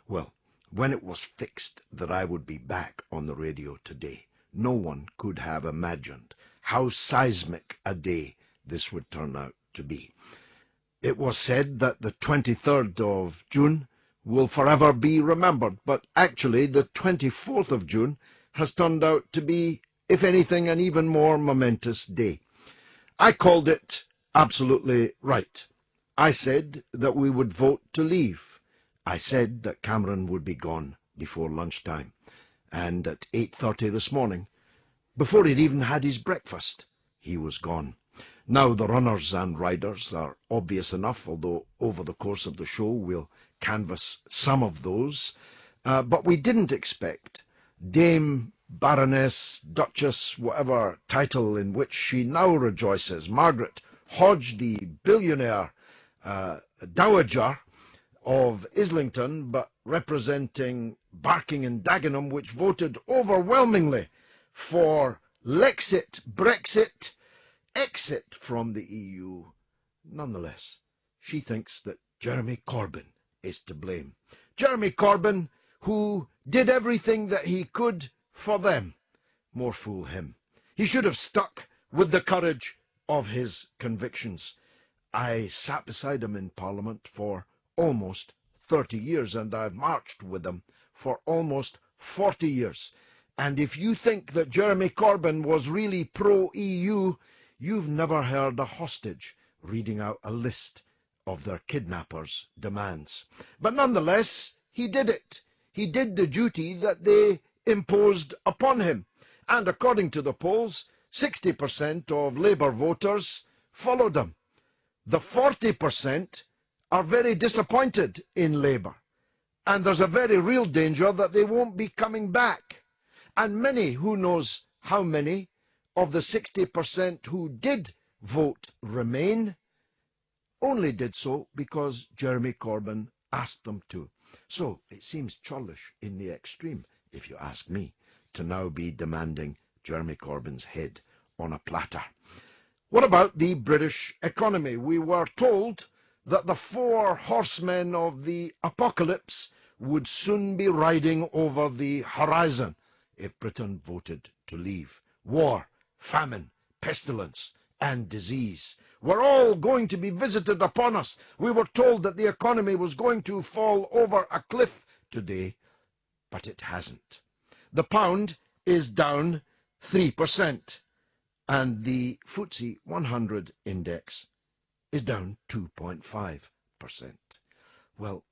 Well, when it was fixed that I would be back on the radio today, no one could have imagined how seismic a day this would turn out to be. It was said that the 23rd of June will forever be remembered, but actually the 24th of June has turned out to be, if anything, an even more momentous day. I called it absolutely right. I said that we would vote to leave. I said that Cameron would be gone before lunchtime, and at 8:30 this morning, before he'd even had his breakfast, he was gone. Now the runners and riders are obvious enough, although over the course of the show we'll canvass some of those. But we didn't expect Dame, Baroness, Duchess, whatever title in which she now rejoices, Margaret Hodge, the billionaire dowager of Islington, but representing Barking and Dagenham, which voted overwhelmingly for Lexit, Brexit, exit from the EU. Nonetheless, she thinks that Jeremy Corbyn is to blame. Jeremy Corbyn, who did everything that he could for them. More fool him. He should have stuck with the courage of his convictions. I sat beside him in Parliament for almost 30 years, and I've marched with him for almost 40 years. And if you think that Jeremy Corbyn was really pro-EU, you've never heard a hostage reading out a list of their kidnappers' demands. But nonetheless, he did it. He did the duty that they imposed upon him. And according to the polls, 60% of Labour voters followed him. The 40% are very disappointed in Labour. And there's a very real danger that they won't be coming back. And many, who knows how many, of the 60% who did vote Remain only did so because Jeremy Corbyn asked them to. So it seems churlish in the extreme, if you ask me, to now be demanding Jeremy Corbyn's head on a platter. What about the British economy? We were told that the 4 horsemen of the apocalypse would soon be riding over the horizon if Britain voted to leave. War, famine, pestilence, and disease were all going to be visited upon us. We were told that the economy was going to fall over a cliff today, but it hasn't. The pound is down 3%, and the FTSE 100 index is down 2.5%. Well,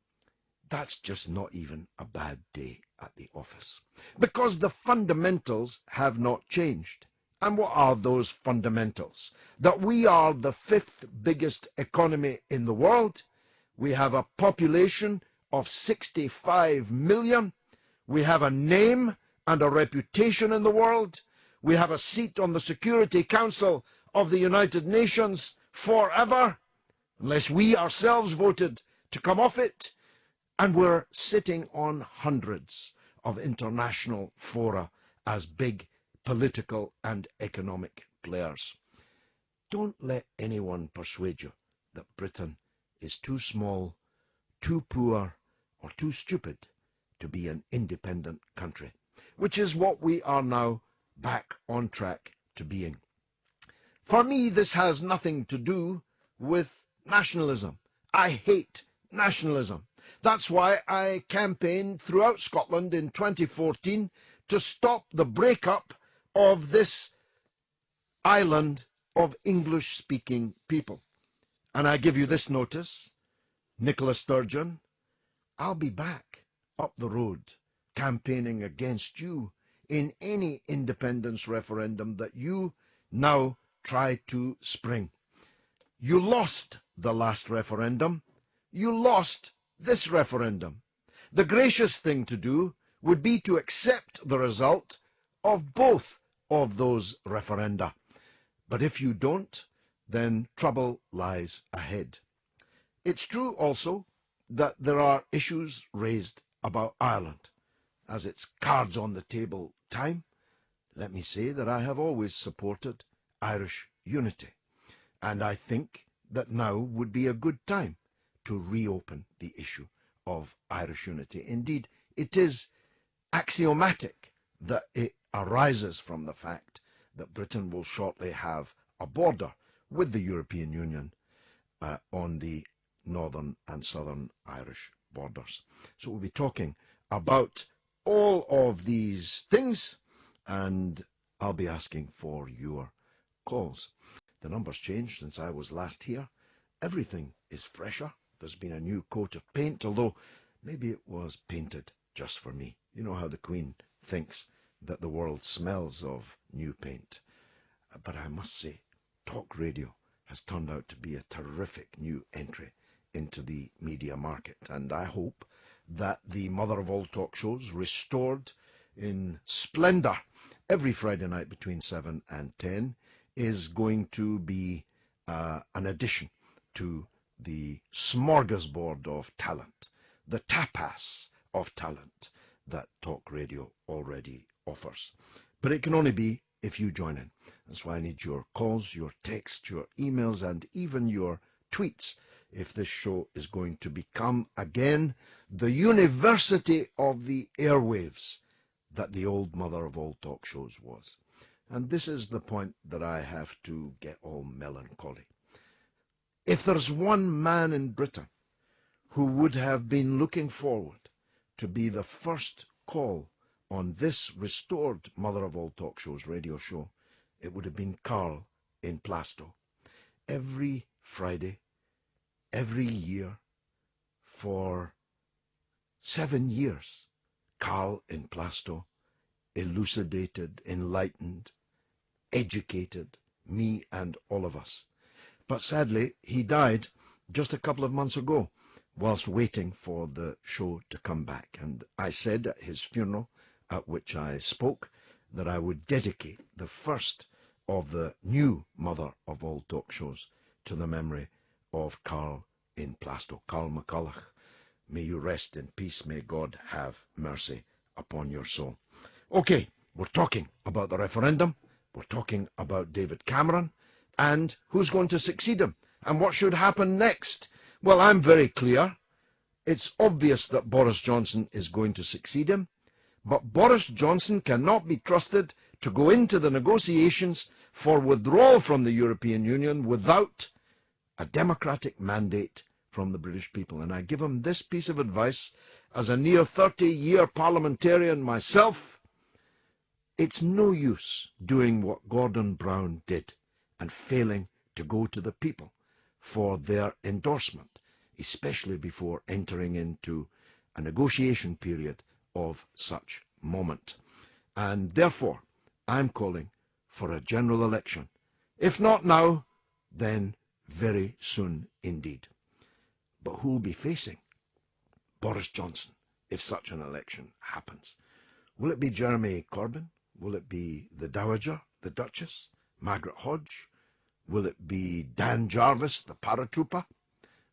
that's just not even a bad day at the office, because the fundamentals have not changed. And what are those fundamentals? That we are the 5th biggest economy in the world. We have a population of 65 million. We have a name and a reputation in the world. We have a seat on the Security Council of the United Nations forever, unless we ourselves voted to come off it. And we're sitting on hundreds of international fora as big political and economic players. Don't let anyone persuade you that Britain is too small, too poor, or too stupid to be an independent country, which is what we are now back on track to being. For me, this has nothing to do with nationalism. I hate nationalism. That's why I campaigned throughout Scotland in 2014 to stop the breakup of this island of English-speaking people. And I give you this notice, Nicola Sturgeon, I'll be back up the road campaigning against you in any independence referendum that you now try to spring. You lost the last referendum. You lost this referendum. The gracious thing to do would be to accept the result of both of those referenda. But if you don't, then trouble lies ahead. It's true also that there are issues raised about Ireland. As it's cards on the table time, let me say that I have always supported Irish unity, and I think that now would be a good time to reopen the issue of Irish unity. Indeed, it is axiomatic that it arises from the fact that Britain will shortly have a border with the European Union on the northern and southern Irish borders. So we'll be talking about all of these things, and I'll be asking for your calls. The number's changed since I was last here. Everything is fresher. There's been a new coat of paint, although maybe it was painted just for me. You know how the Queen thinks that the world smells of new paint. But I must say, talk radio has turned out to be a terrific new entry into the media market. And I hope that the mother of all talk shows, restored in splendor every Friday night between 7 and 10, is going to be an addition to the smorgasbord of talent, the tapas of talent that talk radio already offers. But it can only be if you join in. That's why I need your calls, your texts, your emails, and even your tweets if this show is going to become again the university of the airwaves that the old mother of all talk shows was. And this is the point that I have to get all melancholy. If there's one man in Britain who would have been looking forward to be the first call on this restored mother of all talk shows radio show, it would have been Karl in Plasto. Every Friday, every year, for 7 years, Karl in Plasto elucidated, enlightened, educated me and all of us. But sadly, he died just a couple of months ago whilst waiting for the show to come back. And I said at his funeral, at which I spoke, that I would dedicate the first of the new mother of all talk shows to the memory of Karl in Plasto. Karl McCulloch, may you rest in peace. May God have mercy upon your soul. Okay, we're talking about the referendum. We're talking about David Cameron and who's going to succeed him and what should happen next. Well, I'm very clear. It's obvious that Boris Johnson is going to succeed him, but Boris Johnson cannot be trusted to go into the negotiations for withdrawal from the European Union without a democratic mandate from the British people. And I give him this piece of advice as a near 30-year parliamentarian myself. It's no use doing what Gordon Brown did and failing to go to the people for their endorsement, especially before entering into a negotiation period of such moment. And therefore, I'm calling for a general election. If not now, then very soon indeed. But who will be facing Boris Johnson if such an election happens? Will it be Jeremy Corbyn? Will it be the Dowager, the Duchess, Margaret Hodge? Will it be Dan Jarvis, the paratrooper?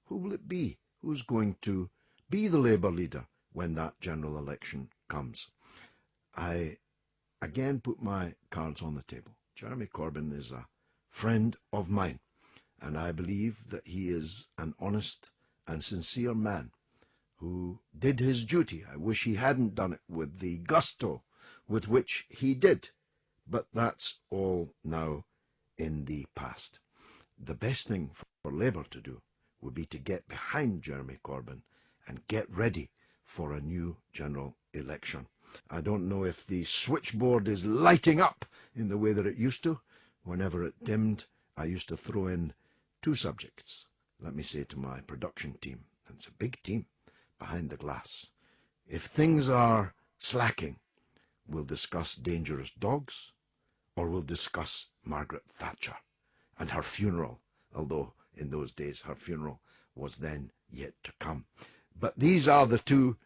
Who will it be? Who's going to be the Labour leader when that general election comes? I again put my cards on the table. Jeremy Corbyn is a friend of mine, and I believe that he is an honest and sincere man who did his duty. I wish he hadn't done it with the gusto with which he did, but that's all now in the past. The best thing for Labour to do would be to get behind Jeremy Corbyn and get ready for a new general election. I don't know if the switchboard is lighting up in the way that it used to. Whenever it dimmed, I used to throw in two subjects. Let me say to my production team, and it's a big team behind the glass, if things are slacking, we'll discuss dangerous dogs, or we'll discuss Margaret Thatcher and her funeral, although in those days her funeral was then yet to come. But these are the two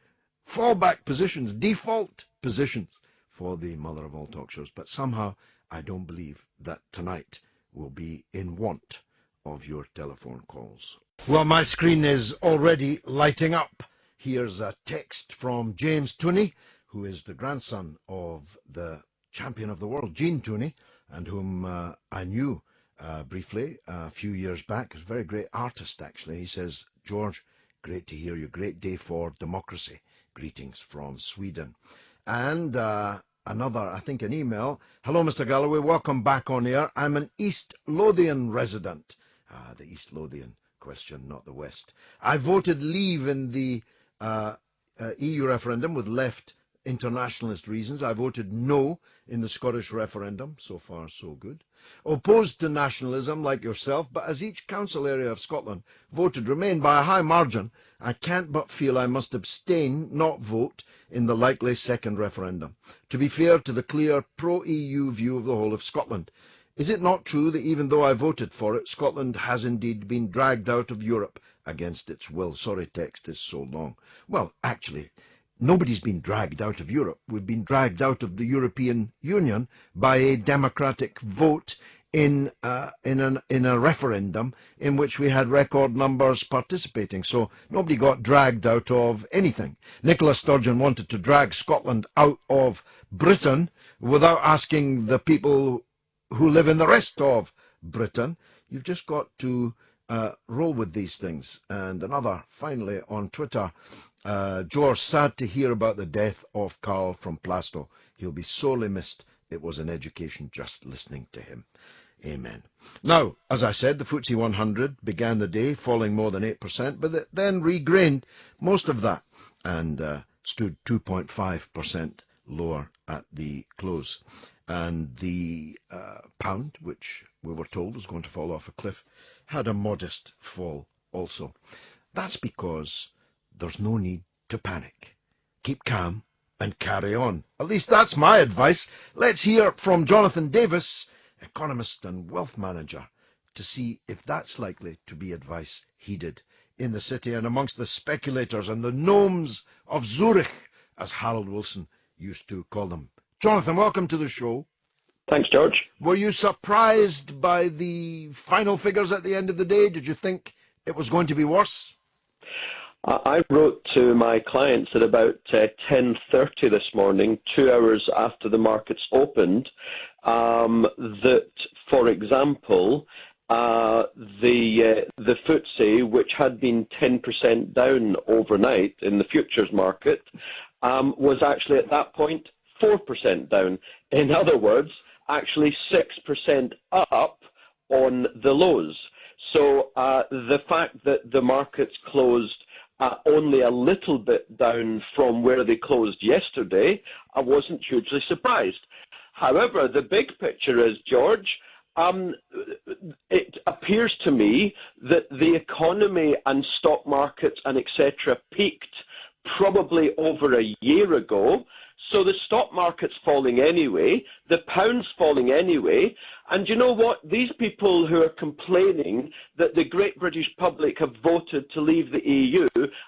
fallback positions, default positions for the mother of all talk shows. But somehow I don't believe that tonight will be in want of your telephone calls. Well, my screen is already lighting up. Here's a text from James Tooney, who is the grandson of the champion of the world, Gene Tooney, and whom I knew briefly a few years back. He was a very great artist, actually. He says, George, Great to hear you. Great day for democracy. Greetings from Sweden. And another, I think, an email. Hello, Mr. Galloway. Welcome back on air. I'm an East Lothian resident. The East Lothian question, not the West. I voted leave in the EU referendum with left internationalist reasons. I voted no in the Scottish referendum. So far, so good. Opposed to nationalism like yourself, but as each council area of Scotland voted remain by a high margin, I can't but feel I must abstain, not vote, in the likely second referendum, to be fair to the clear pro-EU view of the whole of Scotland. Is it not true that even though I voted for it, Scotland has indeed been dragged out of Europe against its will? Sorry, text is so long. Well, actually, nobody's been dragged out of Europe. We've been dragged out of the European Union by a democratic vote in a referendum in which we had record numbers participating. So nobody got dragged out of anything. Nicola Sturgeon wanted to drag Scotland out of Britain without asking the people who live in the rest of Britain. You've just got to roll with these things. And another, finally, on Twitter, George, sad to hear about the death of Karl from Plasto. He'll be sorely missed. It was an education just listening to him. Amen. Now, as I said, the FTSE 100 began the day falling more than 8%, but it then regained most of that and stood 2.5% lower at the close. And the pound, which we were told was going to fall off a cliff, had a modest fall also. That's because there's no need to panic. Keep calm and carry on. At least that's my advice. Let's hear from Jonathan Davis, economist and wealth manager, to see if that's likely to be advice heeded in the city and amongst the speculators and the gnomes of Zurich, as Harold Wilson used to call them. Jonathan, welcome to the show. Thanks, George. Were you surprised by the final figures at the end of the day? Did you think it was going to be worse? I wrote to my clients at about 10:30 this morning, 2 hours after the markets opened, that, for example, the FTSE, which had been 10% down overnight in the futures market, was actually at that point 4% down. In other words, actually 6% up on the lows. So the fact that the markets closed only a little bit down from where they closed yesterday, I wasn't hugely surprised. However, the big picture is, George, it appears to me that the economy and stock markets and etc. peaked probably over a year ago. So the stock market's falling anyway, the pound's falling anyway, and you know what? These people who are complaining that the great British public have voted to leave the EU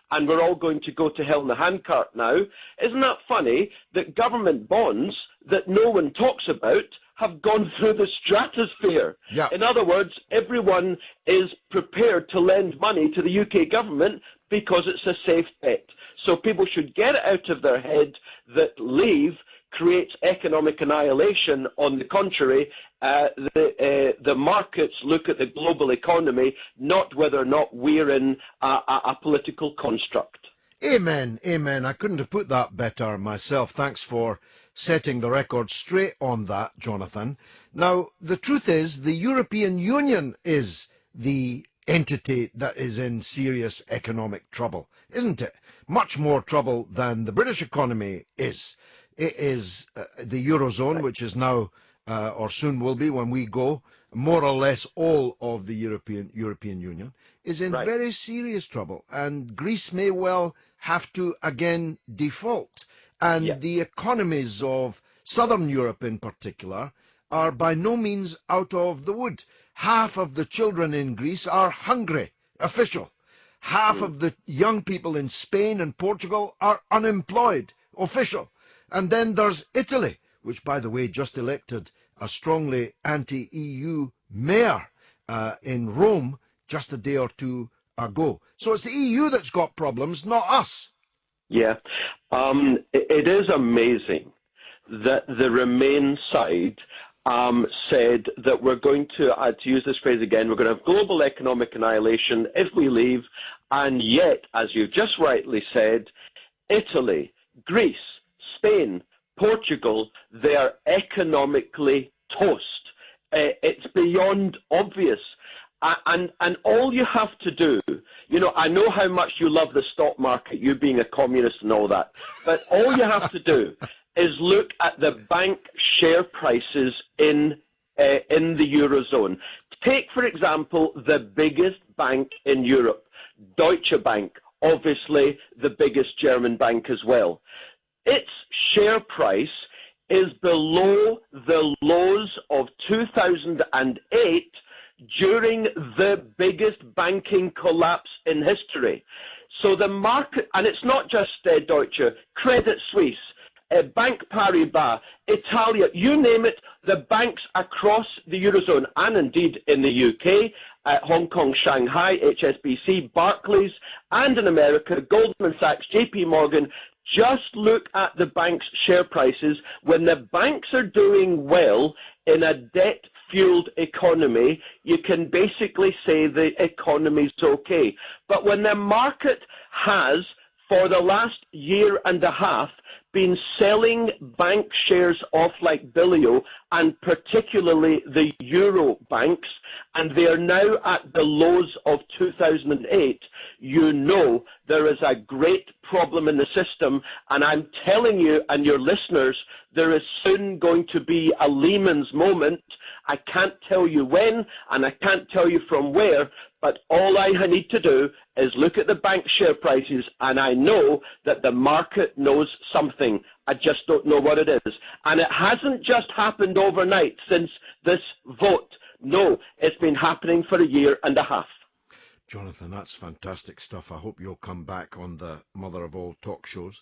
and we're all going to go to hell in a handcart now, isn't that funny that government bonds that no one talks about have gone through the stratosphere? Yeah. In other words, everyone is prepared to lend money to the UK government because it's a safe bet. So people should get it out of their head that leave creates economic annihilation. On the contrary, the markets look at the global economy, not whether or not we're in a political construct. Amen, amen. I couldn't have put that better myself. Thanks for setting the record straight on that, Jonathan. Now, the truth is, the European Union is the entity that is in serious economic trouble, isn't it? Much more trouble than the British economy is. It is the Eurozone, which is now, or soon will be when we go, more or less all of the European Union, is in very serious trouble. And Greece may well have to again default. And the economies of Southern Europe in particular are by no means out of the wood. Half of the children in Greece are hungry, official. Half of the young people in Spain and Portugal are unemployed, official. And then there's Italy, which, by the way, just elected a strongly anti-EU mayor in Rome just a day or two ago. So it's the EU that's got problems, not us. Yeah, it is amazing that the Remain side said that we're going to use this phrase again, we're going to have global economic annihilation if we leave, and yet, as you just rightly said, Italy, Greece, Spain, Portugal, they are economically toast. It's beyond obvious. And all you have to do, I know how much you love the stock market, you being a communist and all that, but all you have to do is look at the bank share prices in the Eurozone. Take, for example, the biggest bank in Europe, Deutsche Bank, obviously the biggest German bank as well. Its share price is below the lows of 2008 during the biggest banking collapse in history. So the market, and it's not just Deutsche, Credit Suisse, Bank Paribas, Italia, you name it, the banks across the Eurozone, and indeed in the UK, Hong Kong, Shanghai, HSBC, Barclays, and in America, Goldman Sachs, JP Morgan, just look at the banks' share prices. When the banks are doing well in a debt-fueled economy, you can basically say the economy's okay. But when the market has, for the last year and a half, been selling bank shares off like Billio, and particularly the Euro banks, and they are now at the lows of 2008, you know there is a great problem in the system, and I'm telling you and your listeners, there is soon going to be a Lehman's moment. I can't tell you when, and I can't tell you from where, but all I need to do is look at the bank share prices, and I know that the market knows something. I just don't know what it is. And it hasn't just happened overnight since this vote. No, it's been happening for a year and a half. Jonathan, that's fantastic stuff. I hope you'll come back on the mother of all talk shows.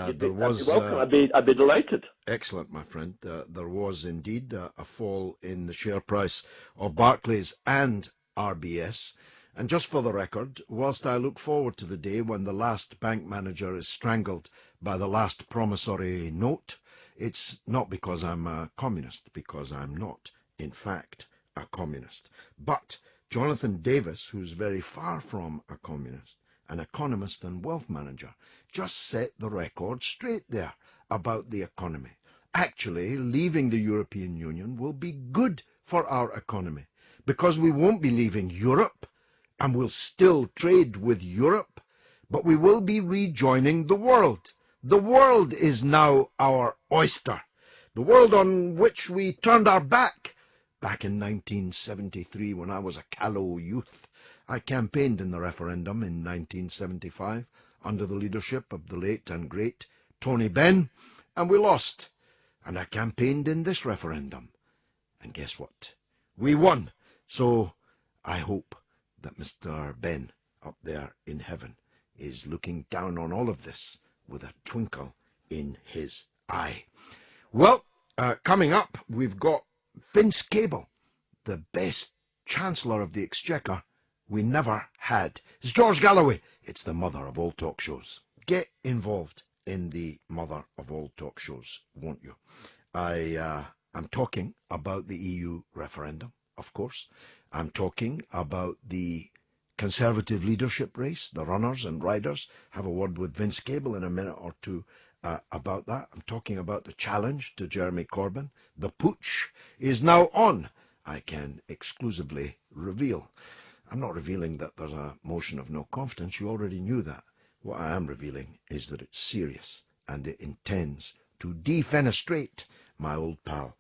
You'd be welcome. I'd be delighted. Excellent, my friend. There was indeed a fall in the share price of Barclays and RBS. And just for the record, whilst I look forward to the day when the last bank manager is strangled by the last promissory note, it's not because I'm a communist, because I'm not, in fact, a communist. But Jonathan Davis, who's very far from a communist, an economist and wealth manager, just set the record straight there about the economy. Actually, leaving the European Union will be good for our economy, because we won't be leaving Europe, and we'll still trade with Europe, but we will be rejoining the world. The world is now our oyster, the world on which we turned our back in 1973 when I was a callow youth. I campaigned in the referendum in 1975 under the leadership of the late and great Tony Benn, and we lost. And I campaigned in this referendum, and guess what? We won. So I hope that Mr. Benn up there in heaven is looking down on all of this with a twinkle in his eye. Well, coming up, we've got Vince Cable, the best Chancellor of the Exchequer we never had. It's George Galloway. It's the mother of all talk shows. Get involved in the mother of all talk shows, won't you? I'm talking about the EU referendum, of course. I'm talking about the Conservative leadership race, the runners and riders. Have a word with Vince Cable in a minute or two about that. I'm talking about the challenge to Jeremy Corbyn. The putsch is now on, I can exclusively reveal. I'm not revealing that there's a motion of no confidence. You already knew that. What I am revealing is that it's serious and it intends to defenestrate my old pal,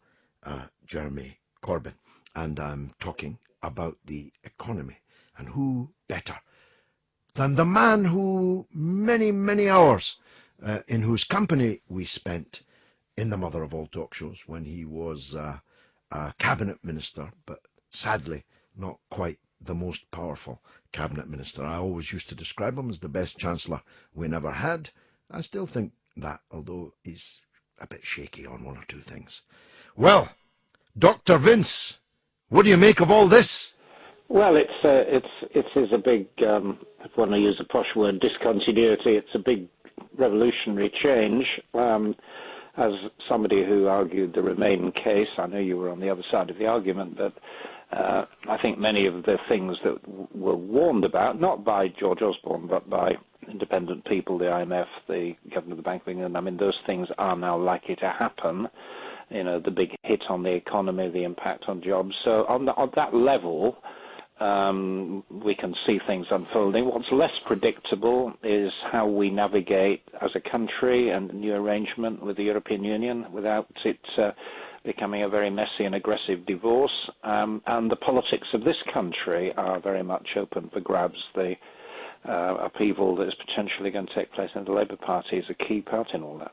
Jeremy Corbyn. And I'm talking about the economy. And who better than the man who many, many hours in whose company we spent in the mother of all talk shows when he was a cabinet minister, but sadly not quite the most powerful cabinet minister. I always used to describe him as the best chancellor we never had. I still think that, although he's a bit shaky on one or two things. Well, Dr. Vince, what do you make of all this? Well, it is a big, if I want to use a posh word, discontinuity. It's a big revolutionary change. as somebody who argued the Remain case, I know you were on the other side of the argument, but I think many of the things that were warned about, not by George Osborne, but by independent people, the IMF, the Governor of the Bank of England, I mean, those things are now likely to happen. You know, the big hit on the economy, the impact on jobs. So on that level, we can see things unfolding. What's less predictable is how we navigate as a country and a new arrangement with the European Union without it becoming a very messy and aggressive divorce. And the politics of this country are very much open for grabs. The upheaval that is potentially going to take place in the Labour Party is a key part in all that.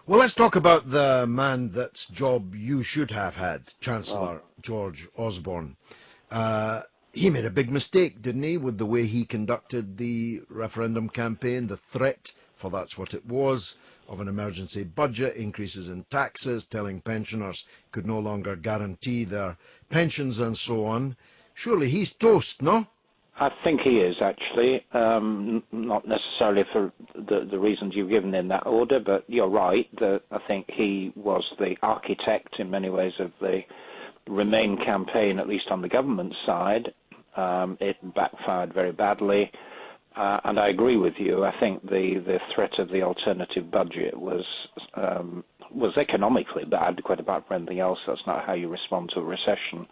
Well, let's talk about the man that's job you should have had, Chancellor George Osborne. He made a big mistake, didn't he, with the way he conducted the referendum campaign, the threat, for that's what it was, of an emergency budget, increases in taxes, telling pensioners could no longer guarantee their pensions and so on. Surely he's toast, no? I think he is, actually, not necessarily for the reasons you've given in that order, but you're right. I think he was the architect in many ways of the Remain campaign, at least on the government side. It backfired very badly, and I agree with you. I think the threat of the alternative budget was economically bad, quite apart from anything else. That's not how you respond to a recession,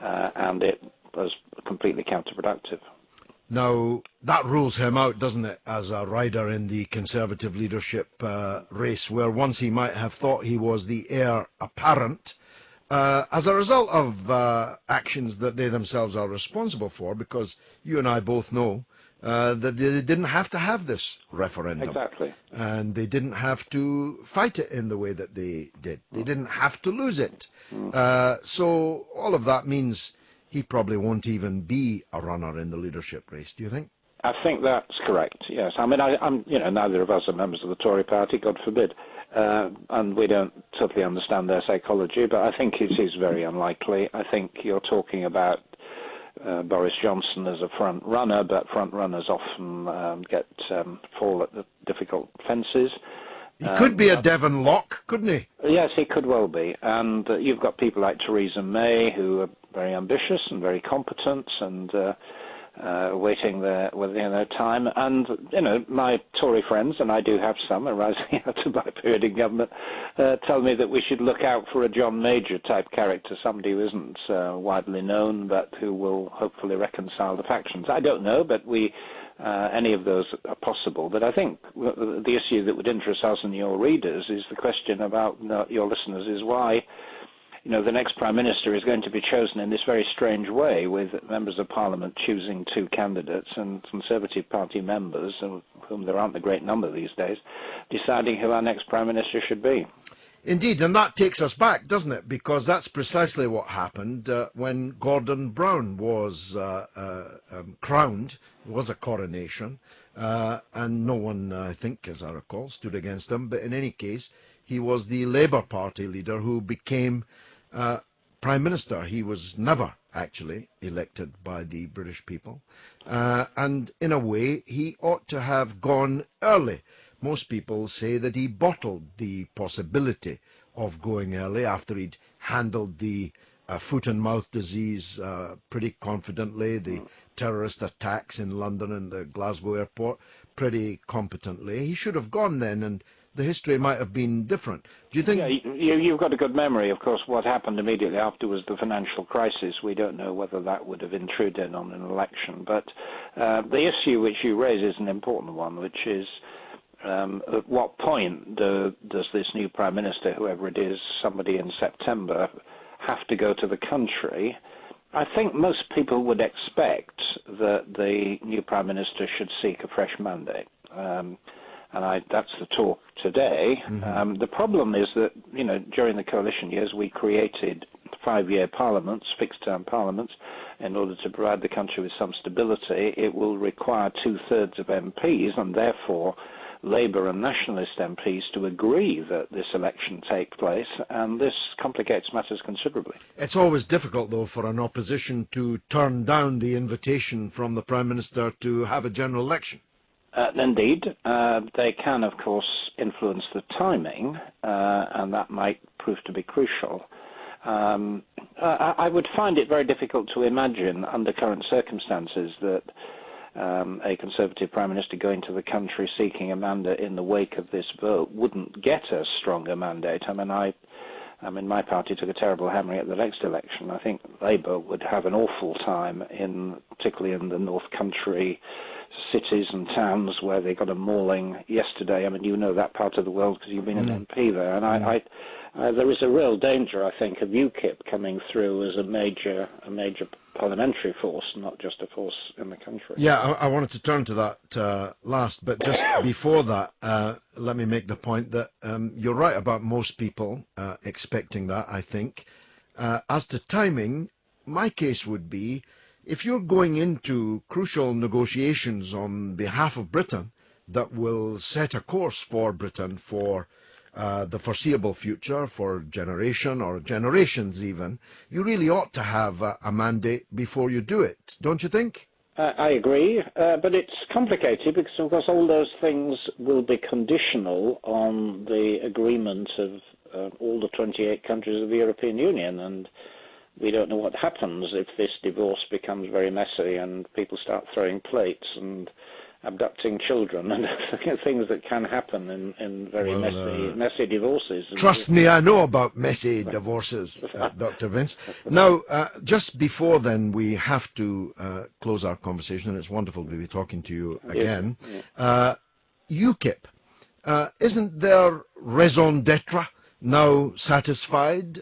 and it was completely counterproductive. Now, that rules him out, doesn't it, as a rider in the Conservative leadership race, where once he might have thought he was the heir apparent, as a result of actions that they themselves are responsible for, because you and I both know that they didn't have to have this referendum. Exactly. And they didn't have to fight it in the way that they did. They didn't have to lose it. So all of that means he probably won't even be a runner in the leadership race, do you think? I think that's correct, yes. I mean, I'm neither of us are members of the Tory party, God forbid, and we don't totally understand their psychology, but I think it is very unlikely. I think you're talking about Boris Johnson as a front runner, but front runners often fall at the difficult fences. He could be a Devon Locke, couldn't he? Yes, he could well be. And you've got people like Theresa May, who are very ambitious and very competent and waiting their time. And, my Tory friends, and I do have some arising out of my period in government, tell me that we should look out for a John Major type character, somebody who isn't widely known, but who will hopefully reconcile the factions. I don't know, but any of those are possible. But I think the issue that would interest us and your readers is the question about your listeners is why the next Prime Minister is going to be chosen in this very strange way, with members of Parliament choosing two candidates and Conservative Party members, of whom there aren't a great number these days, deciding who our next Prime Minister should be. Indeed, and that takes us back, doesn't it? Because that's precisely what happened when Gordon Brown was crowned. It was a coronation, and no one, I think, as I recall, stood against him. But in any case, he was the Labour Party leader who became Prime Minister. He was never actually elected by the British people. And in a way, he ought to have gone early. Most people say that he bottled the possibility of going early after he'd handled the foot and mouth disease pretty confidently, the terrorist attacks in London and the Glasgow airport pretty competently. He should have gone then, and the history might have been different. Do you think? Yeah, you've got a good memory. Of course, what happened immediately after was the financial crisis. We don't know whether that would have intruded on an election. But the issue which you raise is an important one, which is at what point does this new Prime Minister, whoever it is, somebody in September, have to go to the country? I think most people would expect that the new Prime Minister should seek a fresh mandate. And that's the talk today. Mm-hmm. The problem is that, during the coalition years, we created 5-year parliaments, fixed-term parliaments, in order to provide the country with some stability. It will require 2/3 of MPs, and therefore Labour and Nationalist MPs to agree that this election take place, and this complicates matters considerably. It's always difficult, though, for an opposition to turn down the invitation from the Prime Minister to have a general election. Indeed. They can, of course, influence the timing, and that might prove to be crucial. I would find it very difficult to imagine, under current circumstances, that a Conservative Prime Minister going to the country seeking a mandate in the wake of this vote wouldn't get a stronger mandate. I mean, my party took a terrible hammering at the next election. I think Labour would have an awful time, particularly in the North Country cities and towns where they got a mauling yesterday. I mean, you know that part of the world because you've been an MP there. And there is a real danger, I think, of UKIP coming through as a major parliamentary force, not just a force in the country. Yeah, I wanted to turn to that last, but just before that, let me make the point that you're right about most people expecting that, I think. As to timing, my case would be, if you're going into crucial negotiations on behalf of Britain that will set a course for Britain for the foreseeable future, for generation or generations even, you really ought to have a mandate before you do it, don't you think? I agree, but it's complicated because, of course, all those things will be conditional on the agreement of all the 28 countries of the European Union, and we don't know what happens if this divorce becomes very messy and people start throwing plates and abducting children and things that can happen in very messy divorces. Trust me, I know about messy divorces, Dr. Vince. Now, just before then, we have to close our conversation, and it's wonderful to be talking to you again. UKIP, isn't their raison d'etre now satisfied?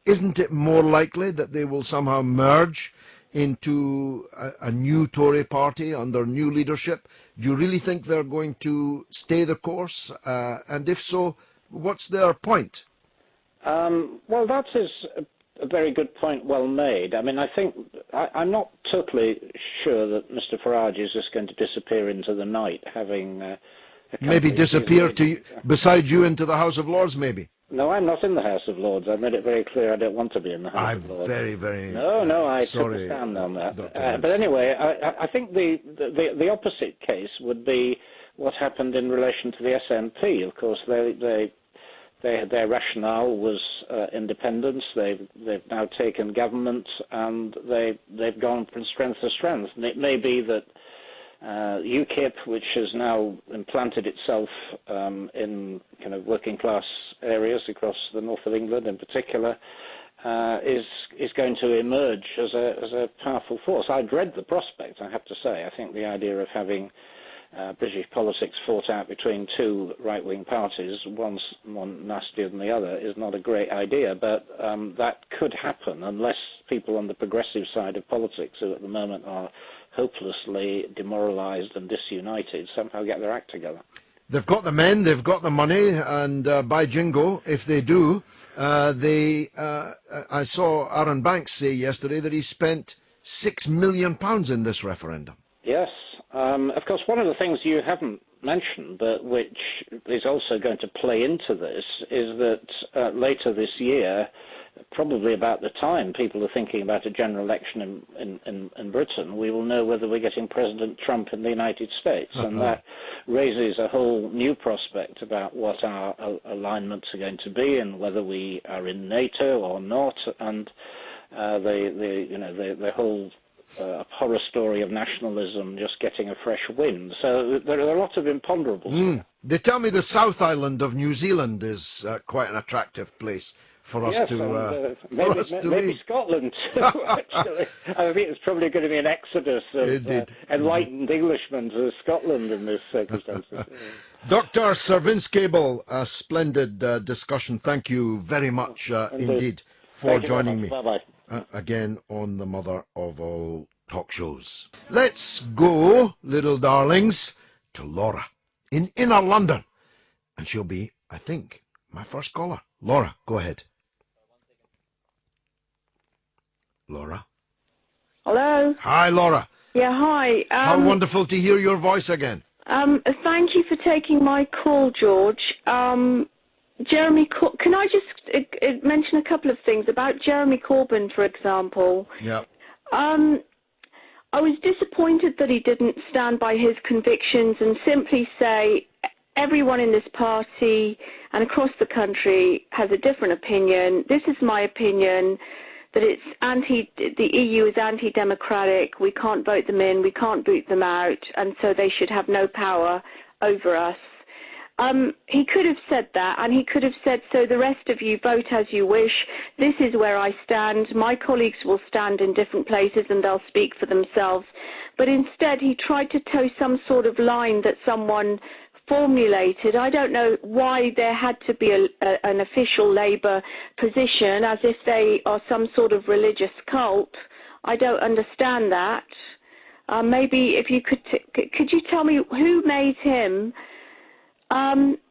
Isn't it more likely that they will somehow merge into a new Tory party under new leadership? Do you really think they're going to stay the course? And if so, what's their point? Well, that is a very good point, well made. I mean, I think I'm not totally sure that Mr. Farage is just going to disappear into the night, having maybe disappear beside you into the House of Lords, maybe. No, I'm not in the House of Lords. I've made it very clear I don't want to be in the House of Lords. I'm very, very No, I sorry, took a stand on that. But anyway, I think the opposite case would be what happened in relation to the SNP. Of course, their rationale was independence. They've now taken government, and they've gone from strength to strength. And it may be that UKIP, which has now implanted itself in kind of working class areas across the north of England in particular, is going to emerge as a powerful force. I dread the prospect, I have to say. I think the idea of having British politics fought out between two right-wing parties, one nastier than the other, is not a great idea, but that could happen unless people on the progressive side of politics, who at the moment are hopelessly demoralised and disunited, somehow get their act together. They've got the men, they've got the money, and by jingo, if they do, I saw Aaron Banks say yesterday that he spent £6 million in this referendum. Yes. Of course, one of the things you haven't mentioned, but which is also going to play into this, is that later this year, probably about the time people are thinking about a general election in Britain, we will know whether we're getting President Trump in the United States. And that raises a whole new prospect about what our alignments are going to be and whether we are in NATO or not, and the whole horror story of nationalism just getting a fresh wind. So there are a lot of imponderables. They tell me the South Island of New Zealand is quite an attractive place for us to maybe Scotland too, actually. I think it's probably going to be an exodus of enlightened Englishmen to Scotland in this circumstance. Dr. Sir Vince Cable, a splendid discussion. Thank you very much indeed for joining me. Bye-bye. Again on the mother of all talk shows. Let's go, little darlings, to Laura in inner London. And she'll be, I think, my first caller. Laura, go ahead. Laura? Hello? Hi, Laura. Yeah, hi. How wonderful to hear your voice again. Thank you for taking my call, George. Jeremy, can I just mention a couple of things about Jeremy Corbyn, for example? Yeah. I was disappointed that he didn't stand by his convictions and simply say everyone in this party and across the country has a different opinion. This is my opinion, that the EU is anti-democratic. We can't vote them in, we can't boot them out, and so they should have no power over us. He could have said that, and he could have said, so the rest of you vote as you wish. This is where I stand. My colleagues will stand in different places and they'll speak for themselves. But instead, he tried to toe some sort of line that someone formulated. I don't know why there had to be an official Labour position, as if they are some sort of religious cult. I don't understand that. Maybe if you could you tell me who made him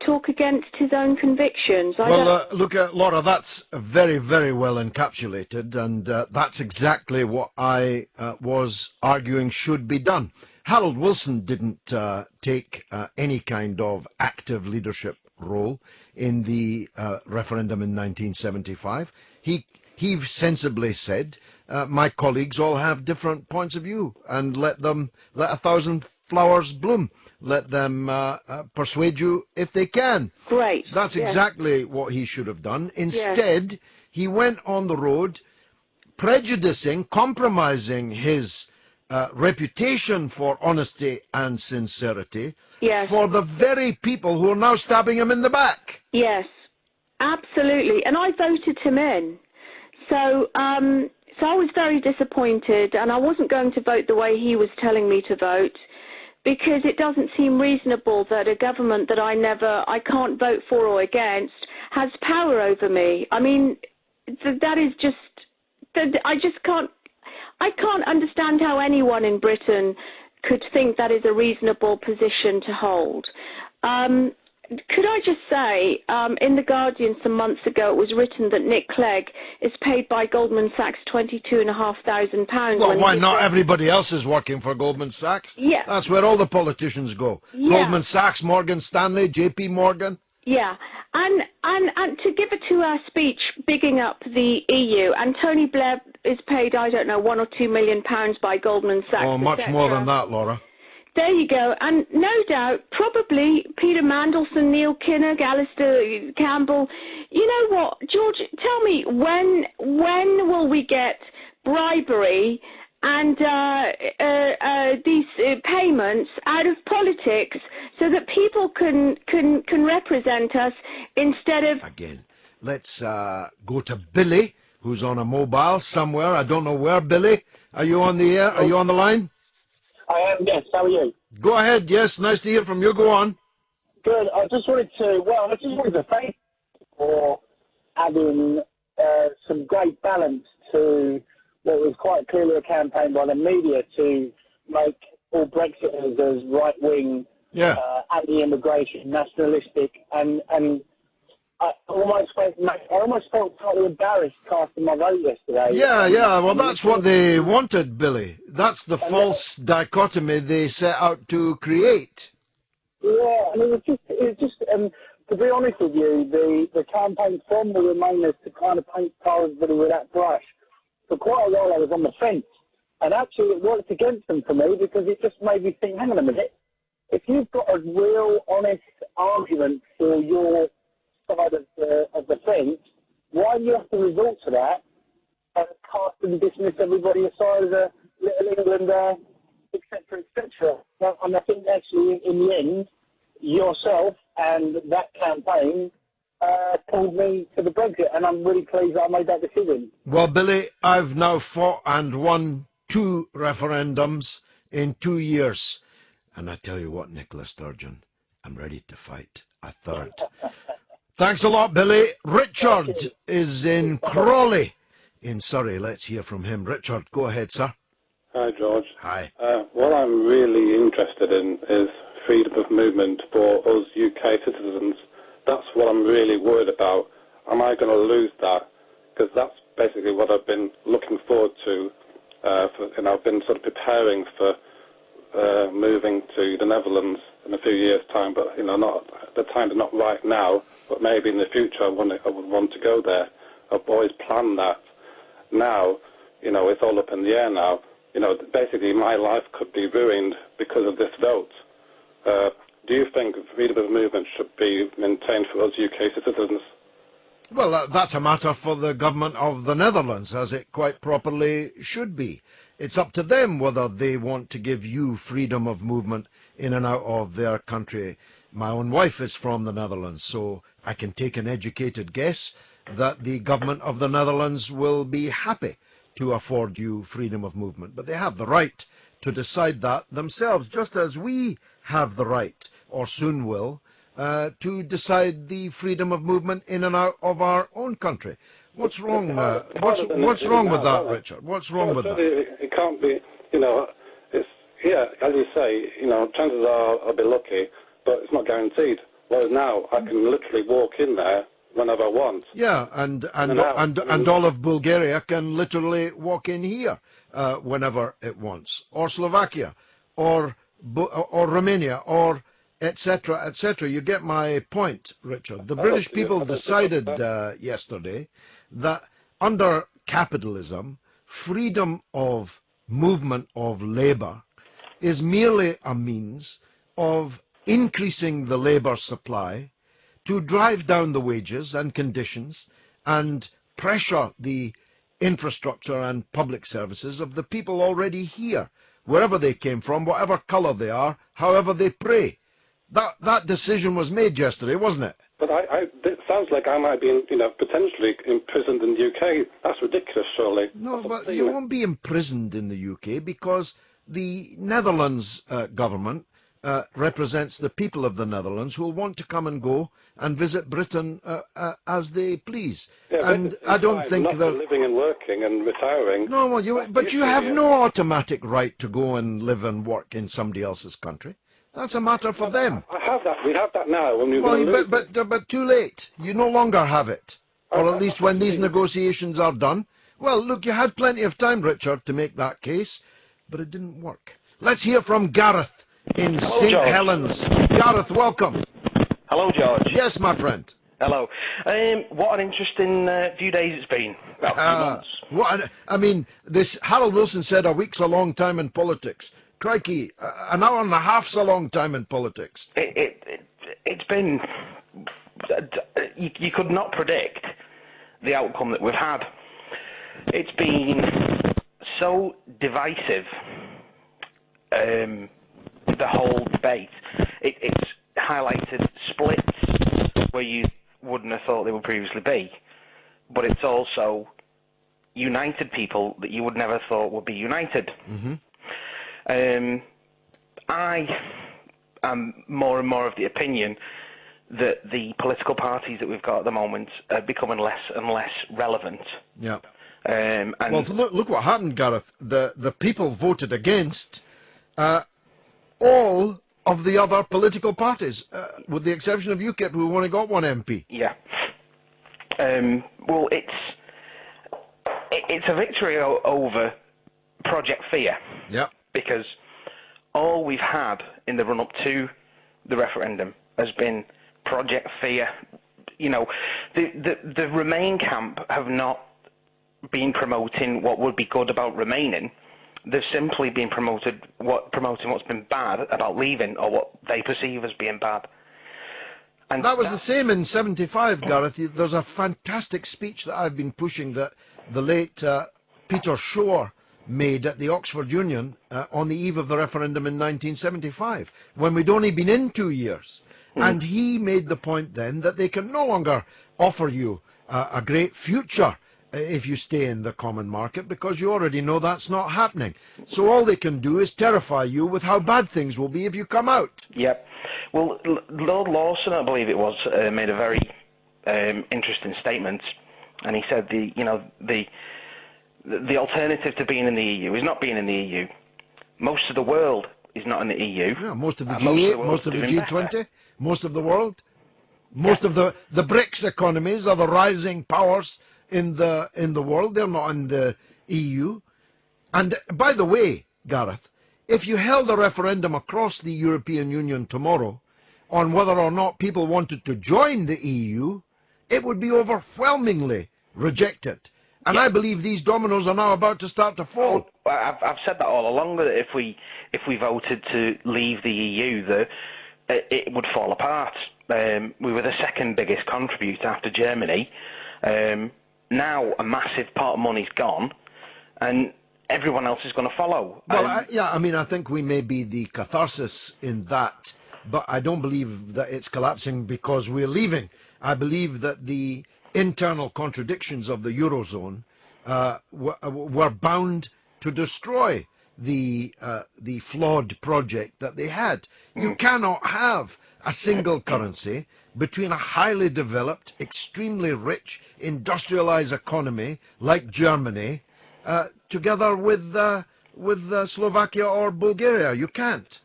talk against his own convictions? Look, Laura, that's very, very well encapsulated, and that's exactly what I was arguing should be done. Harold Wilson didn't take any kind of active leadership role in the referendum in 1975. He sensibly said, my colleagues all have different points of view, and let a thousand flowers bloom. Let them persuade you if they can. Great. That's exactly what he should have done. Instead, he went on the road prejudicing, compromising his reputation for honesty and sincerity for the very people who are now stabbing him in the back. Yes, absolutely. And I voted him in. So I was very disappointed, and I wasn't going to vote the way he was telling me to vote, because it doesn't seem reasonable that a government that I can't vote for or against has power over me. I mean, that is just, I can't understand how anyone in Britain could think that is a reasonable position to hold. Could I just say, in The Guardian some months ago, it was written that Nick Clegg is paid by Goldman Sachs £22,500. Well, why not? Everybody else is working for Goldman Sachs. Yeah. That's where all the politicians go. Yeah. Goldman Sachs, Morgan Stanley, JP Morgan. Yeah. And to give a 2-hour speech bigging up the EU, and Tony Blair is paid, I don't know, £1 or £2 million by Goldman Sachs. Oh, much more than that, Laura. There you go. And no doubt, probably Peter Mandelson, Neil Kinnock, Alistair Campbell. You know what, George, tell me, when will we get bribery and these payments out of politics so that people can represent us instead of... Again, let's go to Billy, who's on a mobile somewhere. I don't know where. Billy, are you on the air? Are you on the line? I am, yes. How are you? Go ahead, yes. Nice to hear from you. Go on. Good. I just wanted to thank you for adding some great balance to what was quite clearly a campaign by the media to make all Brexiters as right-wing, anti-immigration, nationalistic, and I almost felt slightly embarrassed casting my vote yesterday. Yeah. Well, that's what they wanted, Billy. That's the false dichotomy they set out to create. Yeah, and it was just to be honest with you, the campaign from the Remainers to kind of paint everybody with that brush. For quite a while I was on the fence, and actually it worked against them for me because it just made me think, hang on a minute, if you've got a real honest argument for your side of the fence, why do you have to resort to that and cast and dismiss everybody aside as a Little England, etc., etc.? And I think actually in the end, yourself and that campaign pulled me to the Brexit, and I'm really pleased that I made that decision. Well, Billy, I've now fought and won 2 referendums in 2 years. And I tell you what, Nicola Sturgeon, I'm ready to fight a 3rd. Thanks a lot, Billy. Richard is in Crawley in Surrey. Let's hear from him. Richard, go ahead, sir. Hi, George. Hi. What I'm really interested in is freedom of movement for us UK citizens. That's what I'm really worried about. Am I going to lose that? Because that's basically what I've been looking forward to. And I've been sort of preparing for moving to the Netherlands in a few years' time, but not the time is not right now. But maybe in the future I would want to go there. I've always planned that. Now, it's all up in the air now. basically my life could be ruined because of this vote. Do you think freedom of movement should be maintained for us UK citizens? Well, that's a matter for the government of the Netherlands, as it quite properly should be. It's up to them whether they want to give you freedom of movement in and out of their country. My own wife is from the Netherlands, so I can take an educated guess that the government of the Netherlands will be happy to afford you freedom of movement. But they have the right to decide that themselves, just as we have the right, or soon will, to decide the freedom of movement in and out of our own country. What's wrong? What's wrong with that, Richard? What's wrong with that? It can't be. It's as you say. Chances are I'll be lucky, but it's not guaranteed. Whereas now I can literally walk in there whenever I want. Yeah, and all of Bulgaria can literally walk in here whenever it wants, or Slovakia, or Romania, or etc., etc. You get my point, Richard. The British people decided yesterday that under capitalism, freedom of movement of labour is merely a means of increasing the labour supply to drive down the wages and conditions and pressure the infrastructure and public services of the people already here, wherever they came from, whatever colour they are, however they pray. That decision was made yesterday, wasn't it? But it sounds like I might be, potentially imprisoned in the UK. That's ridiculous, surely. No, but you won't be imprisoned in the UK because the Netherlands government represents the people of the Netherlands who will want to come and go and visit Britain as they please. Yeah, and I don't think they're living and working and retiring. No, well, you have no automatic right to go and live and work in somebody else's country. That's a matter for them. I have that. We have that now. But too late. You no longer have it. Or at least when these negotiations are done. Well, look, you had plenty of time, Richard, to make that case, but it didn't work. Let's hear from Gareth in St. Helens. Gareth, welcome. Hello, George. Yes, my friend. Hello. What an interesting few days it's been. About 2 months. This Harold Wilson said a week's a long time in politics. Crikey, an hour and a half's a long time in politics. It's been... You could not predict the outcome that we've had. It's been so divisive, the whole debate. It's highlighted splits where you wouldn't have thought they would previously be, but it's also united people that you would never have thought would be united. Mm-hmm. I am more and more of the opinion that the political parties that we've got at the moment are becoming less and less relevant. Yeah. Well, look what happened, Gareth. The people voted against all of the other political parties, with the exception of UKIP, who only got one MP. Yeah. Well, it's a victory over Project Fear. Yeah. Because all we've had in the run-up to the referendum has been Project Fear. The Remain camp have not been promoting what would be good about remaining. They've simply been promoting what's been bad about leaving, or what they perceive as being bad. And that was the same in 75, Gareth. There's a fantastic speech that I've been pushing that the late Peter Shore made at the Oxford Union on the eve of the referendum in 1975, when we'd only been in 2 years. And he made the point then that they can no longer offer you a great future if you stay in the common market, because you already know that's not happening. So all they can do is terrify you with how bad things will be if you come out. Yep. Well, Lord Lawson, I believe it was, made a very interesting statement, and he said the alternative to being in the EU is not being in the EU. Most of the world is not in the EU. Yeah, most of the G8, most of the G20, better. Most of the world, most of the BRICS economies are the rising powers in the world. They're not in the EU. And by the way, Gareth, if you held a referendum across the European Union tomorrow on whether or not people wanted to join the EU, it would be overwhelmingly rejected. And I believe these dominoes are now about to start to fall. I've said that all along, that if we voted to leave the EU, that it would fall apart. We were the second biggest contributor after Germany. Now a massive part of money's gone, and everyone else is going to follow. Well, I think we may be the catharsis in that, but I don't believe that it's collapsing because we're leaving. I believe that the internal contradictions of the Eurozone were bound to destroy the flawed project that they had. You cannot have a single currency between a highly developed, extremely rich, industrialized economy like Germany together with Slovakia or Bulgaria. You can't.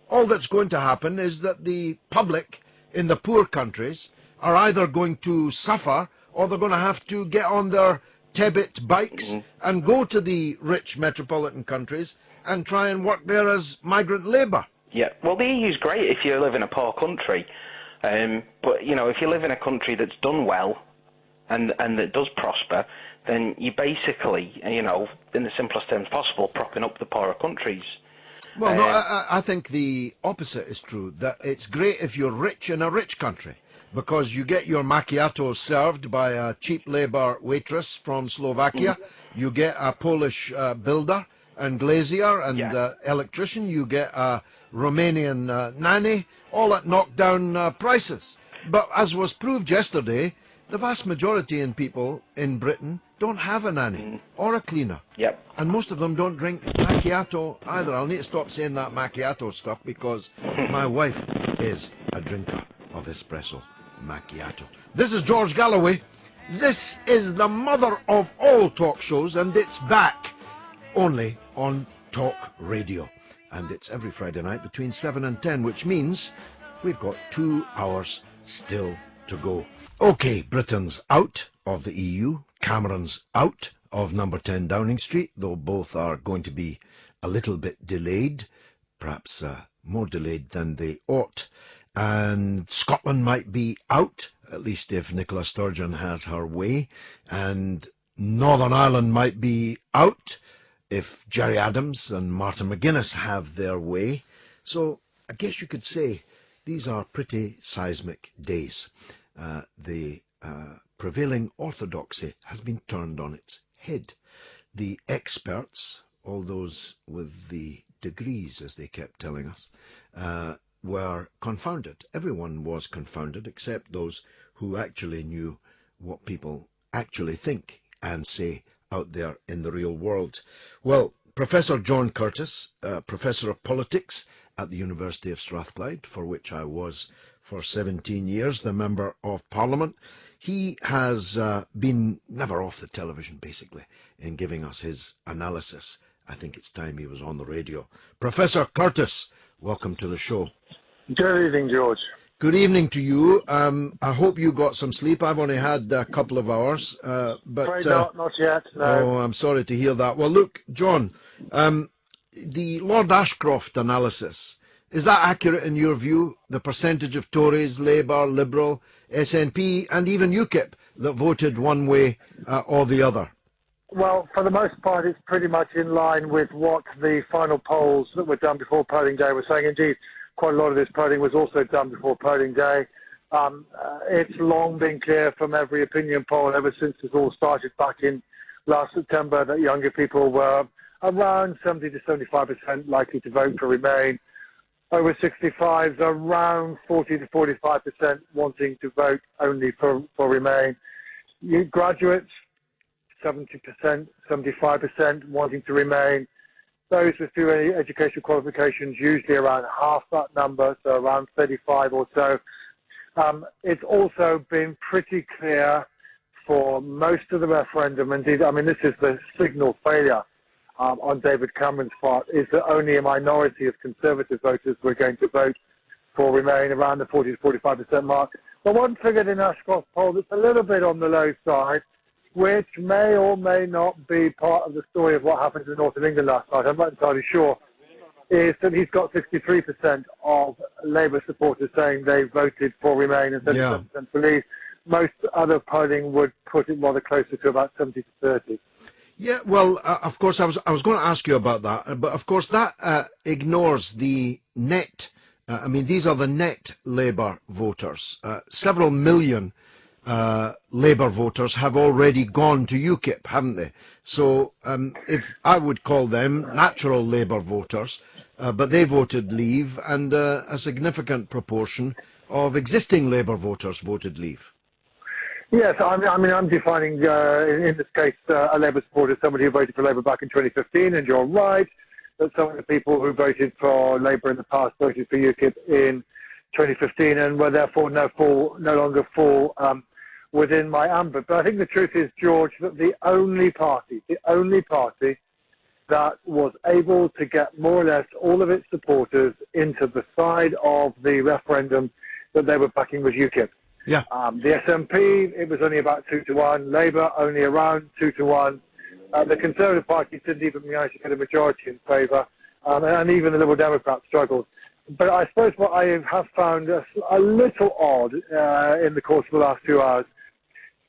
All that's going to happen is that the public in the poor countries are either going to suffer or they're going to have to get on their Tebit bikes and go to the rich metropolitan countries and try and work there as migrant labour. Yeah, well, the EU's great if you live in a poor country, but if you live in a country that's done well and that does prosper, then you basically, in the simplest terms possible, propping up the poorer countries. Well, no, I think the opposite is true, that it's great if you're rich in a rich country, because you get your macchiato served by a cheap labour waitress from Slovakia, you get a Polish builder and glazier and electrician, you get a Romanian nanny, all at knockdown prices. But as was proved yesterday, the vast majority in people in Britain don't have a nanny or a cleaner. Yep. And most of them don't drink macchiato either. I'll need to stop saying that macchiato stuff because my wife is a drinker of espresso macchiato. This is George Galloway. This is the mother of all talk shows, and it's back only on Talk Radio. And it's every Friday night between 7 and 10, which means we've got 2 hours still to go. Okay, Britain's out of the EU. Cameron's out of number 10 Downing Street, though both are going to be a little bit delayed, perhaps more delayed than they ought. And Scotland might be out, at least if Nicola Sturgeon has her way. And Northern Ireland might be out if Gerry Adams and Martin McGuinness have their way. So I guess you could say these are pretty seismic days. The prevailing orthodoxy has been turned on its head. The experts, all those with the degrees, as they kept telling us, were confounded. Everyone was confounded except those who actually knew what people actually think and say out there in the real world. Well, Professor John Curtis, Professor of Politics at the University of Strathclyde, for which I was for 17 years, the Member of Parliament, he has been never off the television, basically, in giving us his analysis. I think it's time he was on the radio. Professor Curtis, welcome to the show. Good evening, George. Good evening to you. I hope you got some sleep. I've only had a couple of hours. But not yet. No. Oh, I'm sorry to hear that. Well, look, John, the Lord Ashcroft analysis, is that accurate in your view? The percentage of Tories, Labour, Liberal, SNP, and even UKIP that voted one way or the other? Well, for the most part, it's pretty much in line with what the final polls that were done before polling day were saying. Indeed, quite a lot of this polling was also done before polling day. It's long been clear from every opinion poll ever since this all started back in last September that younger people were around 70 to 75% likely to vote for Remain. Over 65s, around 40 to 45% wanting to vote only for Remain. Graduates, 70%, 75% wanting to Remain. Those with few educational qualifications, usually around half that number, so around 35 or so. It's also been pretty clear for most of the referendum, indeed, I mean, this is the signal failure on David Cameron's part, is that only a minority of Conservative voters were going to vote for Remain, around the 40 to 45% mark. But one figure in Ashcroft's poll that's a little bit on the low side, which may or may not be part of the story of what happened in the north of England last night, I'm not entirely sure, is that he's got 63% of Labour supporters saying they voted for Remain and 37% believe most other polling would put it rather closer to about 70 to 30. Yeah, well, of course, I was going to ask you about that, but of course that ignores the net. I mean, these are the net Labour voters. Several million Labour voters have already gone to UKIP, haven't they? So if I would call them natural Labour voters, but they voted Leave, and a significant proportion of existing Labour voters voted Leave. Yes, I mean, I'm defining, in this case, a Labour supporter, somebody who voted for Labour back in 2015, and you're right that some of the people who voted for Labour in the past voted for UKIP in 2015 and were therefore no longer fall within my ambit. But I think the truth is, George, that the only party that was able to get more or less all of its supporters into the side of the referendum that they were backing was UKIP. Yeah. The SNP, it was only about 2-1. Labour, only around 2-1. The Conservative Party didn't even manage to get a majority in favour, and even the Liberal Democrats struggled. But I suppose what I have found a little odd in the course of the last 2 hours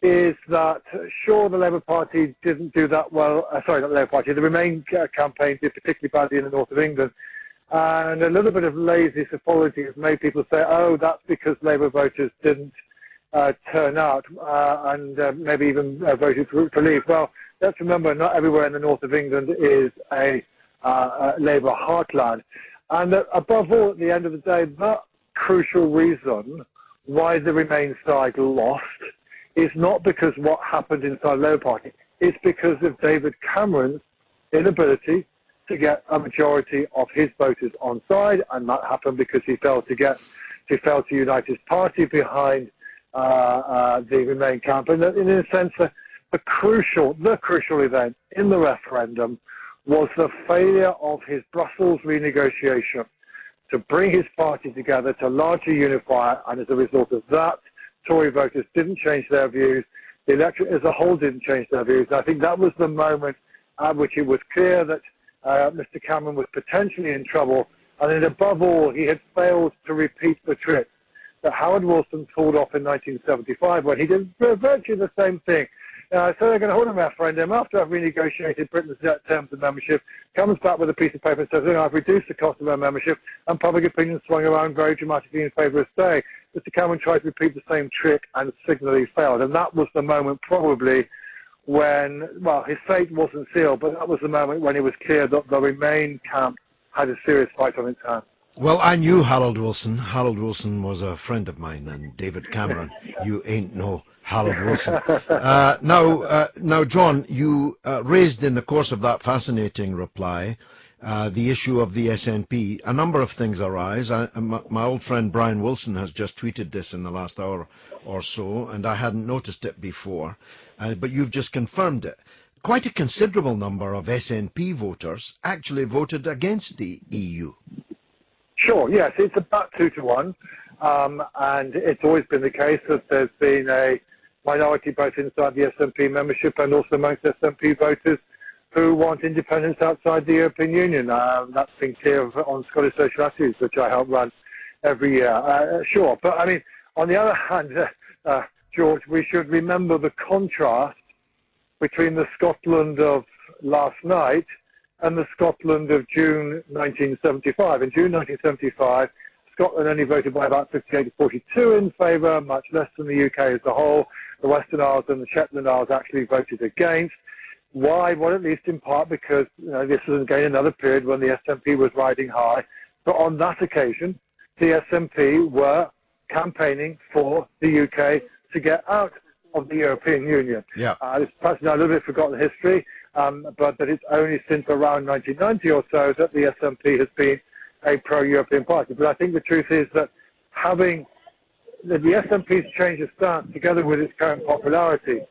is that, sure, the Labour Party didn't do that well. Sorry, not the Labour Party. The Remain campaign did particularly badly in the north of England. And a little bit of lazy psephology has made people say, oh, that's because Labour voters didn't turn out and maybe even voted for Leave. Well, let's remember, not everywhere in the north of England is a Labour heartland. And above all, at the end of the day, that crucial reason why the Remain side lost is not because what happened inside the Labour Party. It's because of David Cameron's inability to get a majority of his voters on side, and that happened because he failed to unite his party behind the Remain camp. And in a sense, the crucial event in the referendum was the failure of his Brussels renegotiation to bring his party together to largely unify, and as a result of that, Tory voters didn't change their views. The electorate as a whole didn't change their views. And I think that was the moment at which it was clear that Mr. Cameron was potentially in trouble, and then above all, he had failed to repeat the trick that Howard Wilson pulled off in 1975 when he did virtually the same thing. So they're going to hold a referendum after I've renegotiated Britain's terms of membership, comes back with a piece of paper and says, I've reduced the cost of our membership, and public opinion swung around very dramatically in favour of staying. Mr. Cameron tried to repeat the same trick and signally failed, and that was the moment probably when, well, his fate wasn't sealed, but that was the moment when it was clear that the Remain camp had a serious fight on its hands. Well, I knew Harold Wilson. Harold Wilson was a friend of mine, and David Cameron, you ain't no Harold Wilson. Now, John, you raised in the course of that fascinating reply the issue of the SNP. A number of things arise. My old friend Brian Wilson has just tweeted this in the last hour or so, and I hadn't noticed it before, but you've just confirmed it. Quite a considerable number of SNP voters actually voted against the EU. Sure, yes, it's about 2-1, and it's always been the case that there's been a minority both inside the SNP membership and also amongst SNP voters who want independence outside the European Union. That's been clear on Scottish Social Attitudes, which I help run every year. Sure, but I mean, on the other hand, George, we should remember the contrast between the Scotland of last night and the Scotland of June 1975. In June 1975, Scotland only voted by about 58 to 42 in favour, much less than the UK as a whole. The Western Isles and the Shetland Isles actually voted against. Why? Well, at least in part because this was again another period when the SNP was riding high. But on that occasion, the SNP were campaigning for the UK to get out of the European Union. Yeah. It's perhaps now a little bit forgotten history, but that it's only since around 1990 or so that the SNP has been a pro-European party. But I think the truth is that having the SNP's change of stance together with its current popularity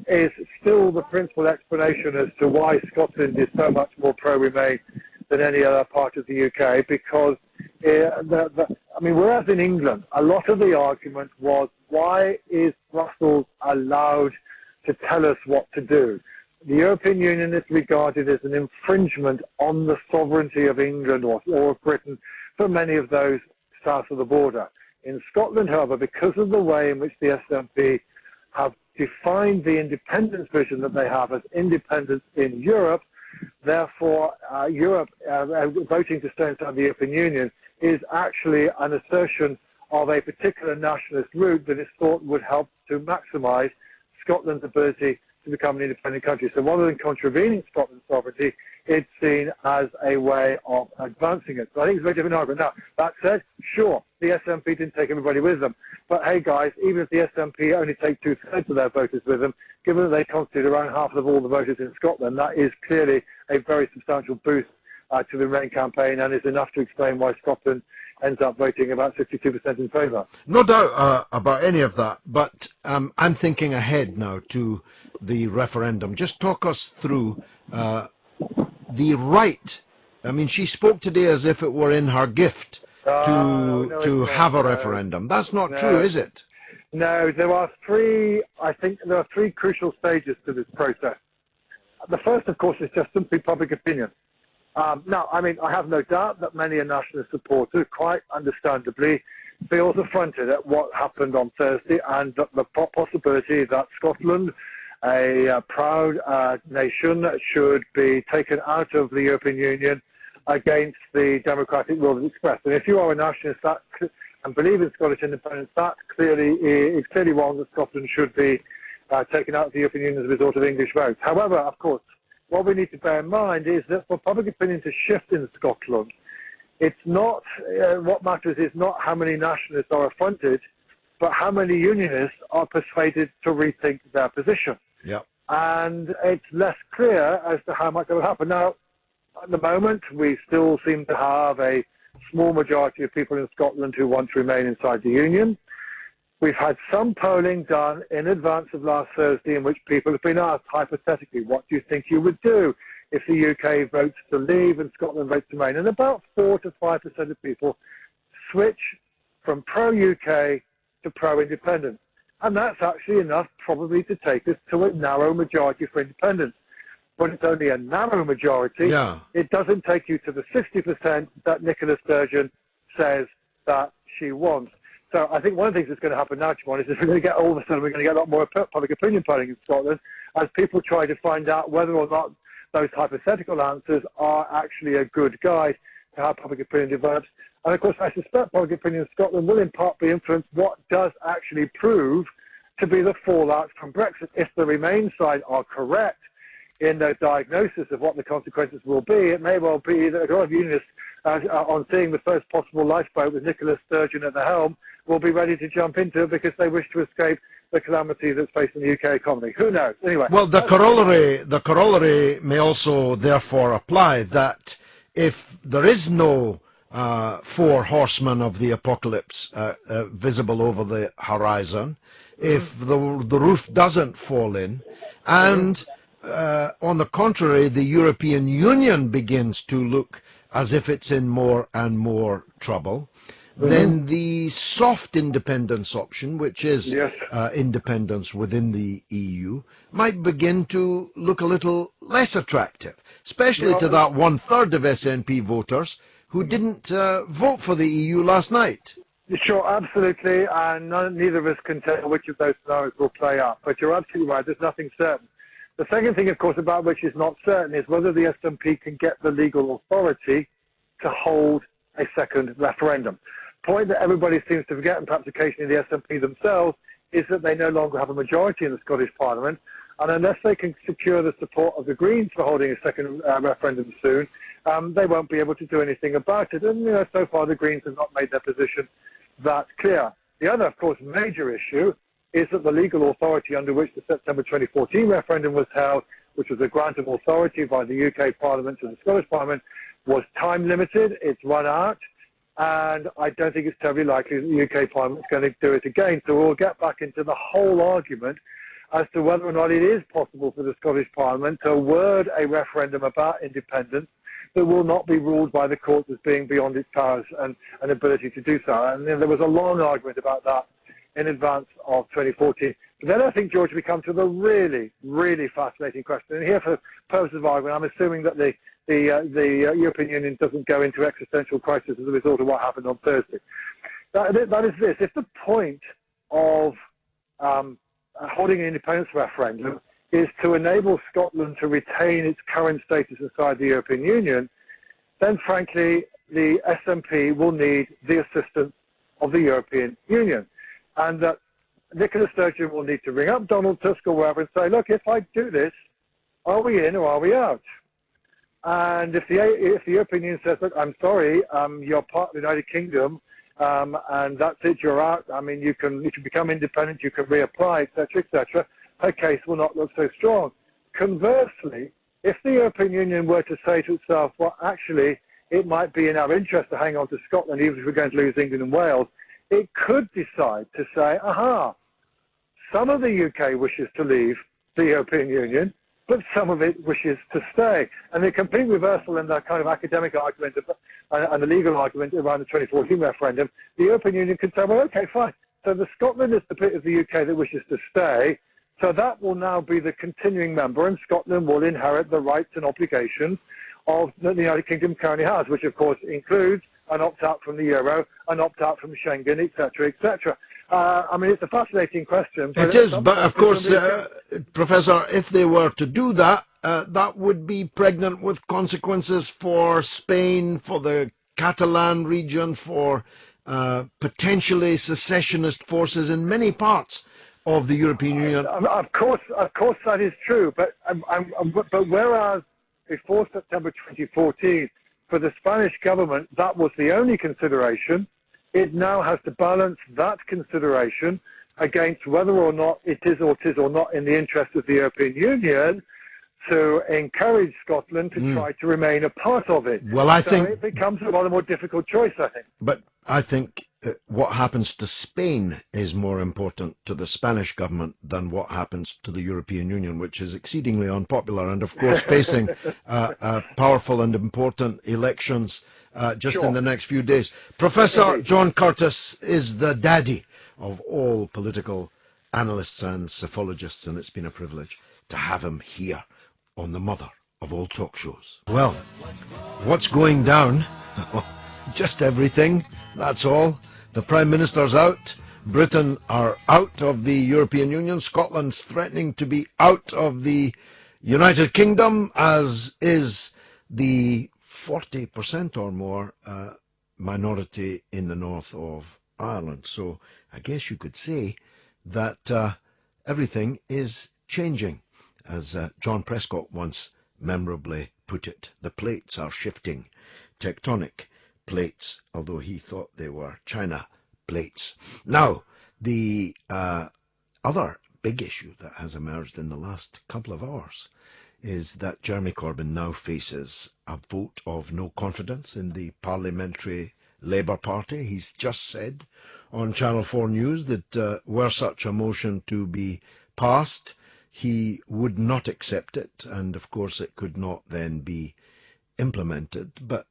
is still the principal explanation as to why Scotland is so much more pro-Remain than any other part of the UK, because, whereas in England, a lot of the argument was, why is Brussels allowed to tell us what to do? The European Union is regarded as an infringement on the sovereignty of England or of Britain for many of those south of the border. In Scotland, however, because of the way in which the SNP have defined the independence vision that they have as independence in Europe, therefore Europe voting to stay inside the European Union is actually an assertion of a particular nationalist route that is thought would help to maximise Scotland's ability to become an independent country. So rather than contravening Scotland's sovereignty, it's seen as a way of advancing it. So I think it's a very different argument. Now, that said, sure, the SNP didn't take everybody with them. But hey, guys, even if the SNP only take 2/3 of their voters with them, given that they constitute around half of all the voters in Scotland, that is clearly a very substantial boost to the Remain campaign and is enough to explain why Scotland ends up voting about 62% in favour. No doubt about any of that, but I'm thinking ahead now to the referendum. Just talk us through the right. I mean, she spoke today as if it were in her gift to have a referendum. That's not true, is it? No, I think there are three crucial stages to this process. The first, of course, is just simply public opinion. Now, I mean, I have no doubt that many a nationalist supporter, quite understandably, feels affronted at what happened on Thursday and that the possibility that Scotland, a proud nation, should be taken out of the European Union against the democratic will that's expressed. And if you are a nationalist and believe in Scottish independence, that is clearly wrong, that Scotland should be taken out of the European Union as a result of English votes. However, of course, what we need to bear in mind is that for public opinion to shift in Scotland, it's not, what matters is not how many nationalists are affronted, but how many unionists are persuaded to rethink their position. Yep. And it's less clear as to how much that will happen. Now, at the moment, we still seem to have a small majority of people in Scotland who want to remain inside the Union. We've had some polling done in advance of last Thursday in which people have been asked, hypothetically, what do you think you would do if the UK votes to leave and Scotland votes to remain? And about 4 to 5% of people switch from pro-UK to pro-independence. And that's actually enough probably to take us to a narrow majority for independence. But it's only a narrow majority. Yeah. It doesn't take you to the 60% that Nicola Sturgeon says that she wants. So I think one of the things that's going to happen now, Siobhan, is we're going to get all of a sudden we're going to get a lot more public opinion polling in Scotland as people try to find out whether or not those hypothetical answers are actually a good guide to how public opinion develops. And of course, I suspect public opinion in Scotland will in part be influenced what does actually prove to be the fallout from Brexit. If the Remain side are correct in their diagnosis of what the consequences will be, it may well be that a lot of unionists, on seeing the first possible lifeboat with Nicola Sturgeon at the helm, will be ready to jump into it because they wish to escape the calamity that's facing the UK economy. Who knows? Anyway. Well, the corollary may also therefore apply that if there is no four horsemen of the apocalypse visible over the horizon, if the roof doesn't fall in, and on the contrary, the European Union begins to look as if it's in more and more trouble, then the soft independence option, which is independence within the EU, might begin to look a little less attractive, especially to that 1/3 of SNP voters who didn't vote for the EU last night. Sure, absolutely, and neither of us can tell which of those scenarios will play out. But you're absolutely right, there's nothing certain. The second thing, of course, about which is not certain is whether the SNP can get the legal authority to hold a second referendum. Point that everybody seems to forget, and perhaps occasionally the SNP themselves, is that they no longer have a majority in the Scottish Parliament, and unless they can secure the support of the Greens for holding a second referendum soon, they won't be able to do anything about it. And so far the Greens have not made their position that clear. The other, of course, major issue is that the legal authority under which the September 2014 referendum was held, which was a grant of authority by the UK Parliament to the Scottish Parliament, was time limited. It's run out. And I don't think it's terribly likely that the UK Parliament is going to do it again. So we'll get back into the whole argument as to whether or not it is possible for the Scottish Parliament to word a referendum about independence that will not be ruled by the courts as being beyond its powers and ability to do so. And there was a long argument about that in advance of 2014. But then I think, George, we come to the really, really fascinating question. And here, for purposes of argument, I'm assuming that the European Union doesn't go into existential crisis as a result of what happened on Thursday. that is this. If the point of holding an independence referendum is to enable Scotland to retain its current status inside the European Union, then frankly the SNP will need the assistance of the European Union. And that Nicola Sturgeon will need to ring up Donald Tusk or wherever and say, look, if I do this, are we in or are we out? And if the European Union says, look, I'm sorry, you're part of the United Kingdom, and that's it, you're out. I mean, you can become independent, you can reapply, etc., her case will not look so strong. Conversely, if the European Union were to say to itself, well, actually, it might be in our interest to hang on to Scotland, even if we're going to lose England and Wales, it could decide to say, aha, some of the UK wishes to leave the European Union, but some of it wishes to stay. And the complete reversal in the kind of academic argument and the legal argument around the 2014 referendum, the European Union could say, well, okay, fine. So the Scotland is the bit of the UK that wishes to stay, so that will now be the continuing member, and Scotland will inherit the rights and obligations of the United Kingdom currently has, which of course includes an opt-out from the euro, an opt-out from Schengen, etc., etc. I mean, it's a fascinating question. It is, but of course, Professor, if they were to do that, that would be pregnant with consequences for Spain, for the Catalan region, for potentially secessionist forces in many parts of the European Union. Of course, that is true. But whereas before September 2014, for the Spanish government, that was the only consideration, it now has to balance that consideration against whether or not it is or not in the interest of the European Union to encourage Scotland to try to remain a part of it. Well, I think it becomes a rather more difficult choice, I think. But I think what happens to Spain is more important to the Spanish government than what happens to the European Union, which is exceedingly unpopular and, of course, facing powerful and important elections just in the next few days. Professor John Curtis is the daddy of all political analysts and psephologists, and it's been a privilege to have him here on the mother of all talk shows. Well, what's going down? Just everything, that's all. The Prime Minister's out. Britain are out of the European Union. Scotland's threatening to be out of the United Kingdom, as is the 40% or more minority in the north of Ireland. So I guess you could say that everything is changing. As John Prescott once memorably put it, the plates are shifting. Tectonic plates, although he thought they were China plates. Now, the other big issue that has emerged in the last couple of hours is that Jeremy Corbyn now faces a vote of no confidence in the Parliamentary Labour Party. He's just said on Channel 4 News that were such a motion to be passed, he would not accept it, and of course it could not then be implemented. But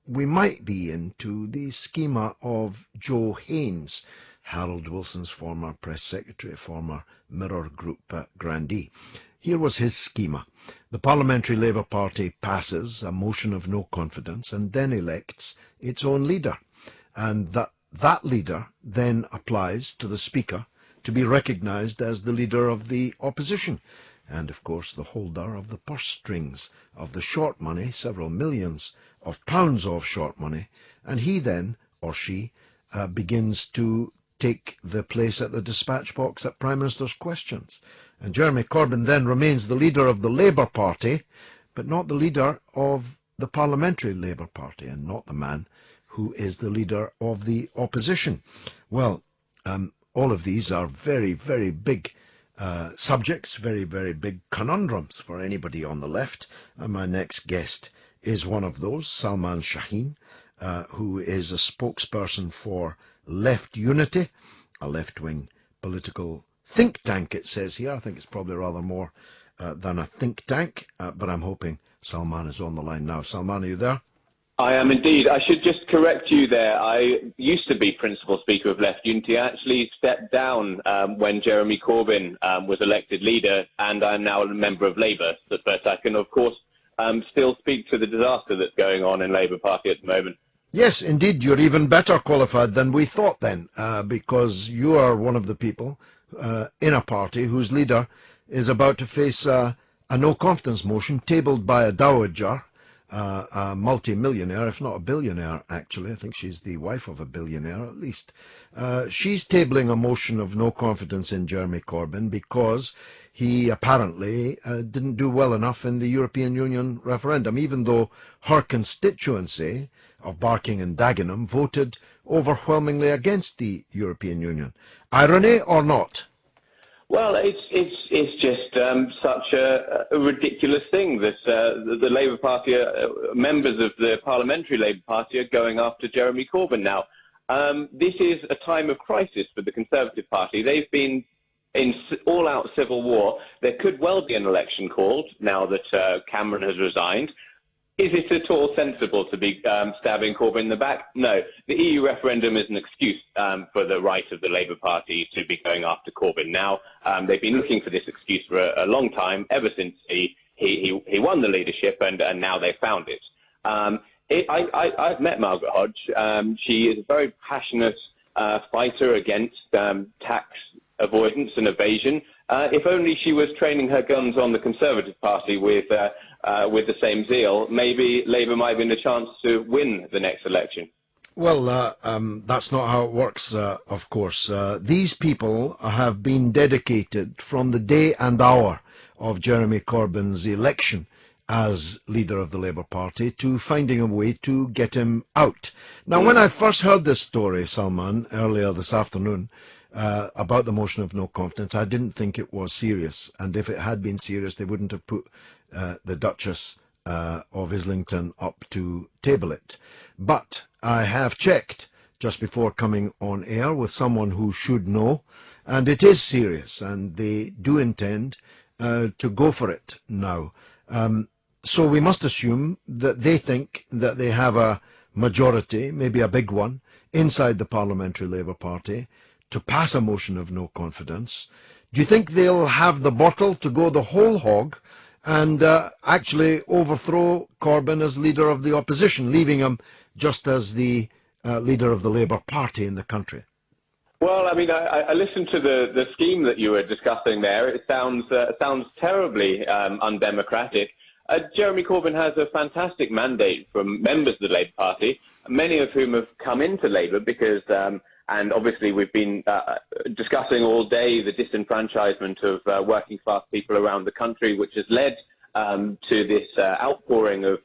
we might be into the schema of Joe Haynes, Harold Wilson's former press secretary, former Mirror Group grandee. Here was his schema. The Parliamentary Labour Party passes a motion of no confidence and then elects its own leader. And that leader then applies to the Speaker to be recognised as the leader of the opposition. And, of course, the holder of the purse strings of the short money, several millions of pounds of short money, and he then, or she, begins to take the place at the dispatch box at Prime Minister's questions. And Jeremy Corbyn then remains the leader of the Labour Party, but not the leader of the Parliamentary Labour Party, and not the man who is the leader of the opposition. Well, all of these are very, very big subjects, very, very big conundrums for anybody on the left. And my next guest is one of those, Salman Shaheen, who is a spokesperson for Left Unity, a left-wing political think tank, it says here. I think it's probably rather more than a think tank, but I'm hoping Salman is on the line now. Salman, are you there? I am indeed. I should just correct you there. I used to be Principal Speaker of Left Unity. I actually stepped down when Jeremy Corbyn was elected leader, and I'm now a member of Labour. But I can, of course, still speak to the disaster that's going on in Labour Party at the moment. Yes, indeed, you're even better qualified than we thought then, because you are one of the people in a party whose leader is about to face a no-confidence motion tabled by a dowager, a multi-millionaire, if not a billionaire, actually. I think she's the wife of a billionaire, at least. She's tabling a motion of no confidence in Jeremy Corbyn because he apparently didn't do well enough in the European Union referendum, even though her constituency of Barking and Dagenham voted overwhelmingly against the European Union. Irony or not? Well, it's just such a ridiculous thing that the Labour Party, members of the Parliamentary Labour Party, are going after Jeremy Corbyn now. This is a time of crisis for the Conservative Party. They've been in all-out civil war. There could well be an election called now that Cameron has resigned. Is it at all sensible to be stabbing Corbyn in the back? No. The EU referendum is an excuse for the right of the Labour Party to be going after Corbyn now. They've been looking for this excuse for a long time, ever since he won the leadership, and now they found it. I've met Margaret Hodge. She is a very passionate fighter against tax avoidance and evasion. If only she was training her guns on the Conservative Party with the same zeal, maybe Labour might have a chance to win the next election. Well, that's not how it works, of course. These people have been dedicated from the day and hour of Jeremy Corbyn's election as leader of the Labour Party to finding a way to get him out. Now, when I first heard this story, Salman, earlier this afternoon, about the motion of no confidence, I didn't think it was serious. And if it had been serious, they wouldn't have put the Duchess of Islington up to table it. But I have checked just before coming on air with someone who should know, and it is serious, and they do intend to go for it now. So we must assume that they think that they have a majority, maybe a big one, inside the Parliamentary Labour Party to pass a motion of no confidence. Do you think they'll have the bottle to go the whole hog and actually overthrow Corbyn as leader of the opposition, leaving him just as the leader of the Labour Party in the country? Well, I mean, I listened to the scheme that you were discussing there. It sounds terribly undemocratic. Jeremy Corbyn has a fantastic mandate from members of the Labour Party, many of whom have come into Labour because, and obviously we've been discussing all day the disenfranchisement of working class people around the country, which has led to this outpouring of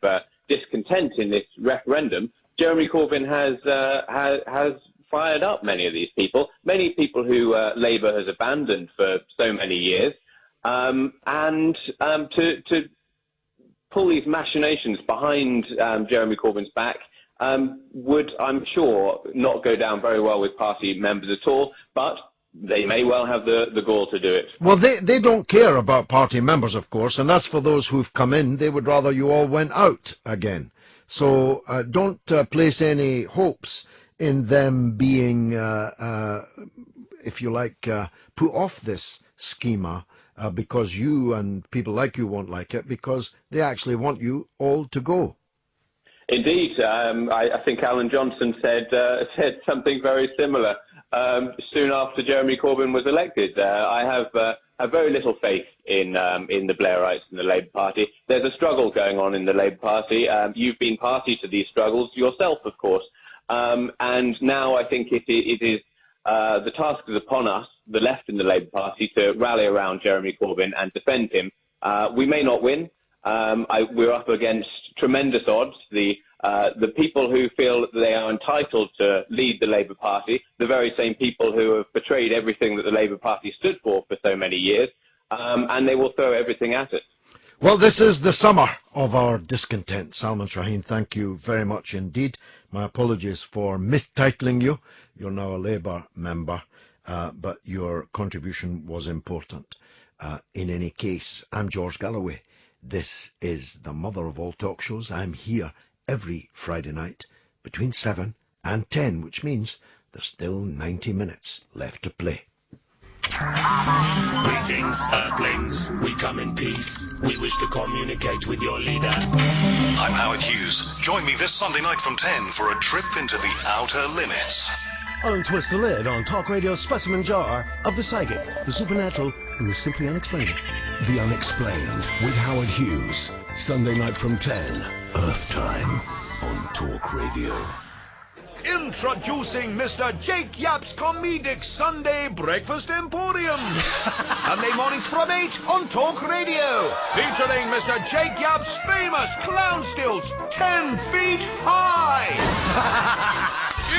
discontent in this referendum. Jeremy Corbyn has fired up many of these people who Labour has abandoned for so many years, and to pull these machinations behind Jeremy Corbyn's back would, I'm sure, not go down very well with party members at all, but they may well have the gall to do it. Well, they don't care about party members, of course, and as for those who've come in, they would rather you all went out again. So don't place any hopes in them being, if you like, put off this schema because you and people like you won't like it, because they actually want you all to go. Indeed. I think Alan Johnson said something very similar soon after Jeremy Corbyn was elected. I have very little faith in the Blairites and the Labour Party. There's a struggle going on in the Labour Party. You've been party to these struggles yourself, of course. And now I think it is the task is upon us, the left in the Labour Party, to rally around Jeremy Corbyn and defend him. We may not win. We're up against tremendous odds. The people who feel that they are entitled to lead the Labour Party, the very same people who have betrayed everything that the Labour Party stood for so many years, and they will throw everything at it. Well, this is the summer of our discontent. Salman Shaheen, thank you very much indeed. My apologies for mistitling you. You're now a Labour member, but your contribution was important. In any case, I'm George Galloway. This is the mother of all talk shows. I'm here every Friday night between 7 and 10, which means there's still 90 minutes left to play. Greetings, Earthlings. We come in peace. We wish to communicate with your leader. I'm Howard Hughes. Join me this Sunday night from 10 for a trip into the outer limits. Untwist the lid on Talk Radio's specimen jar of the psychic, the supernatural, and the simply unexplained. The Unexplained with Howard Hughes. Sunday night from 10, Earth Time on Talk Radio. Introducing Mr. Jake Yapp's Comedic Sunday Breakfast Emporium. Sunday mornings from 8 on Talk Radio. Featuring Mr. Jake Yapp's famous clown stilts 10 feet high.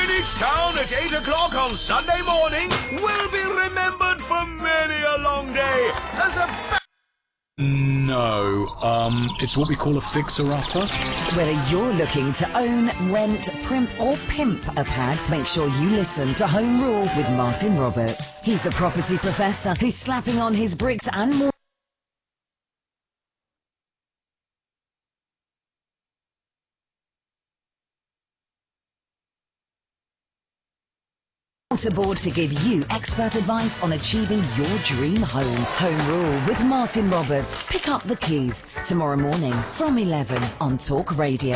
In each town at 8 o'clock on Sunday morning will be remembered for many a long day as a... No, it's what we call a fixer-upper. Whether you're looking to own, rent, primp or pimp a pad, make sure you listen to Home Rule with Martin Roberts. He's the property professor who's slapping on his bricks and more. Aboard to give you expert advice on achieving your dream home. Home Rule with Martin Roberts. Pick up the keys tomorrow morning from 11 on Talk Radio.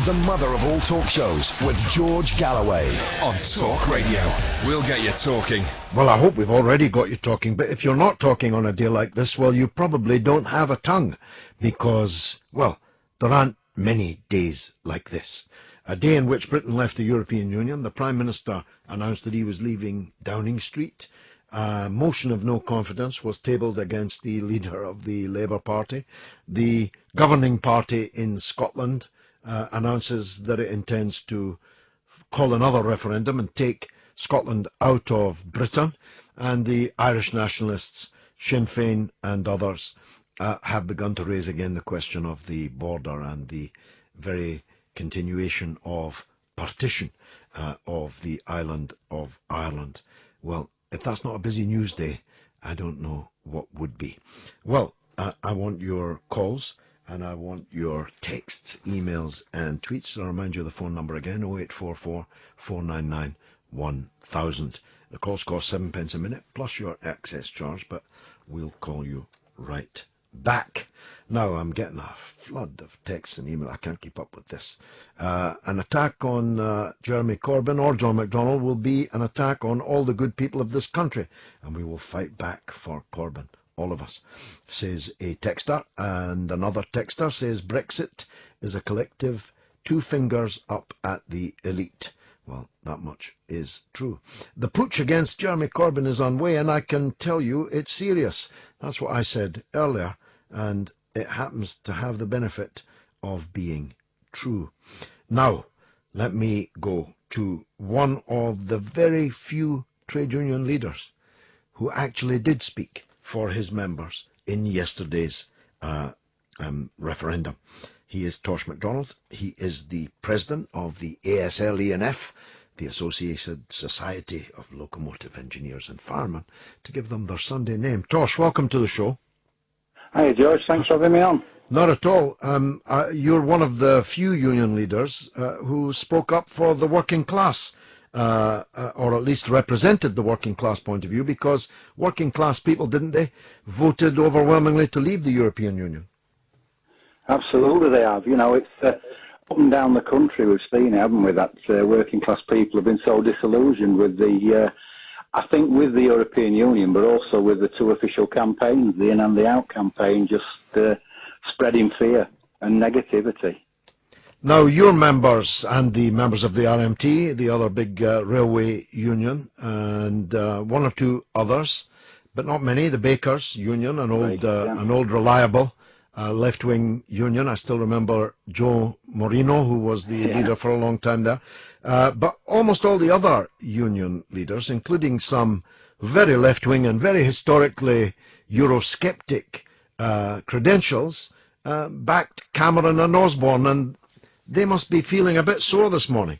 The mother of all talk shows with George Galloway on Talk Radio. We'll get you talking. Well, I hope we've already got you talking, but if you're not talking on a day like this, well, you probably don't have a tongue because, well, there aren't many days like this. A day in which Britain left the European Union, the Prime Minister announced that he was leaving Downing Street. A motion of no confidence was tabled against the leader of the Labour Party. The governing party in Scotland announces that it intends to call another referendum and take Scotland out of Britain. And the Irish nationalists, Sinn Féin and others, have begun to raise again the question of the border and the very continuation of partition of the island of Ireland. Well, if that's not a busy news day, I don't know what would be. Well, I want your calls and I want your texts, emails and tweets. So I'll remind you of the phone number again, 0844 499 1000. The calls cost 7 pence a minute plus your access charge, but we'll call you right back. Now I'm getting a flood of texts and email. I can't keep up with this. An attack on Jeremy Corbyn or John McDonnell will be an attack on all the good people of this country, and we will fight back for Corbyn, all of us, says a texter. And another texter says Brexit is a collective two fingers up at the elite. Well, that much is true. The putsch against Jeremy Corbyn is on way, and I can tell you it's serious. That's what I said earlier, and it happens to have the benefit of being true. Now, let me go to one of the very few trade union leaders who actually did speak for his members in yesterday's referendum. He is Tosh MacDonald. He is the president of the ASL-ENF, the Associated Society of Locomotive Engineers and Firemen, to give them their Sunday name. Tosh, welcome to the show. Hi, George. Thanks for having me on. Not at all. You're one of the few union leaders who spoke up for the working class, or at least represented the working class point of view, because working class people, didn't they, voted overwhelmingly to leave the European Union? Absolutely they have. You know, it's up and down the country we've seen it, haven't we, that working class people have been so disillusioned with the... I think with the European Union, but also with the two official campaigns, the in and the out campaign, just spreading fear and negativity. Now, your members and the members of the RMT, the other big railway union, and one or two others, but not many, the Bakers Union, an old reliable left-wing union. I still remember Joe Moreno, who was the leader for a long time there. But almost all the other union leaders, including some very left-wing and very historically Eurosceptic credentials, backed Cameron and Osborne, and they must be feeling a bit sore this morning.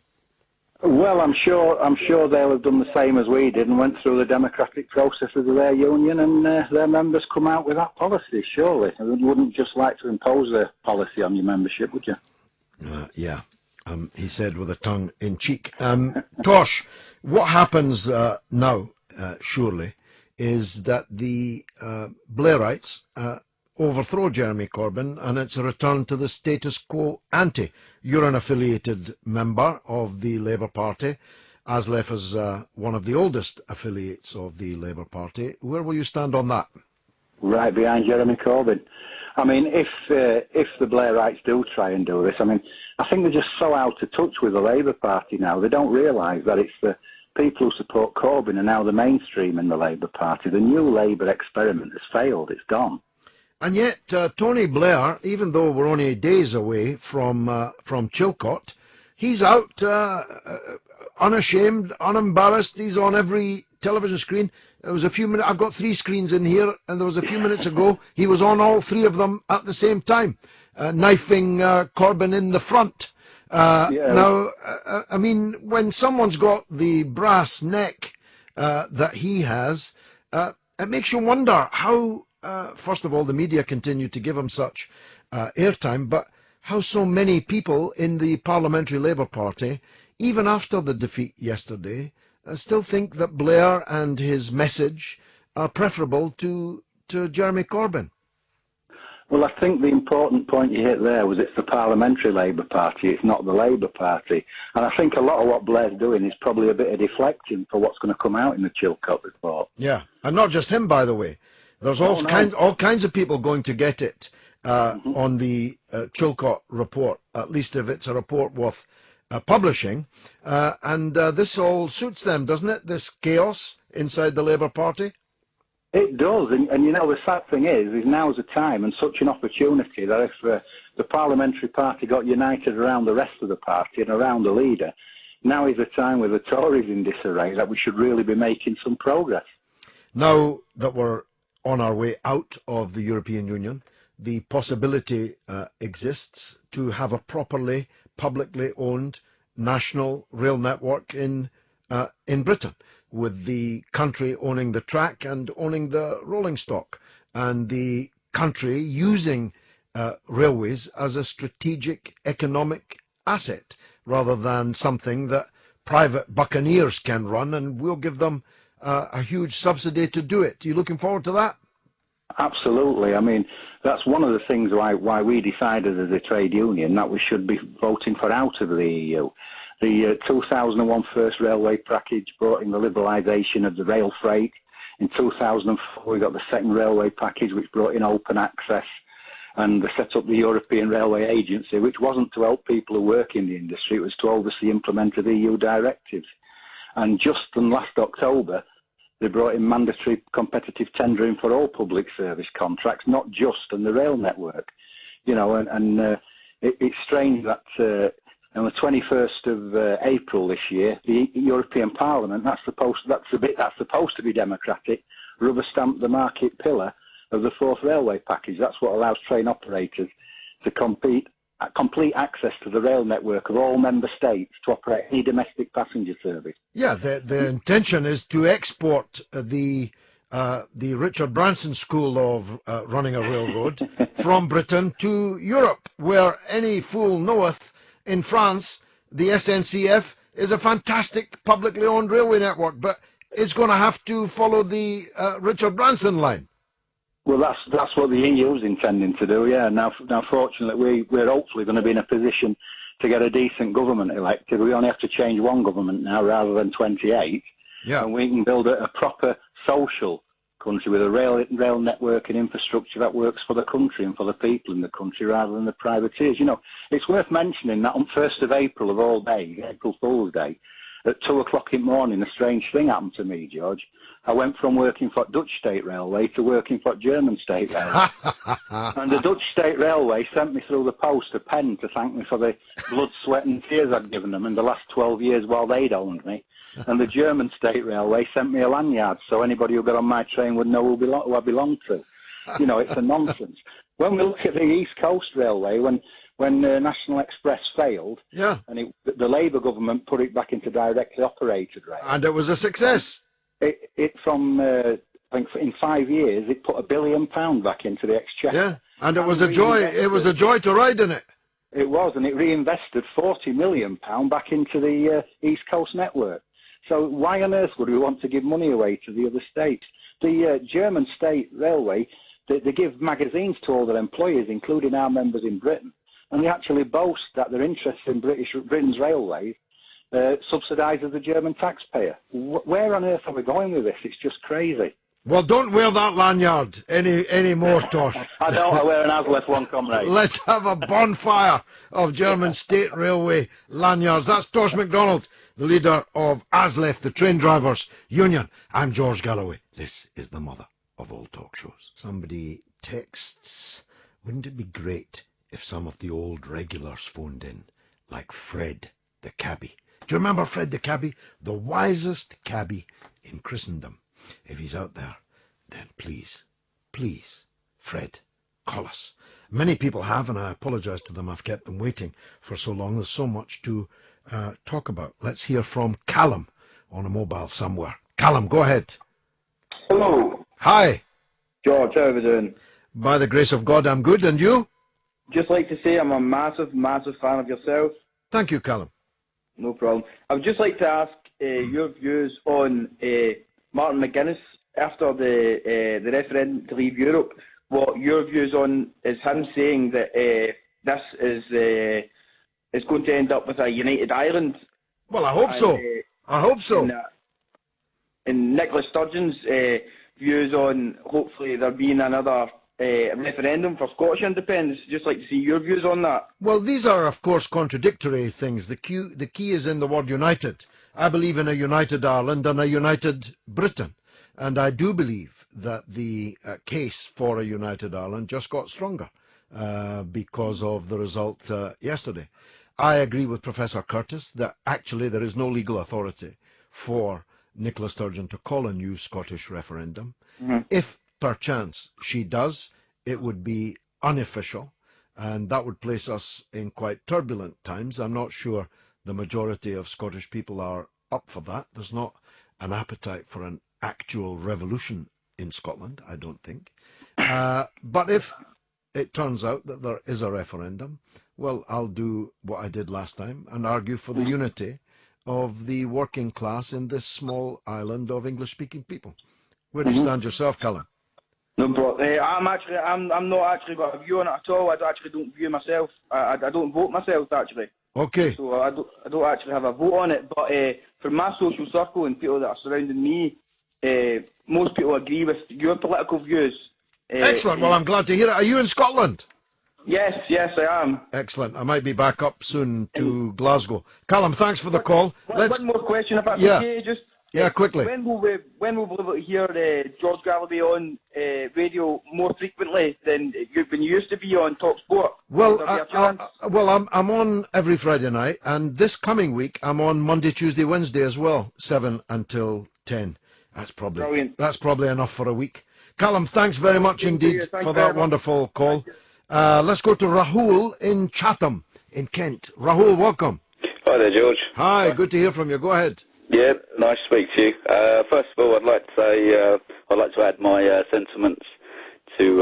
Well, I'm sure they'll have done the same as we did and went through the democratic processes of their union, and their members come out with that policy, surely. You wouldn't just like to impose a policy on your membership, would you? Yeah. He said with a tongue in cheek. Tosh, what happens now, surely, is that the Blairites overthrow Jeremy Corbyn, and it's a return to the status quo ante. You're an affiliated member of the Labour Party. ASLEF is one of the oldest affiliates of the Labour Party. Where will you stand on that? Right behind Jeremy Corbyn. I mean, if the Blairites do try and do this, I mean, I think they're just so out of touch with the Labour Party now. They don't realise that it's the people who support Corbyn are now the mainstream in the Labour Party. The new Labour experiment has failed. It's gone. And yet, Tony Blair, even though we're only days away from Chilcot, he's out unashamed, unembarrassed. He's on every television screen. There was a few minutes. I've got 3 screens in here, and there was a few minutes ago he was on all 3 of them at the same time, knifing Corbyn in the front. Now, I mean, when someone's got the brass neck that he has, it makes you wonder how, first of all, the media continue to give him such airtime, but how so many people in the Parliamentary Labour Party, even after the defeat yesterday, still think that Blair and his message are preferable to Jeremy Corbyn. Well, I think the important point you hit there was it's the Parliamentary Labour Party, it's not the Labour Party. And I think a lot of what Blair's doing is probably a bit of deflecting for what's going to come out in the Chilcot report. Yeah, and not just him, by the way. There's all kinds of people going to get it on the Chilcot report, at least if it's a report worth publishing. And this all suits them, doesn't it, this chaos inside the Labour Party? It does, and you know, the sad thing is now's a time and such an opportunity that if the Parliamentary Party got united around the rest of the party and around the leader, now is the time with the Tories in disarray that we should really be making some progress. Now that we're on our way out of the European Union, the possibility exists to have a properly publicly owned national rail network in Britain, with the country owning the track and owning the rolling stock, and the country using railways as a strategic economic asset rather than something that private buccaneers can run, and we'll give them a huge subsidy to do it. Are you looking forward to that? Absolutely. I mean, that's one of the things why we decided as a trade union that we should be voting for out of the EU. The 2001 first railway package brought in the liberalisation of the rail freight. In 2004 we got the second railway package which brought in open access and set up the European Railway Agency, which wasn't to help people who work in the industry, it was to oversee implemented EU directives. And just in last October they brought in mandatory competitive tendering for all public service contracts, not just on the rail network. You know, it's strange that on the 21st of April this year, the European Parliament, that's supposed to be democratic, rubber stamped the market pillar of the fourth railway package. That's what allows train operators to complete access to the rail network of all member states to operate any domestic passenger service. Yeah, the intention is to export the Richard Branson school of running a railroad from Britain to Europe, where any fool knoweth in France, the SNCF is a fantastic publicly owned railway network, but it's going to have to follow the Richard Branson line. Well, that's what the EU is intending to do, yeah. Now fortunately, we're hopefully going to be in a position to get a decent government elected. We only have to change one government now rather than 28. Yeah. And we can build a proper social country with a rail network and infrastructure that works for the country and for the people in the country rather than the privateers. You know, it's worth mentioning that on 1st of April of all days, April Fool's Day, at 2 o'clock in the morning, a strange thing happened to me, George. I went from working for Dutch State Railway to working for German State Railway. And the Dutch State Railway sent me through the post a pen to thank me for the blood, sweat and tears I'd given them in the last 12 years while they'd owned me. And the German State Railway sent me a lanyard so anybody who got on my train would know who I belonged to. You know, it's a nonsense. When we look at the East Coast Railway, when National Express failed, yeah, and the Labour government put it back into directly operated rail. And it was a success. It from I think in 5 years it put £1 billion back into the exchequer. Yeah, and it was a joy. It was a joy to ride in it. It was, and it reinvested £40 million back into the East Coast network. So why on earth would we want to give money away to the other states? the German state railway, they give magazines to all their employees, including our members in Britain, and they actually boast that their interest in Britain's railways subsidises the German taxpayer. Where on earth are we going with this? It's just crazy. Well, don't wear that lanyard any more, Tosh. I don't. I wear an ASLEF one, comrade. Let's have a bonfire of German state railway lanyards. That's Tosh MacDonald, the leader of ASLEF, the Train Drivers Union. I'm George Galloway. This is the mother of all talk shows. Somebody texts, wouldn't it be great if some of the old regulars phoned in, like Fred the cabbie? Do you remember Fred the cabbie? The wisest cabbie in Christendom. If he's out there, then please, Fred, call us. Many people have, and I apologise to them. I've kept them waiting for so long. There's so much to talk about. Let's hear from Callum on a mobile somewhere. Callum, go ahead. Hello. Hi. George, how are we doing? By the grace of God, I'm good. And you? Just like to say I'm a massive fan of yourself. Thank you, Callum. No problem. I would just like to ask your views on Martin McGuinness after the referendum to leave Europe. What your views on is him saying that this is going to end up with a united Ireland? Well, I hope so. I hope so. And Nicola Sturgeon's views on hopefully there being another referendum for Scottish independence. Just like to see your views on that. Well, these are, of course, contradictory things. The key is in the word united. I believe in a united Ireland and a united Britain. And I do believe that the case for a united Ireland just got stronger because of the result yesterday. I agree with Professor Curtis that actually there is no legal authority for Nicola Sturgeon to call a new Scottish referendum. Mm-hmm. If perchance she does, it would be unofficial, and that would place us in quite turbulent times. I'm not sure the majority of Scottish people are up for that. There's not an appetite for an actual revolution in Scotland, I don't think. But if it turns out that there is a referendum, well, I'll do what I did last time and argue for the unity of the working class in this small island of English-speaking people. Where do you stand yourself, Callum? No, bro. I'm not actually got a view on it at all. I actually don't view myself. I don't vote myself, actually. Okay. So I don't actually have a vote on it. But from my social circle and people that are surrounding me, most people agree with your political views. Excellent. Well, I'm glad to hear it. Are you in Scotland? Yes, I am. Excellent. I might be back up soon to Glasgow. Callum, thanks for the call. One more question, if that's okay. Yeah, quickly. When will we be able to hear George Galloway on radio more frequently than when you used to be on Talk Sport? Well, I'm on every Friday night, and this coming week I'm on Monday, Tuesday, Wednesday as well, 7 until 10. That's probably enough for a week. Callum, thanks very much indeed for that wonderful call. Let's go to Rahul in Chatham in Kent. Rahul, welcome. Hi there, George. Hi, good to hear from you. Go ahead. Yeah, nice to speak to you. First of all, I'd like to say I'd like to add my sentiments to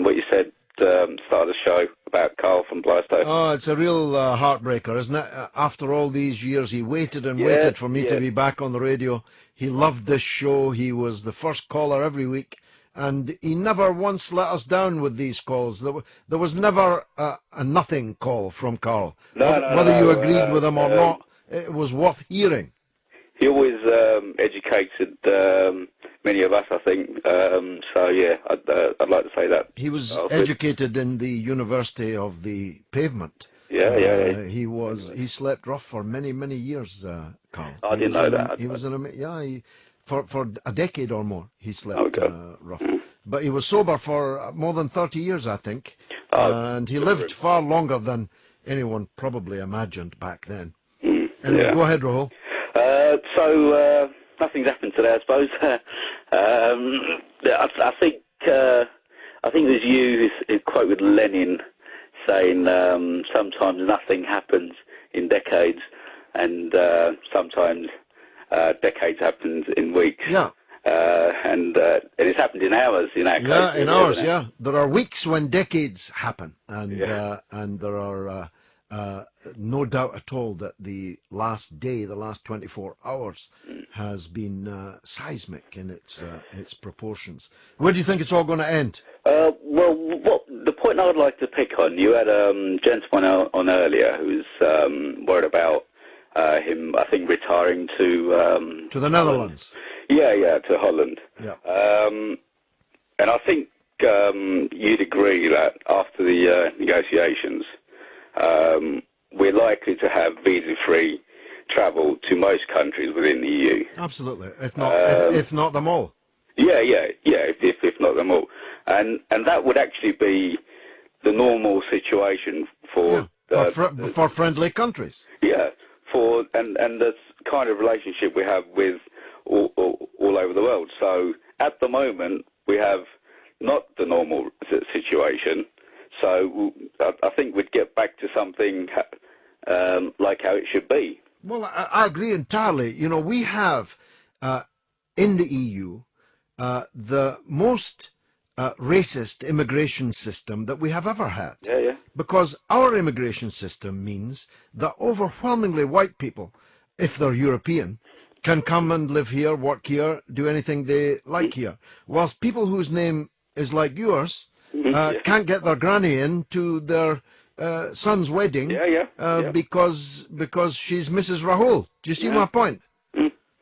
what you said start of the show about Karl from Blystow. Oh, it's a real heartbreaker, isn't it? After all these years, he waited and waited for me to be back on the radio. He loved this show. He was the first caller every week, and he never once let us down with these calls. There was never a nothing call from Karl. Whether you agreed with him or not, it was worth hearing. He always educated many of us, I think. So yeah, I'd like to say that. He was educated in the University of the Pavement. Yeah. He slept rough for many years, Karl. I didn't know that. He was for a decade or more. He slept rough, but he was sober for more than 30 years, I think, and he lived far longer than anyone probably imagined back then. Anyway, go ahead, Rahul. So nothing's happened today, I suppose. I think there's you who quoted Lenin saying sometimes nothing happens in decades, and sometimes decades happens in weeks. Yeah. And it's happened in hours in our case. Yeah, in hours. Yeah, there are weeks when decades happen, and there are no doubt at all that the last day, the last 24 hours, has been seismic in its proportions. Where do you think it's all going to end? Well, the point I would like to pick on, you had a gentleman on earlier who's worried about him, I think, retiring to the Netherlands. Yeah, to Holland. Yeah. And I think you'd agree that after the negotiations, we're likely to have visa-free travel to most countries within the EU. Absolutely, if not them all. Yeah, if not them all, and that would actually be the normal situation for friendly countries. Yeah, and the kind of relationship we have with all over the world. So at the moment we have not the normal situation. So I think we'd get back to something like how it should be. Well, I agree entirely. You know, we have in the EU the most racist immigration system that we have ever had. Yeah. Because our immigration system means that overwhelmingly white people, if they're European, can come and live here, work here, do anything they like here. Whilst people whose name is like yours can't get their granny in to their son's wedding because she's Mrs. Rahul. Do you see my point?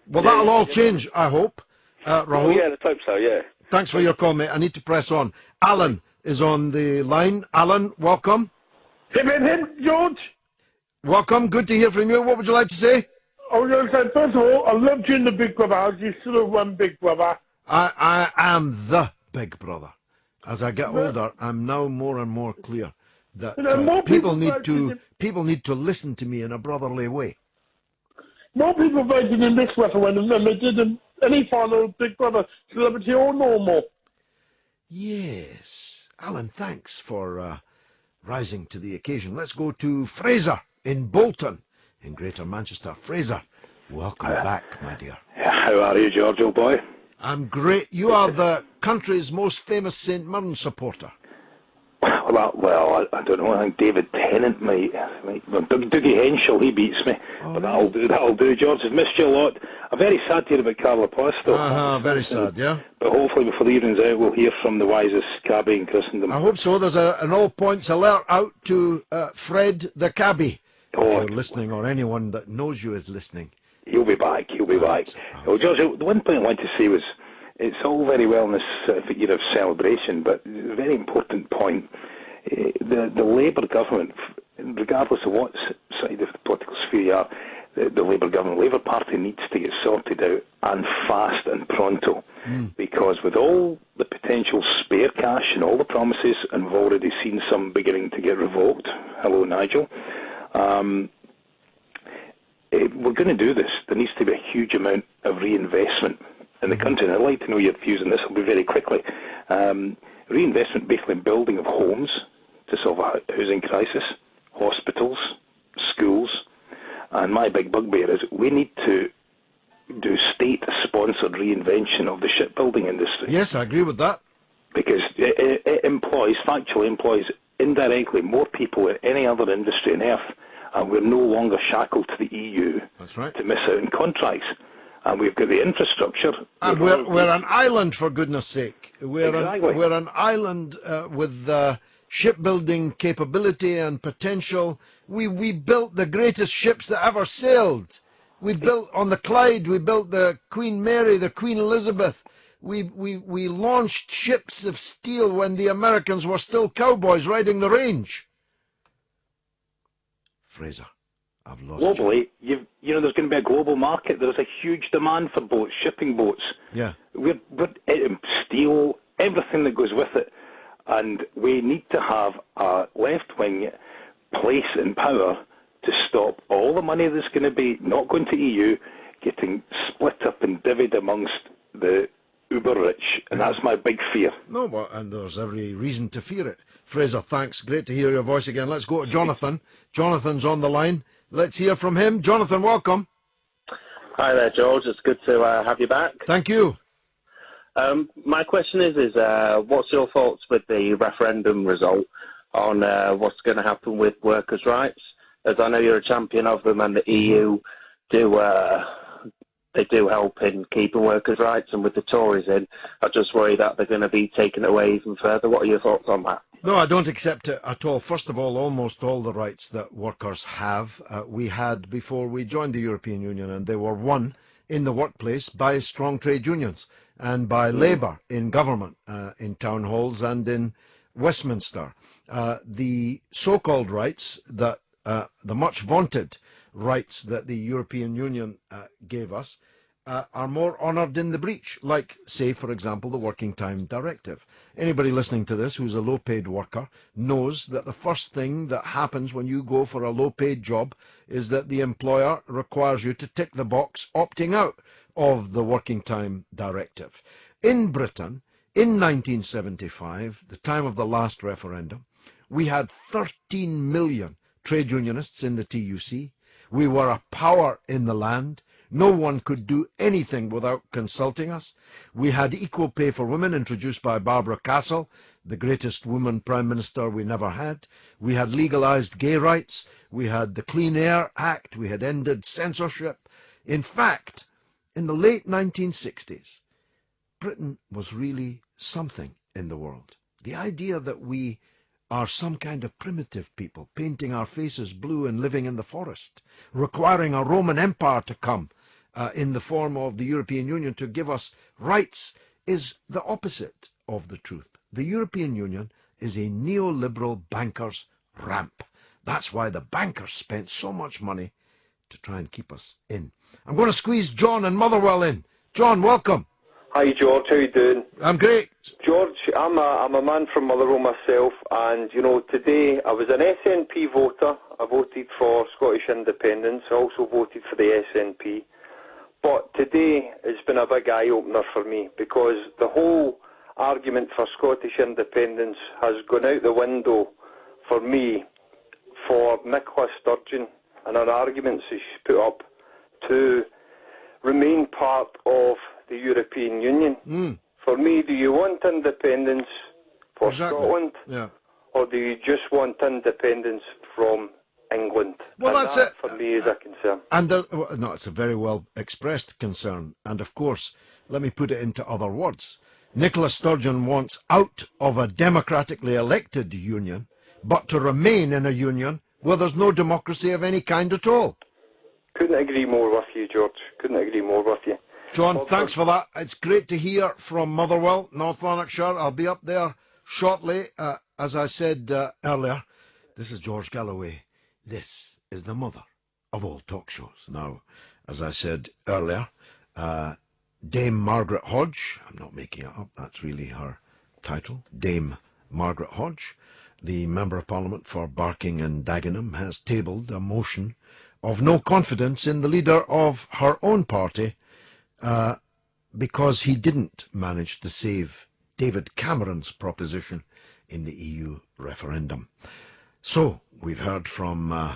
Well, that'll all change, I hope. Rahul? Yeah, let's hope so, yeah. Thanks for your call, mate. I need to press on. Alan is on the line. Alan, welcome. Him, George. Welcome. Good to hear from you. What would you like to say? I was going to say, first of all, I loved you in the Big Brother house. You should have won Big Brother. I am the Big Brother. As I get older, I'm now more and more clear that people need to listen to me in a brotherly way. More people voted in this referendum than they did in any final Big Brother, celebrity or normal. Yes. Alan, thanks for rising to the occasion. Let's go to Fraser in Bolton in Greater Manchester. Fraser, welcome back, my dear. How are you, George, old boy? I'm great. You are the country's most famous St Mirren supporter. Well, I don't know. I think David Tennant might. Dougie Henschel, he beats me. But that'll do, George. I've missed you a lot. I'm very sad to hear about Karl 24ᵗh. Very sad, yeah. But hopefully before the evening's out, we'll hear from the wisest cabbie in Christendom. I hope so. There's an all points alert out to Fred the cabbie. If you're listening, or anyone that knows you is listening. He'll be back. Well, George, the one point I wanted to say was, it's all very well in this year of celebration, but a very important point. The Labour government, regardless of what side of the political sphere you are, the Labour Party needs to get sorted out, and fast and pronto. Because with all the potential spare cash and all the promises, and we've already seen some beginning to get revoked. Hello, Nigel. We're going to do this. There needs to be a huge amount of reinvestment in the country, and I'd like to know your views on this. Will be very quickly. Reinvestment, basically building of homes to solve a housing crisis, hospitals, schools, and my big bugbear is we need to do state-sponsored reinvention of the shipbuilding industry. Yes, I agree with that. Because it factually employs indirectly more people than any other industry on earth, and we're no longer shackled to the EU to miss out on contracts. And we've got the infrastructure. And we're an island, for goodness sake. We're an island with shipbuilding capability and potential. We built the greatest ships that ever sailed. We built on the Clyde. We built the Queen Mary, the Queen Elizabeth. We launched ships of steel when the Americans were still cowboys riding the range. Fraser, I've lost globally, you know, there's going to be a global market. There's a huge demand for boats, shipping boats. Yeah. We're steel, everything that goes with it. And we need to have a left-wing place in power to stop all the money that's going to be not going to EU, getting split up and divvied amongst the uber-rich. And that's my big fear. No, well, and there's every reason to fear it. Fraser, thanks. Great to hear your voice again. Let's go to Jonathan. Jonathan's on the line. Let's hear from him. Jonathan, welcome. Hi there, George. It's good to have you back. Thank you. My question is what's your thoughts with the referendum result on what's going to happen with workers' rights? as I know you're a champion of them, and the EU do help in keeping workers' rights, and with the Tories in, I just worry that they're going to be taking it away even further. What are your thoughts on that? No, I don't accept it at all. First of all, almost all the rights that workers have, we had before we joined the European Union, and they were won in the workplace by strong trade unions and by Labour in government, in town halls and in Westminster. The so-called rights, that the much vaunted rights that the European Union gave us, are more honoured in the breach, like, say, for example, the Working Time Directive. Anybody listening to this who's a low-paid worker knows that the first thing that happens when you go for a low-paid job is that the employer requires you to tick the box opting out of the Working Time Directive. In Britain, in 1975, the time of the last referendum, we had 13 million trade unionists in the TUC. We were a power in the land. No one could do anything without consulting us. We had equal pay for women, introduced by Barbara Castle, the greatest woman Prime Minister we never had. We had legalised gay rights. We had the Clean Air Act. We had ended censorship. In fact, in the late 1960s, Britain was really something in the world. The idea that we are some kind of primitive people, painting our faces blue and living in the forest, requiring a Roman Empire to come in the form of the European Union to give us rights, is the opposite of the truth. The European Union is a neoliberal banker's ramp. That's why the bankers spent so much money to try and keep us in. I'm going to squeeze John and Motherwell in. John, welcome. Hi George, how you doing? I'm great. George, I'm a man from Motherwell myself, and you know, today I was an SNP voter. I voted for Scottish independence. I also voted for the SNP. But today has been a big eye-opener for me, because the whole argument for Scottish independence has gone out the window for me for Nicola Sturgeon and her arguments that she's put up to remain part of the European Union. For me, do you want independence for Scotland, or do you just want independence from England? Well, and that's that, it. for me, is a concern. And no, it's a very well expressed concern. And of course, let me put it into other words. Nicola Sturgeon wants out of a democratically elected union, but to remain in a union where there's no democracy of any kind at all. Couldn't agree more with you, George. Couldn't agree more with you. John, thanks for that. It's great to hear from Motherwell, North Lanarkshire. I'll be up there shortly. As I said earlier, this is George Galloway. This is the mother of all talk shows. Now, as I said earlier, Dame Margaret Hodge, I'm not making it up, that's really her title, Dame Margaret Hodge, the Member of Parliament for Barking and Dagenham, has tabled a motion of no confidence in the leader of her own party, because he didn't manage to save David Cameron's proposition in the EU referendum. So, we've heard from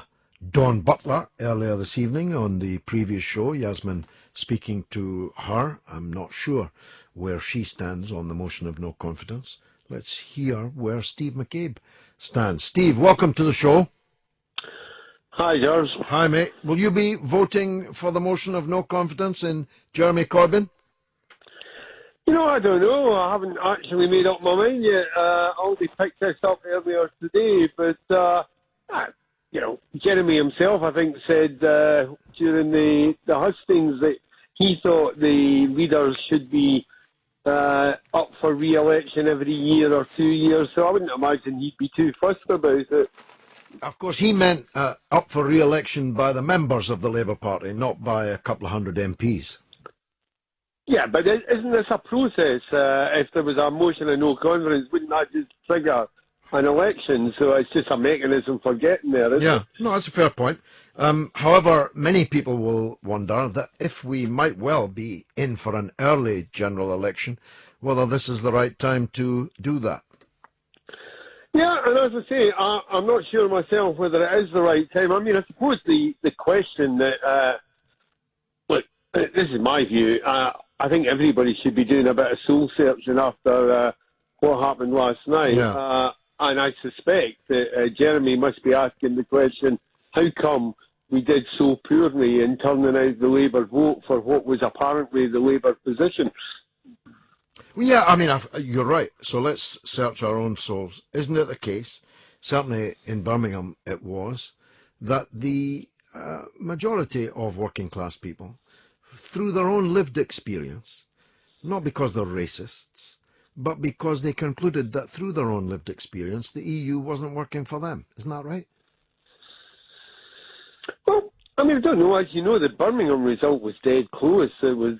Dawn Butler earlier this evening on the previous show, Yasmin speaking to her. I'm not sure where she stands on the motion of no confidence. Let's hear where Steve McCabe stands. Steve, welcome to the show. Hi, George. Hi, mate. Will you be voting for the motion of no confidence in Jeremy Corbyn? You know, I don't know. I haven't actually made up my mind yet. I only picked this up earlier today, but, you know, Jeremy himself, I think, said during the hustings that he thought the leaders should be up for re-election every year or 2 years, so I wouldn't imagine he'd be too fussed about it. Of course, he meant up for re-election by the members of the Labour Party, not by a couple of hundred MPs. Yeah, but isn't this a process? If there was a motion of no confidence, wouldn't that just trigger an election? So it's just a mechanism for getting there, isn't it? No, that's a fair point. However, many people will wonder that if we might well be in for an early general election, whether this is the right time to do that. Yeah, and as I say, I'm not sure myself whether it is the right time. I mean, I suppose the question that, look, this is my view. I think everybody should be doing a bit of soul searching after what happened last night. Yeah. And I suspect that Jeremy must be asking the question, how come we did so poorly in turning out the Labour vote for what was apparently the Labour position. Well, yeah, I mean, you're right. So let's search our own souls. Isn't it the case, certainly in Birmingham it was, that the majority of working class people, through their own lived experience, not because they're racists, but because they concluded that through their own lived experience, the EU wasn't working for them. Isn't that right? Well, I mean, I don't know. As you know, the Birmingham result was dead close. It was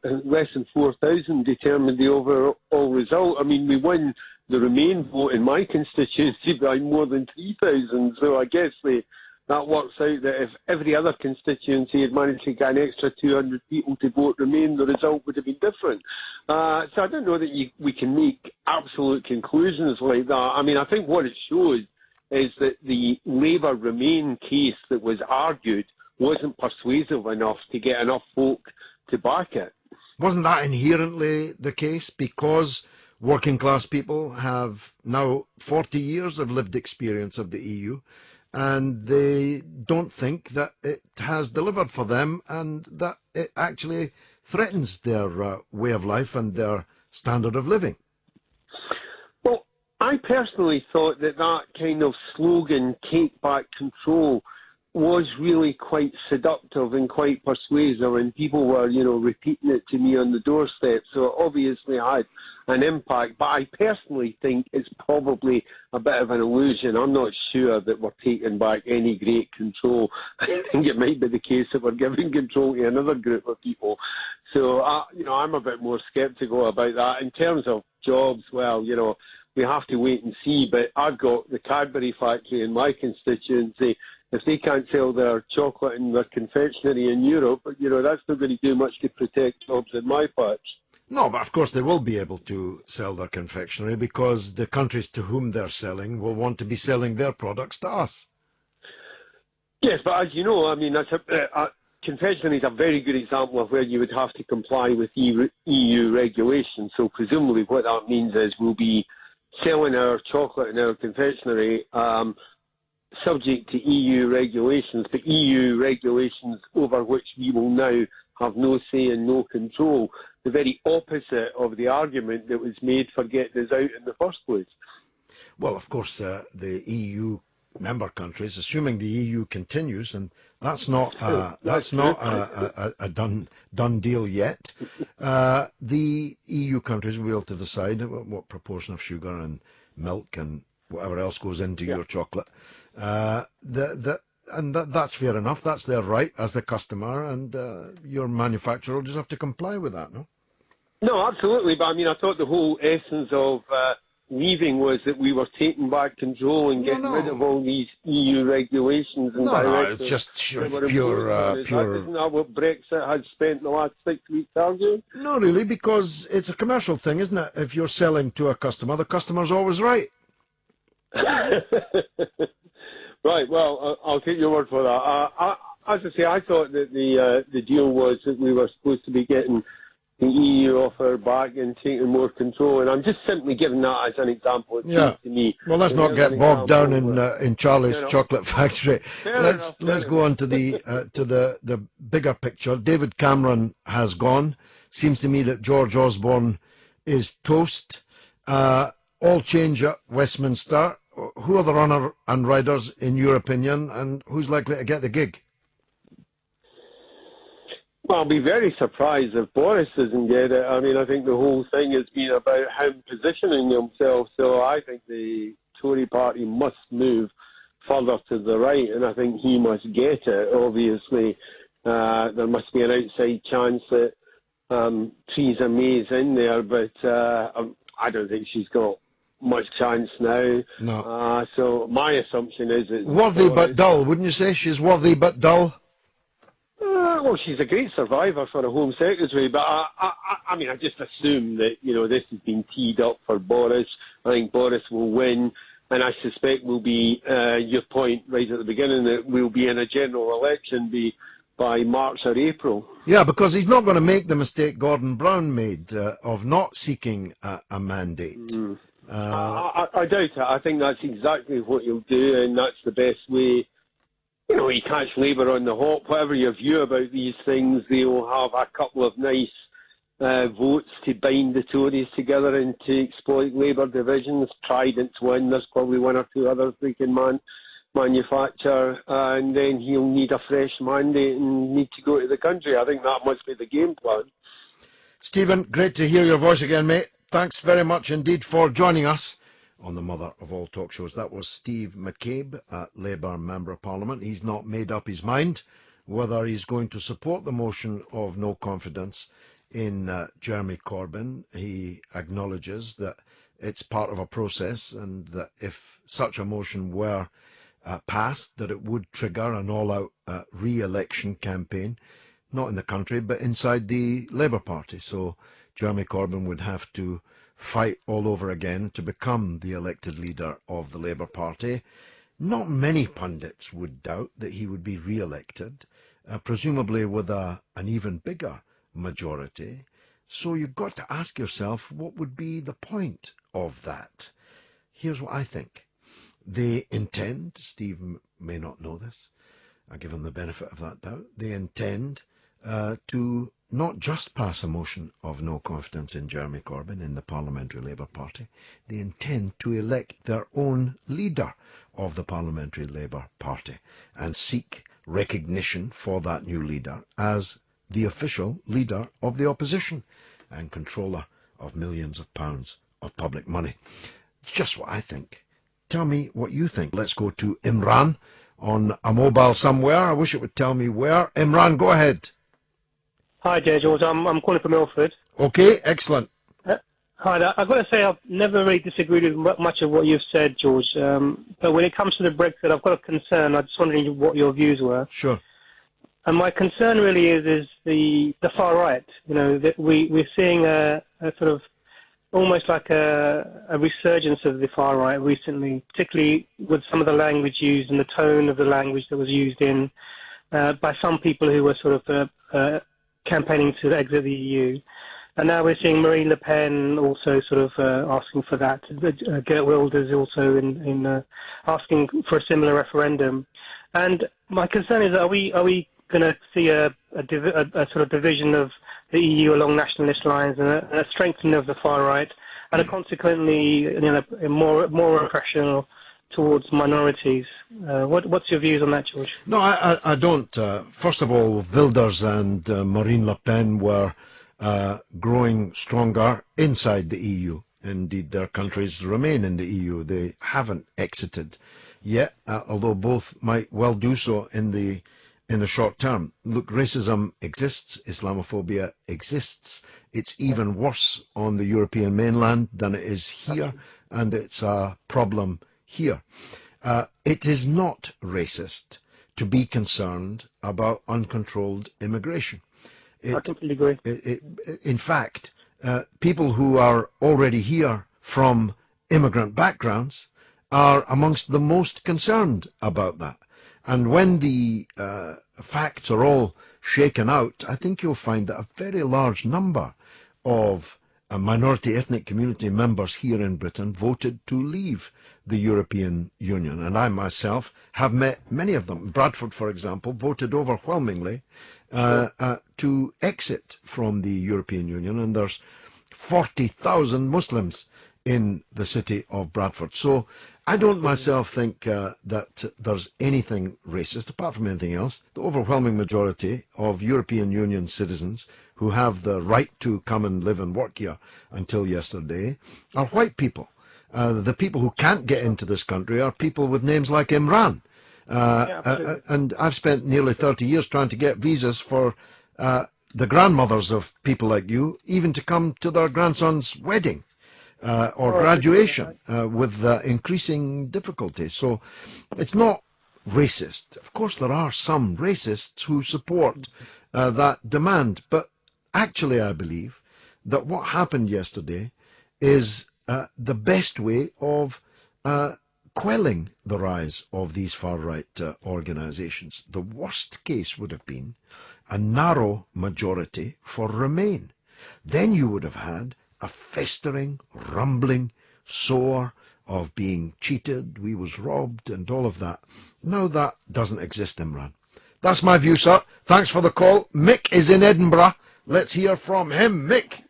less than 4,000 determined the overall result. I mean, we won the Remain vote in my constituency by more than 3,000. So I guess that works out that if every other constituency had managed to get an extra 200 people to vote Remain, the result would have been different. So I don't know that we can make absolute conclusions like that. I mean, I think what it shows is that the Labour Remain case that was argued wasn't persuasive enough to get enough folk to back it. Wasn't that inherently the case? Because working class people have now 40 years of lived experience of the EU, and they don't think that it has delivered for them and that it actually threatens their way of life and their standard of living. Well, I personally thought that kind of slogan, take back control, was really quite seductive and quite persuasive, and people were, repeating it to me on the doorstep, so it obviously had an impact. But I personally think it's probably a bit of an illusion. I'm not sure that we're taking back any great control. I think it might be the case that we're giving control to another group of people. So, I'm a bit more sceptical about that. In terms of jobs, well, we have to wait and see, but I've got the Cadbury factory in my constituency. If they can't sell their chocolate and their confectionery in Europe, that's not going to do much to protect jobs in my patch. No, but of course they will be able to sell their confectionery because the countries to whom they're selling will want to be selling their products to us. Yes, but as you know, I mean, confectionery is a very good example of where you would have to comply with EU regulations. So presumably what that means is we'll be selling our chocolate and our confectionery subject to EU regulations, but EU regulations over which we will now have no say and no control. The very opposite of the argument that was made for getting us out in the first place. Well, of course, the EU member countries, assuming the EU continues, and that's not a done deal yet. The EU countries will be able to decide what proportion of sugar and milk and whatever else goes into your chocolate. That's fair enough. That's their right as the customer, and your manufacturer will just have to comply with that, no? No, absolutely. But I mean, I thought the whole essence of leaving was that we were taking back control and getting rid of all these EU regulations and directives. It's just pure. Isn't that what Brexit has spent the last 6 weeks arguing? No, really, because it's a commercial thing, isn't it? If you're selling to a customer, the customer's always right. Right, well, I'll take your word for that. As I say, I thought that the deal was that we were supposed to be getting the EU offer back and taking more control, and I'm just simply giving that as an example. It seems to me. Well, let's not get bogged down in Charlie's chocolate factory. Let's go on to the bigger picture. David Cameron has gone. Seems to me that George Osborne is toast. All change at Westminster. Who are the runner and riders in your opinion, and who's likely to get the gig? Well, I'll be very surprised if Boris doesn't get it. I mean, I think the whole thing has been about him positioning himself, so I think the Tory party must move further to the right, and I think he must get it. Obviously, there must be an outside chance that Theresa May's in there, but I don't think she's got much chance now. No. So my assumption is it's worthy but dull, wouldn't you say? She's worthy but dull. Well, she's a great survivor for a Home Secretary, but I mean, I just assume that this has been teed up for Boris. I think Boris will win, and I suspect will be your point right at the beginning that we'll be in a general election by March or April. Yeah, because he's not going to make the mistake Gordon Brown made of not seeking a mandate. I doubt it. I think that's exactly what he'll do, and that's the best way you catch Labour on the hop. Whatever your view about these things, they'll have a couple of nice votes to bind the Tories together and to exploit Labour divisions. Trident's win. There's probably one or two others they can manufacture, and then he'll need a fresh mandate and need to go to the country. I think that must be the game plan. Stephen, great to hear your voice again, mate. Thanks very much indeed for joining us on the mother of all talk shows. That was Steve McCabe, Labour Member of Parliament. He's not made up his mind whether he's going to support the motion of no confidence in Jeremy Corbyn. He acknowledges that it's part of a process and that if such a motion were passed, that it would trigger an all-out re-election campaign, not in the country, but inside the Labour Party. So Jeremy Corbyn would have to fight all over again to become the elected leader of the Labour Party. Not many pundits would doubt that he would be re-elected, presumably with an even bigger majority. So you've got to ask yourself, what would be the point of that? Here's what I think. They intend, Steve may not know this, I give him the benefit of that doubt, they intend to not just pass a motion of no confidence in Jeremy Corbyn in the Parliamentary Labour Party, they intend to elect their own leader of the Parliamentary Labour Party and seek recognition for that new leader as the official leader of the opposition and controller of millions of pounds of public money. It's just what I think. Tell me what you think. Let's go to Imran on a mobile somewhere. I wish it would tell me where. Imran, go ahead. Hi there, George. I'm calling from Ilford. Okay, excellent. Hi there. I've got to say I've never really disagreed with much of what you've said, George. But when it comes to the Brexit, I've got a concern. I'm just wondering what your views were. Sure. And my concern really is the far right. That we're seeing a sort of almost like a resurgence of the far right recently, particularly with some of the language used and the tone of the language that was used in by some people who were sort of campaigning to exit the EU. And now we're seeing Marine Le Pen also sort of asking for that. Geert Wilders also in asking for a similar referendum. And my concern is, are we going to see a sort of division of the EU along nationalist lines and a strengthening of the far right, and consequently, more repression towards minorities? What's your views on that, George? No, I don't. First of all, Wilders and Marine Le Pen were growing stronger inside the EU. Indeed, their countries remain in the EU. They haven't exited yet, although both might well do so in the short term. Look, racism exists, Islamophobia exists. It's even worse on the European mainland than it is here, and it's a problem here. It is not racist to be concerned about uncontrolled immigration. I completely agree. In fact, people who are already here from immigrant backgrounds are amongst the most concerned about that. And when the facts are all shaken out, I think you'll find that a very large number of minority ethnic community members here in Britain voted to leave the European Union. And I myself have met many of them. Bradford, for example, voted overwhelmingly to exit from the European Union, and there's 40,000 Muslims in the city of Bradford. So I don't myself think that there's anything racist, apart from anything else. The overwhelming majority of European Union citizens who have the right to come and live and work here until yesterday are white people. The people who can't get into this country are people with names like Imran. And I've spent nearly 30 years trying to get visas for the grandmothers of people like you, even to come to their grandson's wedding. Or graduation with increasing difficulty. So it's not racist. Of course, there are some racists who support that demand, but actually I believe that what happened yesterday is the best way of quelling the rise of these far-right organisations. The worst case would have been a narrow majority for Remain. Then you would have had a festering, rumbling, sore, of being cheated, we was robbed, and all of that. Now that doesn't exist, Imran. That's my view, sir. Thanks for the call. Mick is in Edinburgh. Let's hear from him. Mick.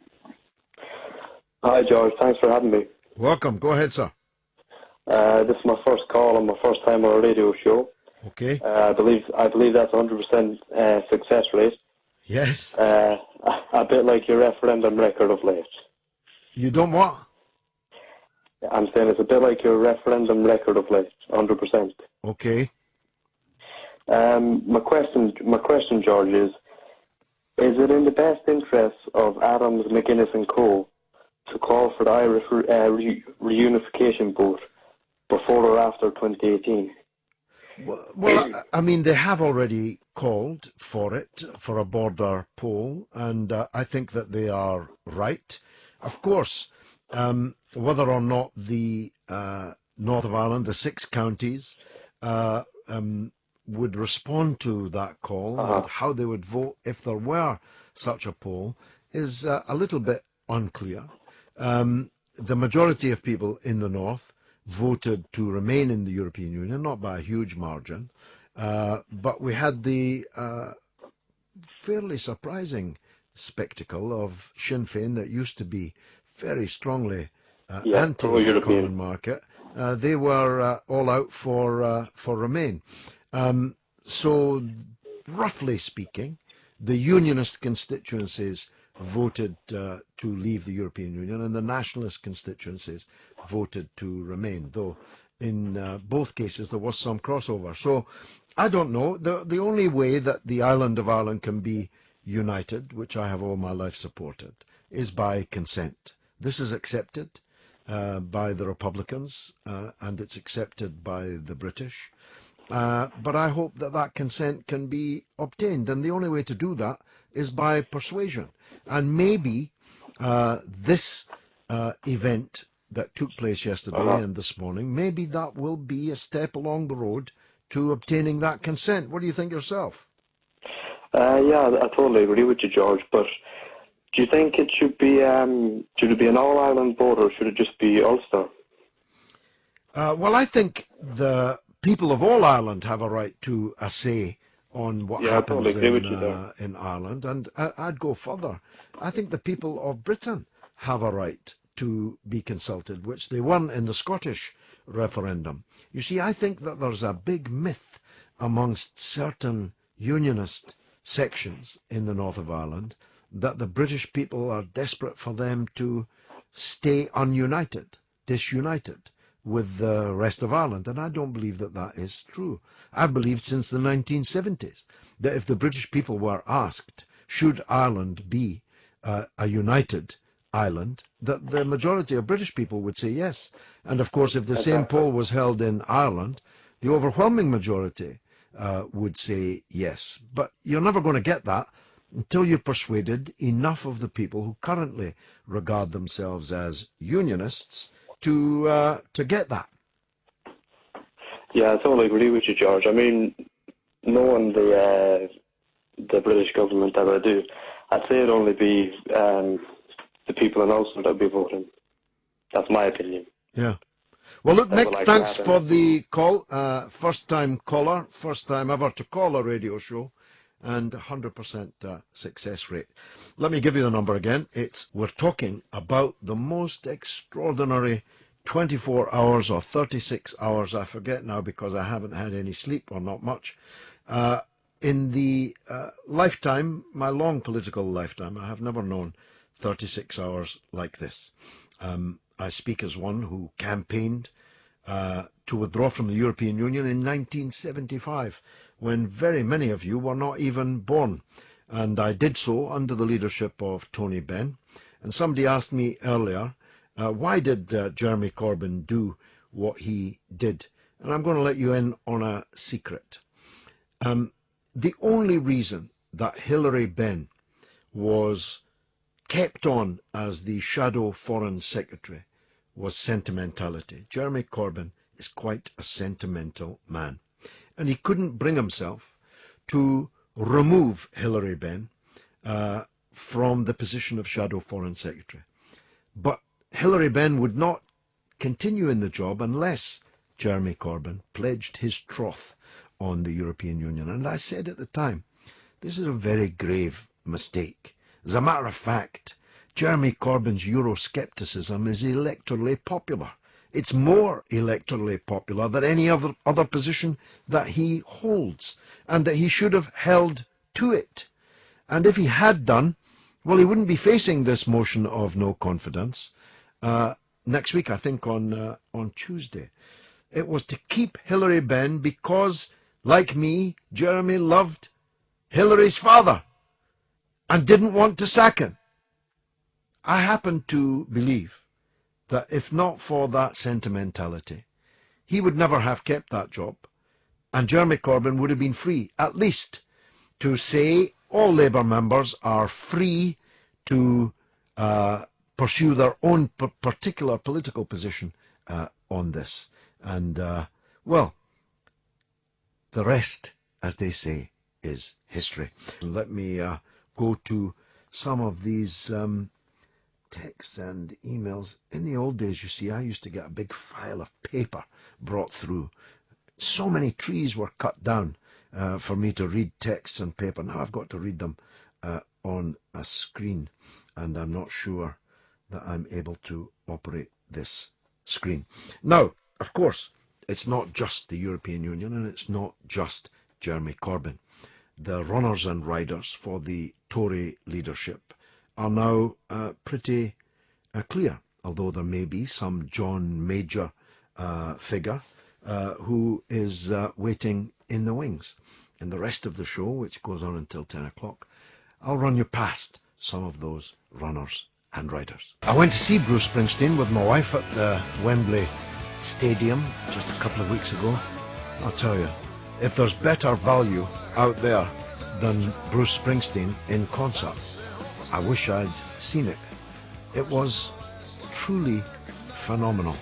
Hi, George. Thanks for having me. Welcome. Go ahead, sir. This is my first call and my first time on a radio show. Okay. I believe that's 100% success rate. Yes. A bit like your referendum record of late. You don't what? I'm saying it's a bit like your referendum record of late, 100%. Okay. My question, George, is it in the best interests of Adams, McGuinness and Co. to call for the Irish reunification vote before or after 2018? Well, I mean, they have already called for it, for a border poll, and I think that they are right. Of course, whether or not the North of Ireland, the 6 counties, would respond to that call and how they would vote if there were such a poll is a little bit unclear. The majority of people in the North voted to remain in the European Union, not by a huge margin, but we had the fairly surprising spectacle of Sinn Féin that used to be very strongly anti-common market. They were all out for Remain. So, roughly speaking, the Unionist constituencies voted to leave the European Union, and the nationalist constituencies voted to remain, though in both cases there was some crossover. So I don't know. The only way that the island of Ireland can be united, which I have all my life supported, is by consent. This is accepted by the Republicans and it's accepted by the British. But I hope that that consent can be obtained, and the only way to do that is by persuasion. And maybe this event that took place yesterday and this morning, maybe that will be a step along the road to obtaining that consent. What do you think yourself? Yeah, I totally agree with you, George. But do you think it should be an all-Ireland vote, or should it just be Ulster? Well, I think the people of all Ireland have a right to a say on what happens in Ireland, and I'd go further. I think the people of Britain have a right to be consulted, which they won in the Scottish referendum. You see, I think that there's a big myth amongst certain unionist sections in the north of Ireland that the British people are desperate for them to stay disunited with the rest of Ireland, and I don't believe that that is true. I've believed since the 1970s that if the British people were asked, should Ireland be a united island, that the majority of British people would say yes. And of course, if the same poll was held in Ireland, the overwhelming majority would say yes. But you're never going to get that until you've persuaded enough of the people who currently regard themselves as unionists to get that. Yeah, I totally agree with you, George. I mean, knowing the British government that I do, I'd say it'd only be the people in Ulster that would be voting. That's my opinion. Yeah. Well, look, Nick, thanks for the call. First time caller, first time ever to call a radio show, and 100% success rate. Let me give you the number again. We're talking about the most extraordinary 24 hours or 36 hours, I forget now because I haven't had any sleep or not much. In the lifetime, my long political lifetime, I have never known 36 hours like this. I speak as one who campaigned to withdraw from the European Union in 1975, when very many of you were not even born. And I did so under the leadership of Tony Benn. And somebody asked me earlier, why did Jeremy Corbyn do what he did? And I'm going to let you in on a secret. The only reason that Hilary Benn was kept on as the shadow foreign secretary was sentimentality. Jeremy Corbyn is quite a sentimental man. And he couldn't bring himself to remove Hilary Benn from the position of shadow foreign secretary. But Hilary Benn would not continue in the job unless Jeremy Corbyn pledged his troth on the European Union. And I said at the time, this is a very grave mistake. As a matter of fact, Jeremy Corbyn's Euroscepticism is electorally popular. It's more electorally popular than any other position that he holds, and that he should have held to it. And if he had done, well, he wouldn't be facing this motion of no confidence next week, I think, on Tuesday. It was to keep Hilary Benn because, like me, Jeremy loved Hilary's father and didn't want to sack him. I happen to believe that if not for that sentimentality, he would never have kept that job, and Jeremy Corbyn would have been free, at least, to say all Labour members are free to pursue their own particular political position on this. And, well, the rest, as they say, is history. Let me go to some of these texts and emails. In the old days, you see, I used to get a big file of paper brought through. So many trees were cut down for me to read texts on paper. Now I've got to read them on a screen, and I'm not sure that I'm able to operate this screen. Now, of course, it's not just the European Union, and it's not just Jeremy Corbyn. The runners and riders for the Tory leadership are now pretty clear, although there may be some John Major figure who is waiting in the wings. In the rest of the show, which goes on until 10 o'clock, I'll run you past some of those runners and riders. I went to see Bruce Springsteen with my wife at the Wembley Stadium just a couple of weeks ago. I'll tell you, if there's better value out there than Bruce Springsteen in concert, I wish I'd seen it. It was truly phenomenal.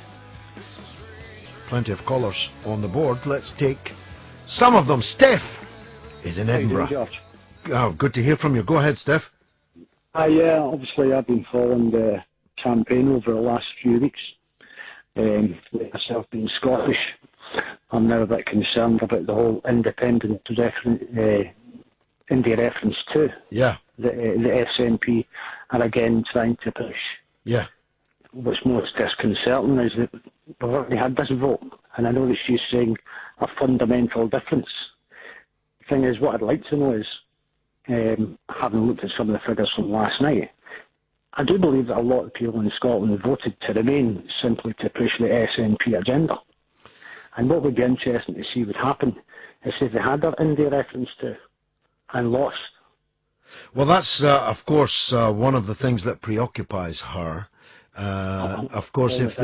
Plenty of callers on the board. Let's take some of them. Steph is in Edinburgh. How you doing, George? Oh, good to hear from you. Go ahead, Steph. Yeah, obviously I've been following the campaign over the last few weeks. Myself being Scottish, I'm now a bit concerned about the whole independent India reference too. Yeah. The SNP are again trying to push. Yeah. What's most disconcerting is that we've already had this vote, and I know that she's saying a fundamental difference. The thing is, what I'd like to know is, having looked at some of the figures from last night, I do believe that a lot of people in Scotland voted to remain simply to push the SNP agenda. And what would be interesting to see would happen is if they had their India reference to and lost. Well, that's, of course, one of the things that preoccupies her. Of course, if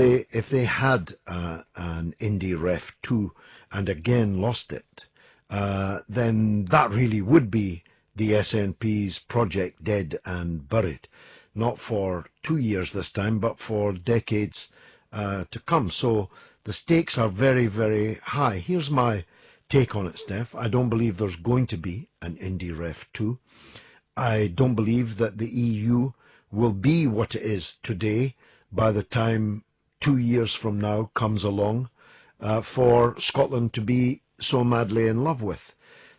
they had an Indie Ref 2 and again lost it, then that really would be the SNP's project dead and buried. Not for 2 years this time, but for decades to come. So the stakes are very, very high. Here's my take on it, Steph. I don't believe there's going to be an Indie Ref 2. I don't believe that the EU will be what it is today by the time 2 years from now comes along for Scotland to be so madly in love with.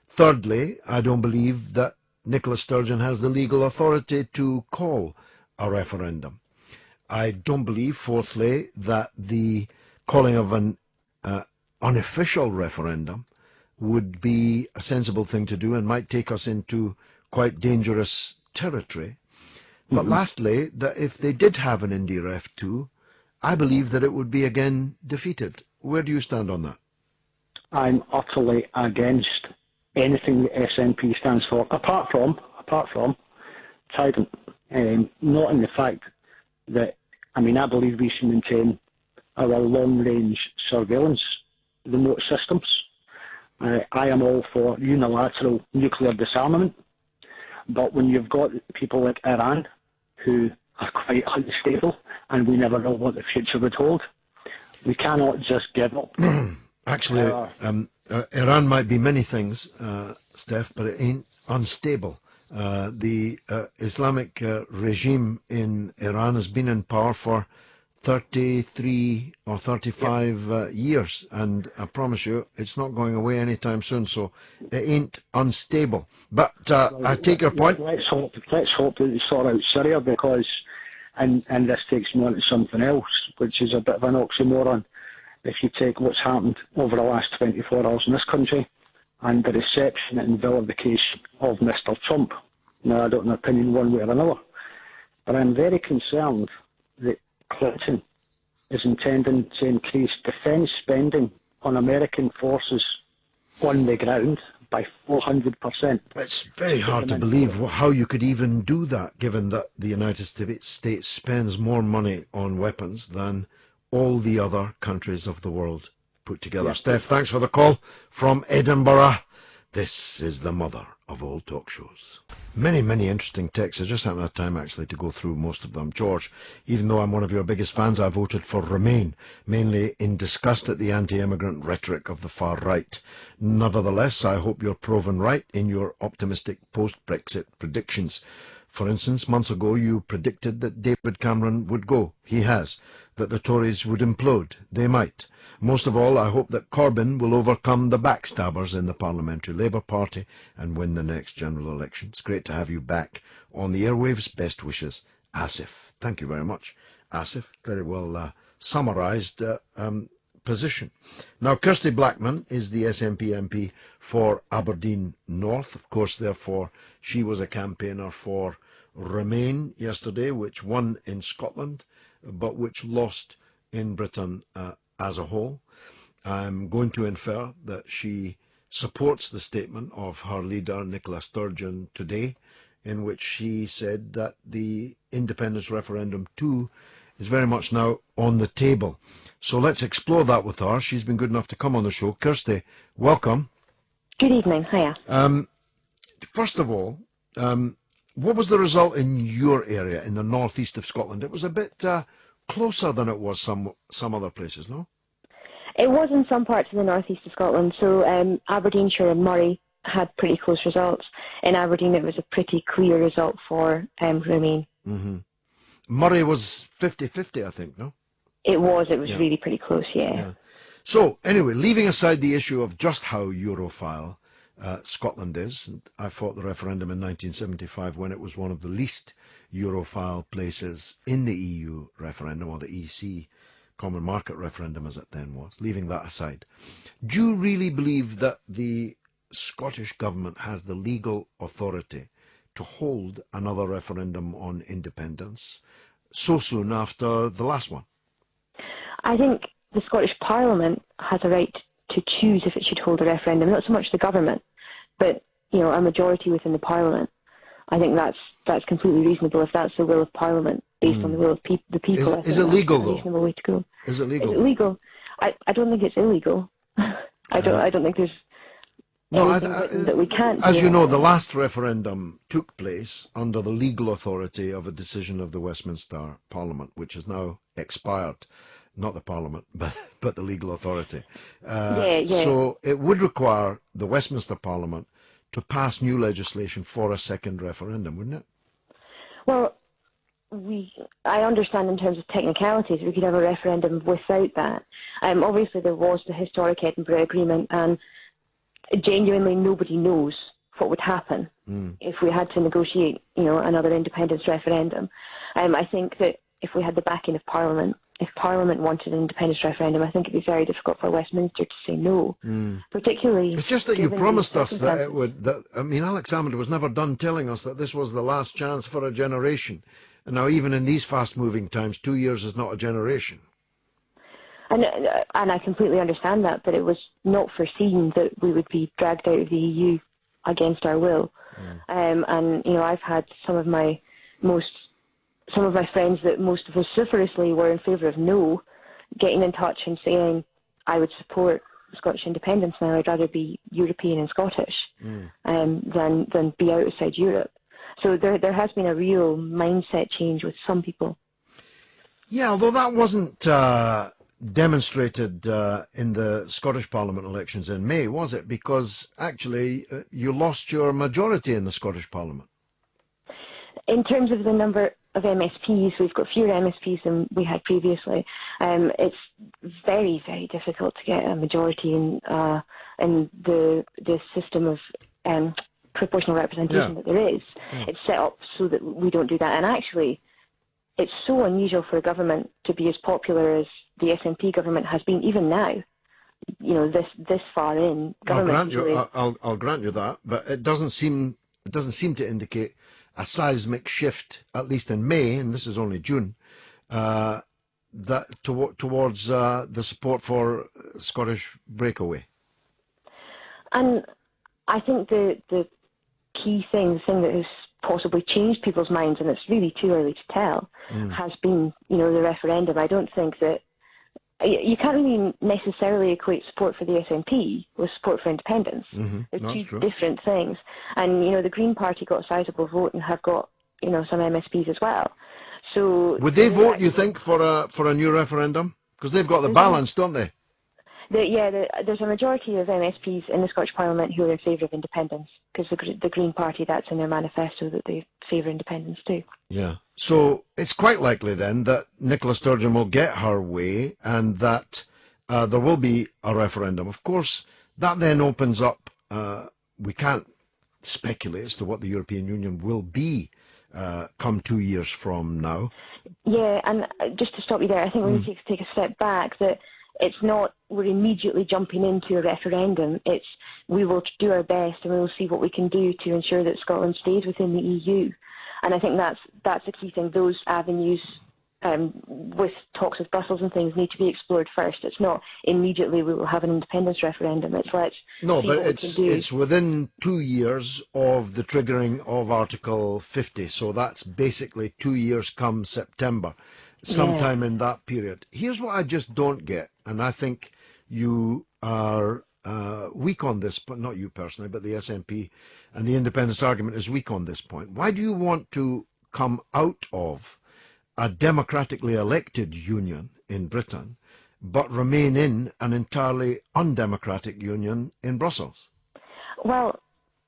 Thirdly, I don't believe that Nicola Sturgeon has the legal authority to call a referendum. I don't believe, fourthly, that the calling of an unofficial referendum would be a sensible thing to do and might take us into quite dangerous territory. But lastly, that if they did have an Indie Ref 2, I believe that it would be again defeated. Where do you stand on that? I'm utterly against anything the SNP stands for, apart from Trident. Not in the fact that, I believe we should maintain our long-range surveillance remote systems. I am all for unilateral nuclear disarmament, but when you've got people like Iran who are quite unstable and we never know what the future would hold, we cannot just give up. Actually, Iran might be many things, Steph, but it ain't unstable. The Islamic regime in Iran has been in power for 33 or 35 years, and I promise you it's not going away anytime soon, so it ain't unstable. But I take your point. Let's hope that they sort out Syria, because, and this takes me on to something else, which is a bit of an oxymoron. If you take what's happened over the last 24 hours in this country and the reception and vilification of Mr. Trump. Now, I don't have an opinion one way or another, but I'm very concerned that Clinton is intending to increase defence spending on American forces on the ground by 400%. It's very hard to believe how you could even do that, given that the United States spends more money on weapons than all the other countries of the world put together. Yeah. Steph, thanks for the call from Edinburgh. This is the mother of all talk shows. Many, many interesting texts. I just haven't had time actually to go through most of them. George, even though I'm one of your biggest fans, I voted for Remain, mainly in disgust at the anti-immigrant rhetoric of the far right. Nevertheless, I hope you're proven right in your optimistic post-Brexit predictions. For instance, months ago you predicted that David Cameron would go. He has. That the Tories would implode. They might. Most of all, I hope that Corbyn will overcome the backstabbers in the Parliamentary Labour Party and win the next general election. It's great to have you back on the airwaves. Best wishes, Asif. Thank you very much, Asif. Very well summarised position. Now, Kirsty Blackman is the SNP MP for Aberdeen North. Of course, therefore, she was a campaigner for Remain yesterday, which won in Scotland, but which lost in Britain as a whole. I'm going to infer that she supports the statement of her leader, Nicola Sturgeon, today, in which she said that the independence referendum too is very much now on the table. So let's explore that with her. She's been good enough to come on the show. Kirsty, welcome. Good evening. Hiya. First of all, what was the result in your area, in the northeast of Scotland? It was a bit closer than it was some other places, no? It was in some parts of the northeast of Scotland. So Aberdeenshire and Moray had pretty close results. In Aberdeen, it was a pretty clear result for Remain. Mm-hmm. Moray was 50-50, I think, no? It was really pretty close, yeah. So, anyway, leaving aside the issue of just how Europhile Scotland is, and I fought the referendum in 1975 when it was one of the least Europhile places in the EU referendum, or the EC Common Market referendum as it then was. Leaving that aside, do you really believe that the Scottish Government has the legal authority to hold another referendum on independence so soon after the last one? I think the Scottish Parliament has a right to choose if it should hold a referendum, not so much the government, but a majority within the Parliament. I think that's completely reasonable if that's the will of Parliament based on the will of the people. Is it legal though? A reasonable way to go. Is it legal? Is it legal? I don't think it's illegal. I don't think there's anything that we can't. As you know, the last referendum took place under the legal authority of a decision of the Westminster Parliament, which has now expired. Not the Parliament, but the legal authority. So it would require the Westminster Parliament to pass new legislation for a second referendum, wouldn't it? Well, I understand in terms of technicalities we could have a referendum without that. Obviously, there was the historic Edinburgh Agreement, and genuinely nobody knows what would happen if we had to negotiate, another independence referendum. I think that if we had the backing of Parliament, if Parliament wanted an independence referendum, I think it'd be very difficult for Westminster to say no. Particularly, it's just that you promised us that it would. Alex Salmond was never done telling us that this was the last chance for a generation. And now, even in these fast-moving times, 2 years is not a generation. And I completely understand that, but it was not foreseen that we would be dragged out of the EU against our will. And I've had some of my friends that most vociferously were in favour of no, getting in touch and saying, I would support Scottish independence now, I'd rather be European and Scottish than be outside Europe. So there has been a real mindset change with some people. Yeah, although that wasn't demonstrated in the Scottish Parliament elections in May, was it? Because actually you lost your majority in the Scottish Parliament. In terms of the number of MSPs. We've got fewer MSPs than we had previously. It's very, very difficult to get a majority in the system of proportional representation that there is. It's set up so that we don't do that. And actually, it's so unusual for a government to be as popular as the SNP government has been, even now. You know, this far in. I'll grant you that, but it doesn't seem to indicate a seismic shift, at least in May, and this is only June, that towards the support for Scottish breakaway. And I think the key thing, the thing that has possibly changed people's minds, and it's really too early to tell, has been, you know, the referendum. I don't think that you can't really necessarily equate support for the SNP with support for independence. They're two different things. And, you know, the Green Party got a sizable vote and have got, you know, some MSPs as well. So would they vote, you think, for a new referendum? Because they've got the balance, don't they? There's a majority of MSPs in the Scottish Parliament who are in favour of independence, because the Green Party, that's in their manifesto that they favour independence too. Yeah. So it's quite likely then that Nicola Sturgeon will get her way and that there will be a referendum. Of course, that then opens up, we can't speculate as to what the European Union will be come 2 years from now. Yeah, and just to stop you there, I think we need to take a step back, that it's not we're immediately jumping into a referendum. It's we will do our best and we will see what we can do to ensure that Scotland stays within the EU. And I think that's the key thing. Those avenues with talks with Brussels and things need to be explored first. It's not immediately we will have an independence referendum. It's let's see what we can do. It's within 2 years of the triggering of Article 50. So that's basically 2 years come September. Sometime in that period. Here's what I just don't get, and I think you are weak on this, but not you personally, but the SNP and the independence argument is weak on this point. Why do you want to come out of a democratically elected union in Britain, but remain in an entirely undemocratic union in Brussels? Well,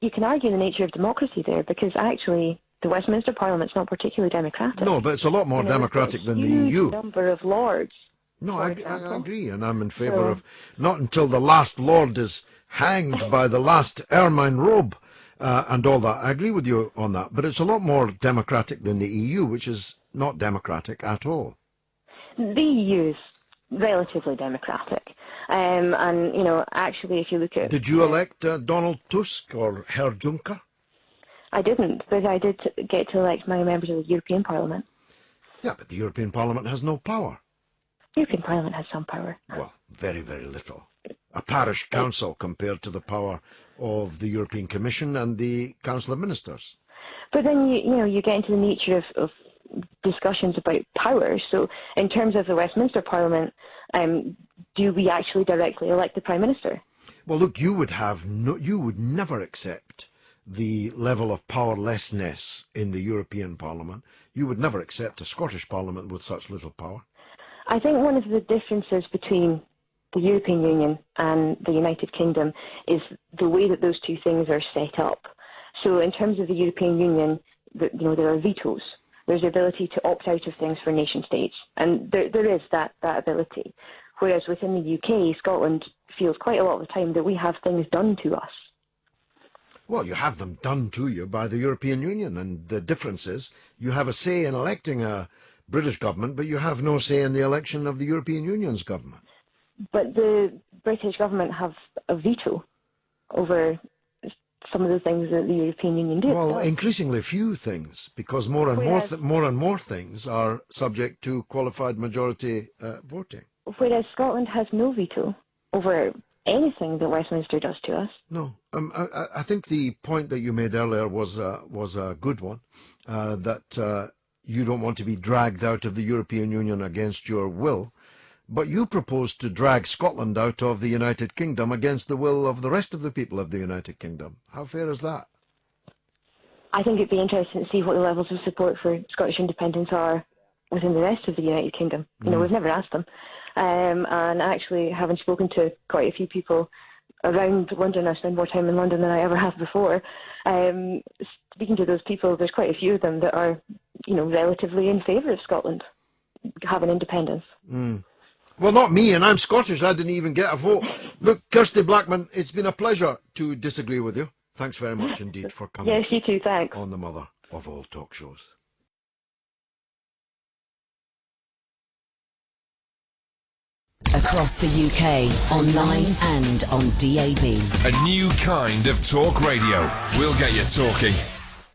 you can argue the nature of democracy there, because actually the Westminster Parliament's not particularly democratic. No, but it's a lot more democratic than the EU. Huge number of lords. No, I agree, and I'm in favour of not until the last lord is hanged by the last ermine robe and all that. I agree with you on that, but it's a lot more democratic than the EU, which is not democratic at all. The EU is relatively democratic, and you know, actually, if you look at. Did you elect Donald Tusk or Herr Juncker? I didn't, but I did get to elect my members of the European Parliament. Yeah, but the European Parliament has no power. The European Parliament has some power. Well, very, very little. A parish council compared to the power of the European Commission and the Council of Ministers. But then, you get into the nature of discussions about power. So in terms of the Westminster Parliament, do we actually directly elect the Prime Minister? Well, look, you would never accept the level of powerlessness in the European Parliament. You would never accept a Scottish Parliament with such little power. I think one of the differences between the European Union and the United Kingdom is the way that those two things are set up. So in terms of the European Union, there are vetoes. There's the ability to opt out of things for nation states, and there is that ability. Whereas within the UK, Scotland feels quite a lot of the time that we have things done to us. Well, you have them done to you by the European Union, and the difference is you have a say in electing a British government, but you have no say in the election of the European Union's government. But the British government have a veto over some of the things that the European Union do. Well, increasingly few things, because more and more things are subject to qualified majority voting. Whereas Scotland has no veto over anything that Westminster does to us. No, I think the point that you made earlier was a good one, that you don't want to be dragged out of the European Union against your will, but you propose to drag Scotland out of the United Kingdom against the will of the rest of the people of the United Kingdom. How fair is that? I think it'd be interesting to see what the levels of support for Scottish independence are within the rest of the United Kingdom. We've never asked them. And actually, having spoken to quite a few people around London. I spend more time in London than I ever have before. Speaking to those people, there's quite a few of them that are, relatively in favour of Scotland having independence. Well, not me, and I'm Scottish. I didn't even get a vote. Look, Kirsty Blackman, it's been a pleasure to disagree with you. Thanks very much indeed for coming. Yes, you too, thanks. On the mother of all talk shows. Across the UK, online and on DAB. A new kind of talk radio. We'll get you talking.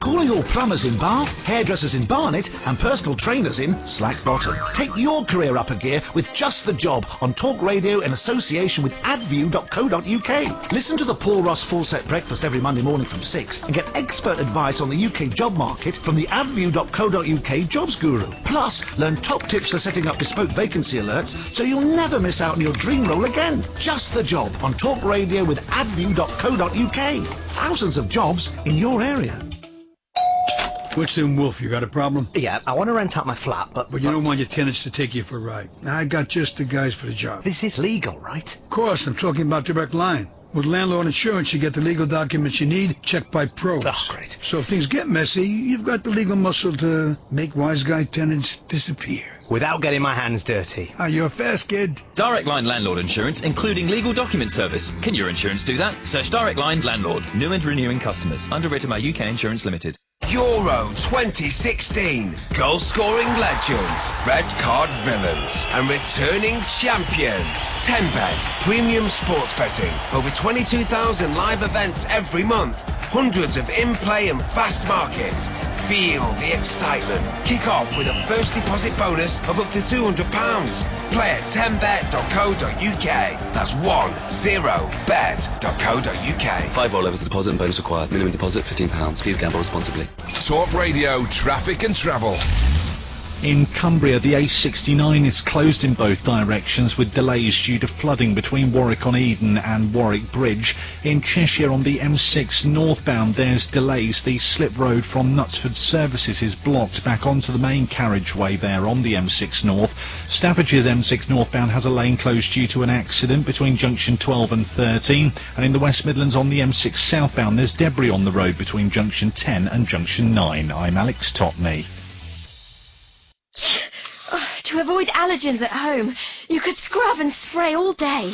Calling all plumbers in Bath, hairdressers in Barnet, and personal trainers in Slack Bottom. Take your career up a gear with Just the Job on Talk Radio in association with adview.co.uk. Listen to the Paul Ross Full Set Breakfast every Monday morning from 6 and get expert advice on the UK job market from the adview.co.uk jobs guru. Plus, learn top tips for setting up bespoke vacancy alerts so you'll never miss out on your dream role again. Just the Job on Talk Radio with adview.co.uk. Thousands of jobs in your area. What's doing, Wolf? You got a problem? Yeah, I want to rent out my flat, but you don't want your tenants to take you for a ride. I got just the guys for the job. This is legal, right? Of course, I'm talking about direct line. With landlord insurance, you get the legal documents you need, checked by pros. Oh, great. So if things get messy, you've got the legal muscle to make wise guy tenants disappear. Without getting my hands dirty. You're a fast kid. Direct Line Landlord Insurance, including legal document service. Can your insurance do that? Search Direct Line Landlord. New and renewing customers. Underwritten by UK Insurance Limited. Euro 2016. Goal-scoring legends, red card villains, and returning champions. 10Bet Premium Sports Betting. Over 22,000 live events every month. Hundreds of in-play and fast markets. Feel the excitement. Kick off with a first deposit bonus of up to £200. Play at 10bet.co.uk. That's 10bet.co.uk. 5 rollovers deposit and bonus required. Minimum deposit £15. Please gamble responsibly. Talk Radio, traffic and travel. In Cumbria, the A69 is closed in both directions with delays due to flooding between Warwick-on-Eden and Warwick Bridge. In Cheshire on the M6 northbound, there's delays. The slip road from Knutsford Services is blocked back onto the main carriageway there on the M6 north. Staffordshire's M6 northbound has a lane closed due to an accident between junction 12 and 13. And in the West Midlands on the M6 southbound, there's debris on the road between junction 10 and junction 9. I'm Alex Totney. To avoid allergens at home, you could scrub and spray all day.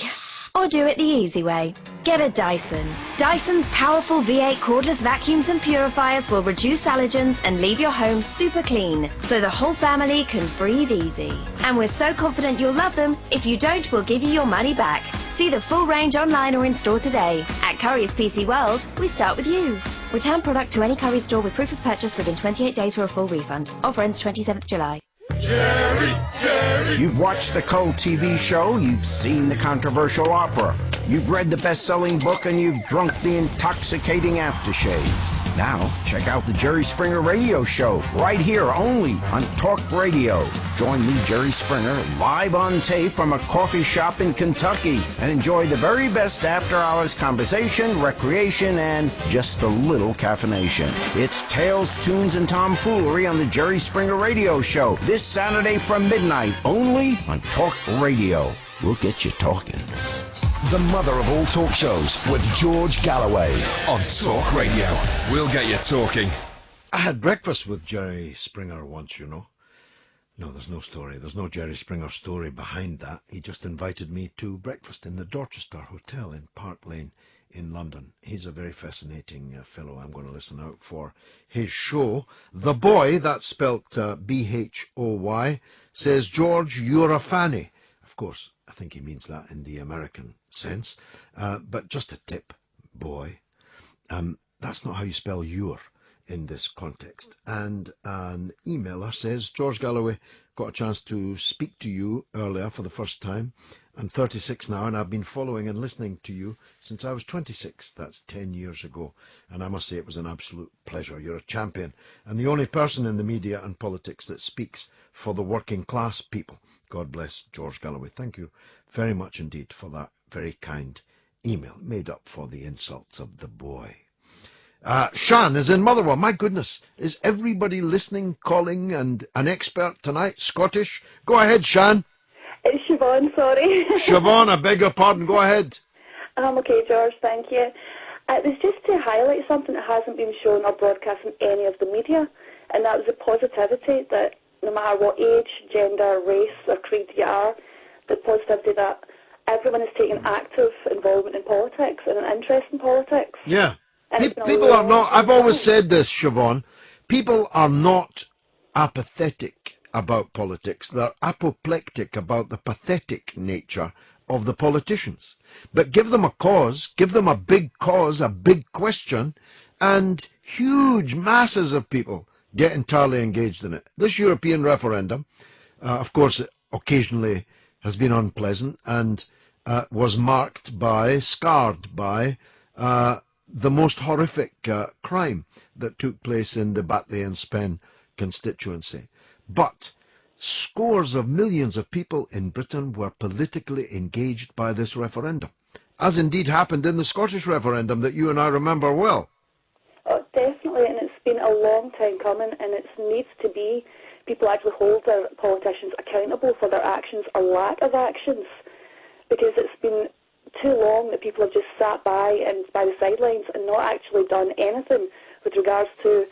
Or do it the easy way. Get a Dyson. Dyson's powerful V8 cordless vacuums and purifiers will reduce allergens and leave your home super clean, so the whole family can breathe easy. And we're so confident you'll love them, if you don't, we'll give you your money back. See the full range online or in store today. At Currys PC World, we start with you. Return product to any Currys store with proof of purchase within 28 days for a full refund. Offer ends 27th July. Jerry! You've watched the cult TV show, you've seen the controversial opera, you've read the best-selling book, and you've drunk the intoxicating aftershave. Now, check out the Jerry Springer Radio Show, right here only on Talk Radio. Join me, Jerry Springer, live on tape from a coffee shop in Kentucky, and enjoy the very best after-hours conversation, recreation, and just a little caffeination. It's Tales, Tunes, and Tomfoolery on the Jerry Springer Radio Show, this Saturday from midnight, only on Talk Radio. We'll get you talking. The mother of all talk shows with George Galloway on Talk Radio. We'll get you talking. I had breakfast with Jerry Springer once, you know. No, there's no story. There's no Jerry Springer story behind that. He just invited me to breakfast in the Dorchester Hotel in Park Lane in London. He's a very fascinating fellow. I'm going to listen out for his show. The Boy, that's spelt B-H-O-Y, says, George, you're a fanny. Of course, I think he means that in the American sense. But just a tip, boy. That's not how you spell your in this context. And an emailer says, George Galloway, got a chance to speak to you earlier for the first time. I'm 36 now, and I've been following and listening to you since I was 26. That's 10 years ago. And I must say it was an absolute pleasure. You're a champion, and the only person in the media and politics that speaks for the working class people. God bless George Galloway. Thank you very much indeed for that very kind email, made up for the insults of the boy. Shan is in Motherwell. My goodness, is everybody listening, calling, and an expert tonight? Scottish? Go ahead, Shan. It's Siobhan, sorry. Siobhan, I beg your pardon. Go ahead. I'm okay, George, thank you. It was just to highlight something that hasn't been shown or broadcast in any of the media, and that was the positivity that no matter what age, gender, race or creed you are, the positivity that everyone is taking active involvement in politics and an interest in politics. Yeah. And People are not, I've always said this, Siobhan, people are not apathetic about politics. They're apoplectic about the pathetic nature of the politicians. But give them a cause, give them a big cause, a big question, and huge masses of people get entirely engaged in it. This European referendum, of course, occasionally has been unpleasant and was marked by, scarred by, the most horrific crime that took place in the Batley and Spen constituency. But scores of millions of people in Britain were politically engaged by this referendum, as indeed happened in the Scottish referendum that you and I remember well. Oh, definitely, and it's been a long time coming, and it needs to be people actually hold their politicians accountable for their actions or lack of actions, because it's been too long that people have just sat by the sidelines and not actually done anything with regards to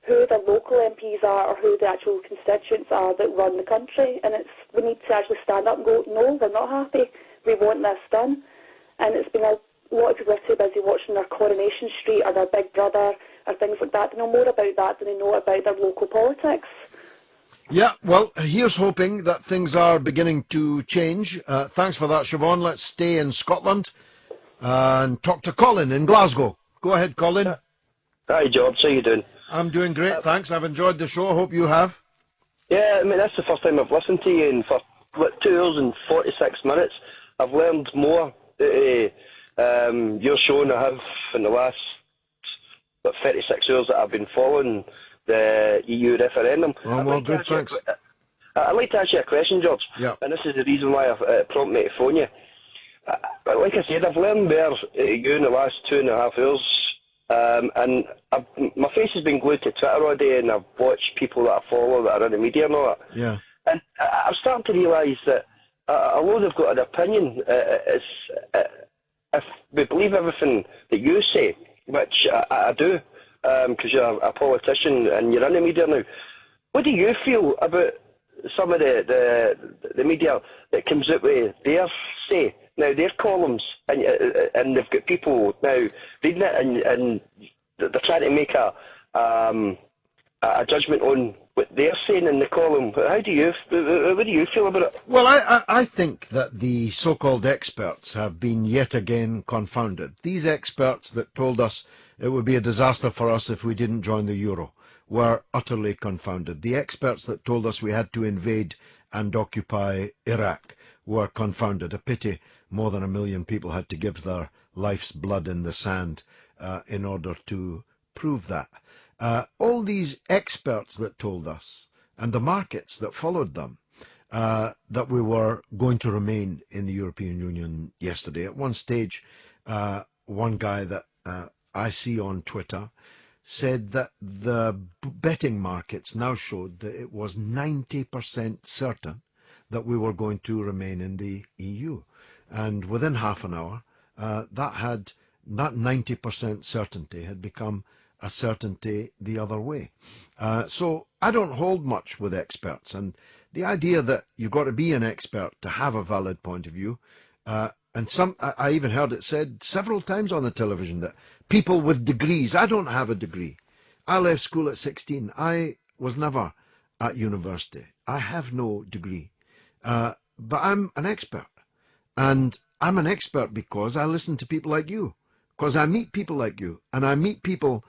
who the local MPs are or who the actual constituents are that run the country. And we need to actually stand up and go, no, we're not happy, we want this done. And it's been a lot of people are too busy watching their Coronation Street or their Big Brother or things like that. They know more about that than they know about their local politics. Yeah, well, here's hoping that things are beginning to change. Thanks for that, Siobhan. Let's stay in Scotland and talk to Colin in Glasgow. Go ahead, Colin. Hi, George. How you doing? I'm doing great, thanks. I've enjoyed the show. I hope you have. Yeah, I mean, that's the first time I've listened to you, and for 2 hours and 46 minutes, I've learned more your show than I have in the last 36 hours that I've been following the EU referendum. Oh, well, good, thanks. I'd like to ask you a question, George. Yeah. And this is the reason why I've prompted me to phone you. Like I said, I've learned more you in the last 2.5 hours. And my face has been glued to Twitter all day, and I've watched people that I follow that are in the media and all that. Yeah. And I'm starting to realise that although they've got an opinion, if we believe everything that you say, which I do, because you're a politician and you're in the media now, what do you feel about some of the media that comes out with their say? Now, their columns, and they've got people now reading it, and they're trying to make a judgment on what they're saying in the column. What do you feel about it? Well, I think that the so-called experts have been yet again confounded. These experts that told us it would be a disaster for us if we didn't join the euro were utterly confounded. The experts that told us we had to invade and occupy Iraq were confounded. A pity more than 1 million people had to give their life's blood in the sand in order to prove that. All these experts that told us, and the markets that followed them, that we were going to remain in the European Union yesterday. At one stage, one guy that I see on Twitter said that the betting markets now showed that it was 90% certain that we were going to remain in the EU. And within half an hour, that 90% certainty had become a certainty the other way. So I don't hold much with experts, and the idea that you've got to be an expert to have a valid point of view, and I even heard it said several times on the television that people with degrees, I don't have a degree. I left school at 16. I was never at university. I have no degree. But I'm an expert. And I'm an expert because I listen to people like you, because I meet people like you, and I meet people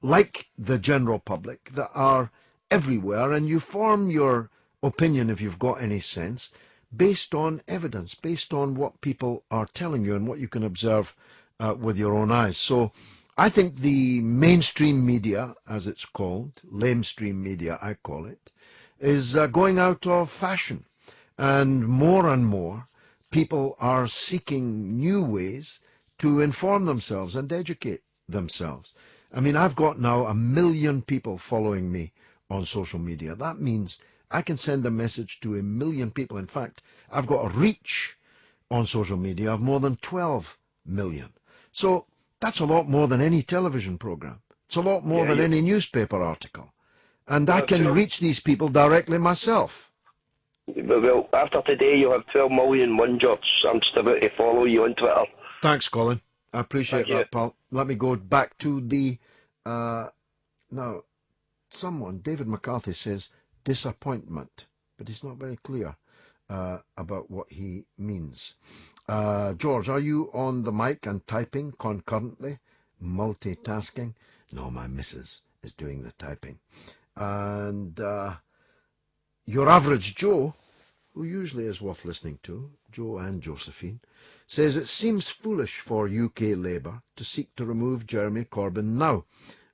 like the general public that are everywhere, and you form your opinion, if you've got any sense, based on evidence, based on what people are telling you and what you can observe with your own eyes. So I think the mainstream media, as it's called, lamestream media I call it, is going out of fashion, and more people are seeking new ways to inform themselves and educate themselves. I mean, I've got now 1 million people following me on social media. That means I can send a message to 1 million people. In fact, I've got a reach on social media of more than 12 million. So that's a lot more than any television program. It's a lot more than any newspaper article. And I can reach these people directly myself. Well, after today, you'll have 12 million one George. I'm just about to follow you on Twitter. Thanks, Colin. I appreciate that, pal. Let me go back to the... now, someone, David McCarthy, says disappointment, but he's not very clear about what he means. George, are you on the mic and typing concurrently? Multitasking? No, my missus is doing the typing. And your average Joe, who usually is worth listening to, Joe and Josephine, says it seems foolish for UK Labour to seek to remove Jeremy Corbyn now.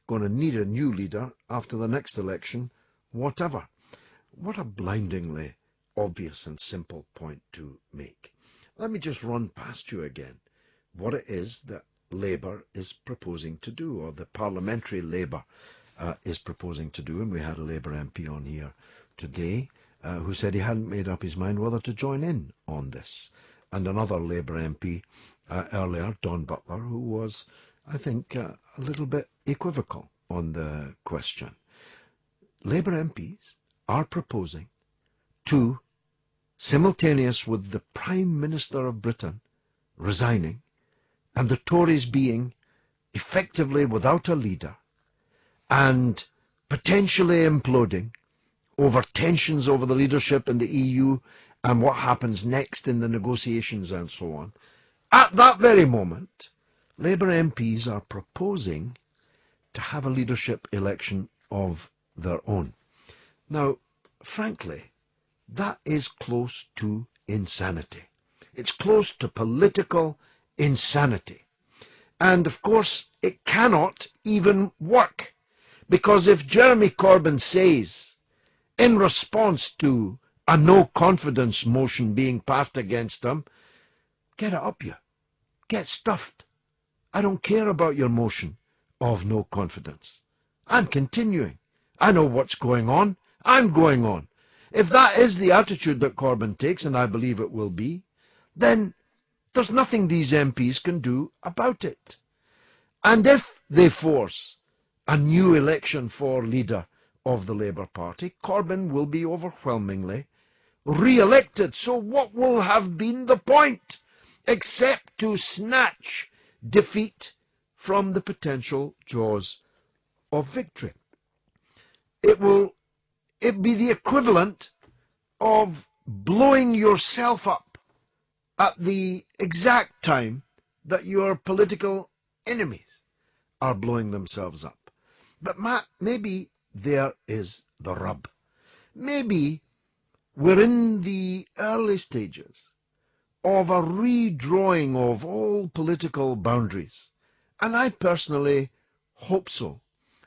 Going to need a new leader after the next election, whatever. What a blindingly obvious and simple point to make. Let me just run past you again what it is that Labour is proposing to do, or the parliamentary Labour is proposing to do. And we had a Labour MP on here today who said he hadn't made up his mind whether to join in on this. And another Labour MP earlier, Don Butler, who was, I think, a little bit equivocal on the question. Labour MPs are proposing to, simultaneous with the Prime Minister of Britain resigning and the Tories being effectively without a leader and potentially imploding over tensions over the leadership in the EU and what happens next in the negotiations and so on, at that very moment, Labour MPs are proposing to have a leadership election of their own. Now, frankly, that is close to insanity. It's close to political insanity. And, of course, it cannot even work. Because if Jeremy Corbyn says, in response to a no-confidence motion being passed against him, get it up you. Get stuffed. I don't care about your motion of no confidence. I'm continuing. I know what's going on. I'm going on. If that is the attitude that Corbyn takes, and I believe it will be, then there's nothing these MPs can do about it. And if they force a new election for leader of the Labour Party, Corbyn will be overwhelmingly re-elected. So what will have been the point, except to snatch defeat from the potential jaws of victory? It be the equivalent of blowing yourself up at the exact time that your political enemies are blowing themselves up. But Matt, maybe there is the rub. Maybe we're in the early stages of a redrawing of all political boundaries. And I personally hope so,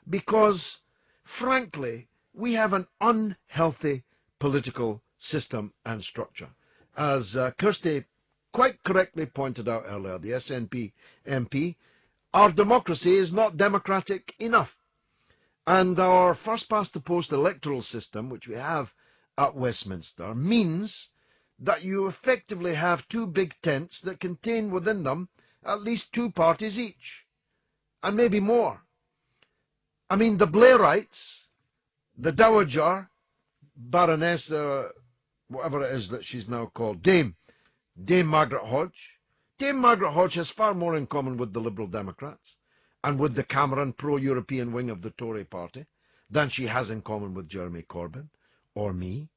because, frankly, we have an unhealthy political system and structure. As Kirsty quite correctly pointed out earlier, the SNP MP, our democracy is not democratic enough. And our first-past-the-post electoral system, which we have at Westminster, means that you effectively have two big tents that contain within them at least two parties each, and maybe more. I mean, the Blairites, the Dowager, Baroness, whatever it is that she's now called, Dame Margaret Hodge. Dame Margaret Hodge has far more in common with the Liberal Democrats and with the Cameron pro-European wing of the Tory party than she has in common with Jeremy Corbyn or me.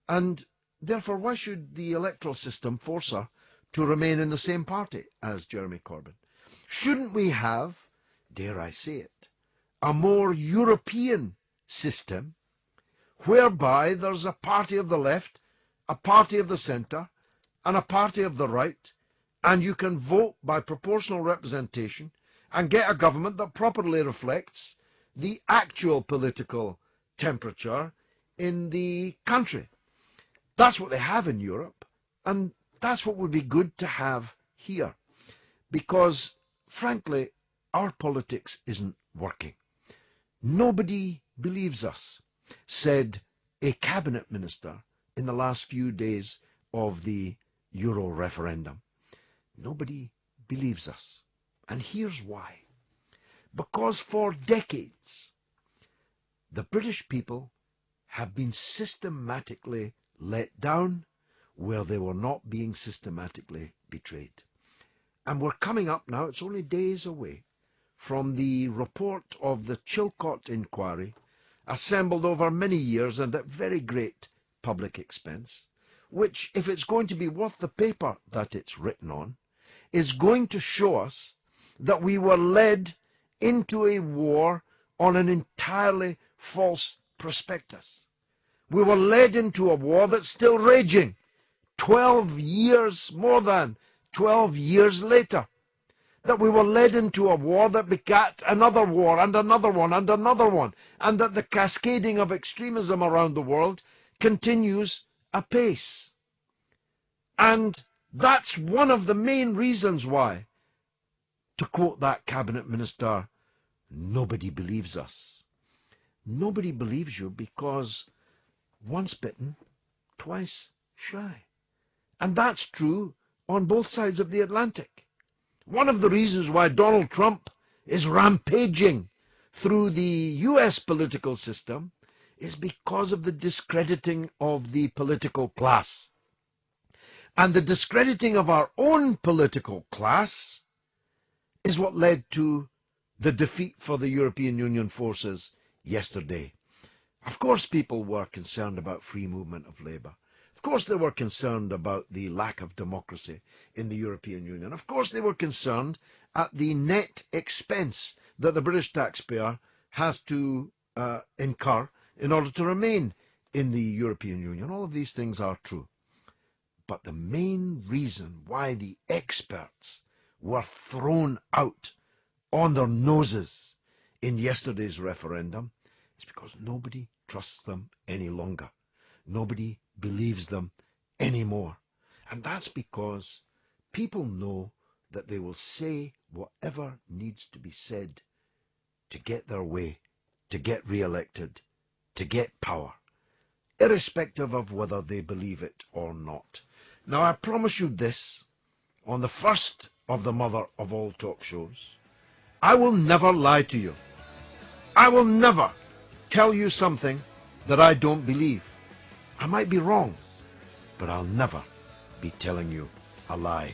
And therefore, why should the electoral system force her to remain in the same party as Jeremy Corbyn? Shouldn't we have, dare I say it, a more European system whereby there's a party of the left, a party of the centre, and a party of the right, and you can vote by proportional representation and get a government that properly reflects the actual political temperature in the country? That's what they have in Europe, and that's what would be good to have here. Because, frankly, our politics isn't working. Nobody believes us, said a cabinet minister in the last few days of the Euro referendum. Nobody believes us. And here's why. Because for decades, the British people have been systematically let down where they were not being systematically betrayed. And we're coming up now, it's only days away, from the report of the Chilcot Inquiry, assembled over many years and at very great public expense, which, if it's going to be worth the paper that it's written on, is going to show us that we were led into a war on an entirely false prospectus. We were led into a war that's still raging 12 years, more than 12 years later. That we were led into a war that begat another war and another one and another one, and that the cascading of extremism around the world continues apace. And that's one of the main reasons why, to quote that cabinet minister, nobody believes us. Nobody believes you because once bitten, twice shy. And that's true on both sides of the Atlantic. One of the reasons why Donald Trump is rampaging through the US political system is because of the discrediting of the political class. And the discrediting of our own political class is what led to the defeat for the European Union forces yesterday. Of course, people were concerned about free movement of labour. Of course, they were concerned about the lack of democracy in the European Union. Of course, they were concerned at the net expense that the British taxpayer has to incur in order to remain in the European Union. All of these things are true. But the main reason why the experts were thrown out on their noses in yesterday's referendum is because nobody trusts them any longer. Nobody believes them anymore. And that's because people know that they will say whatever needs to be said to get their way, to get re-elected, to get power, irrespective of whether they believe it or not. Now, I promise you this, on the first of the mother of all talk shows, I will never lie to you. I will never tell you something that I don't believe. I might be wrong, but I'll never be telling you a lie.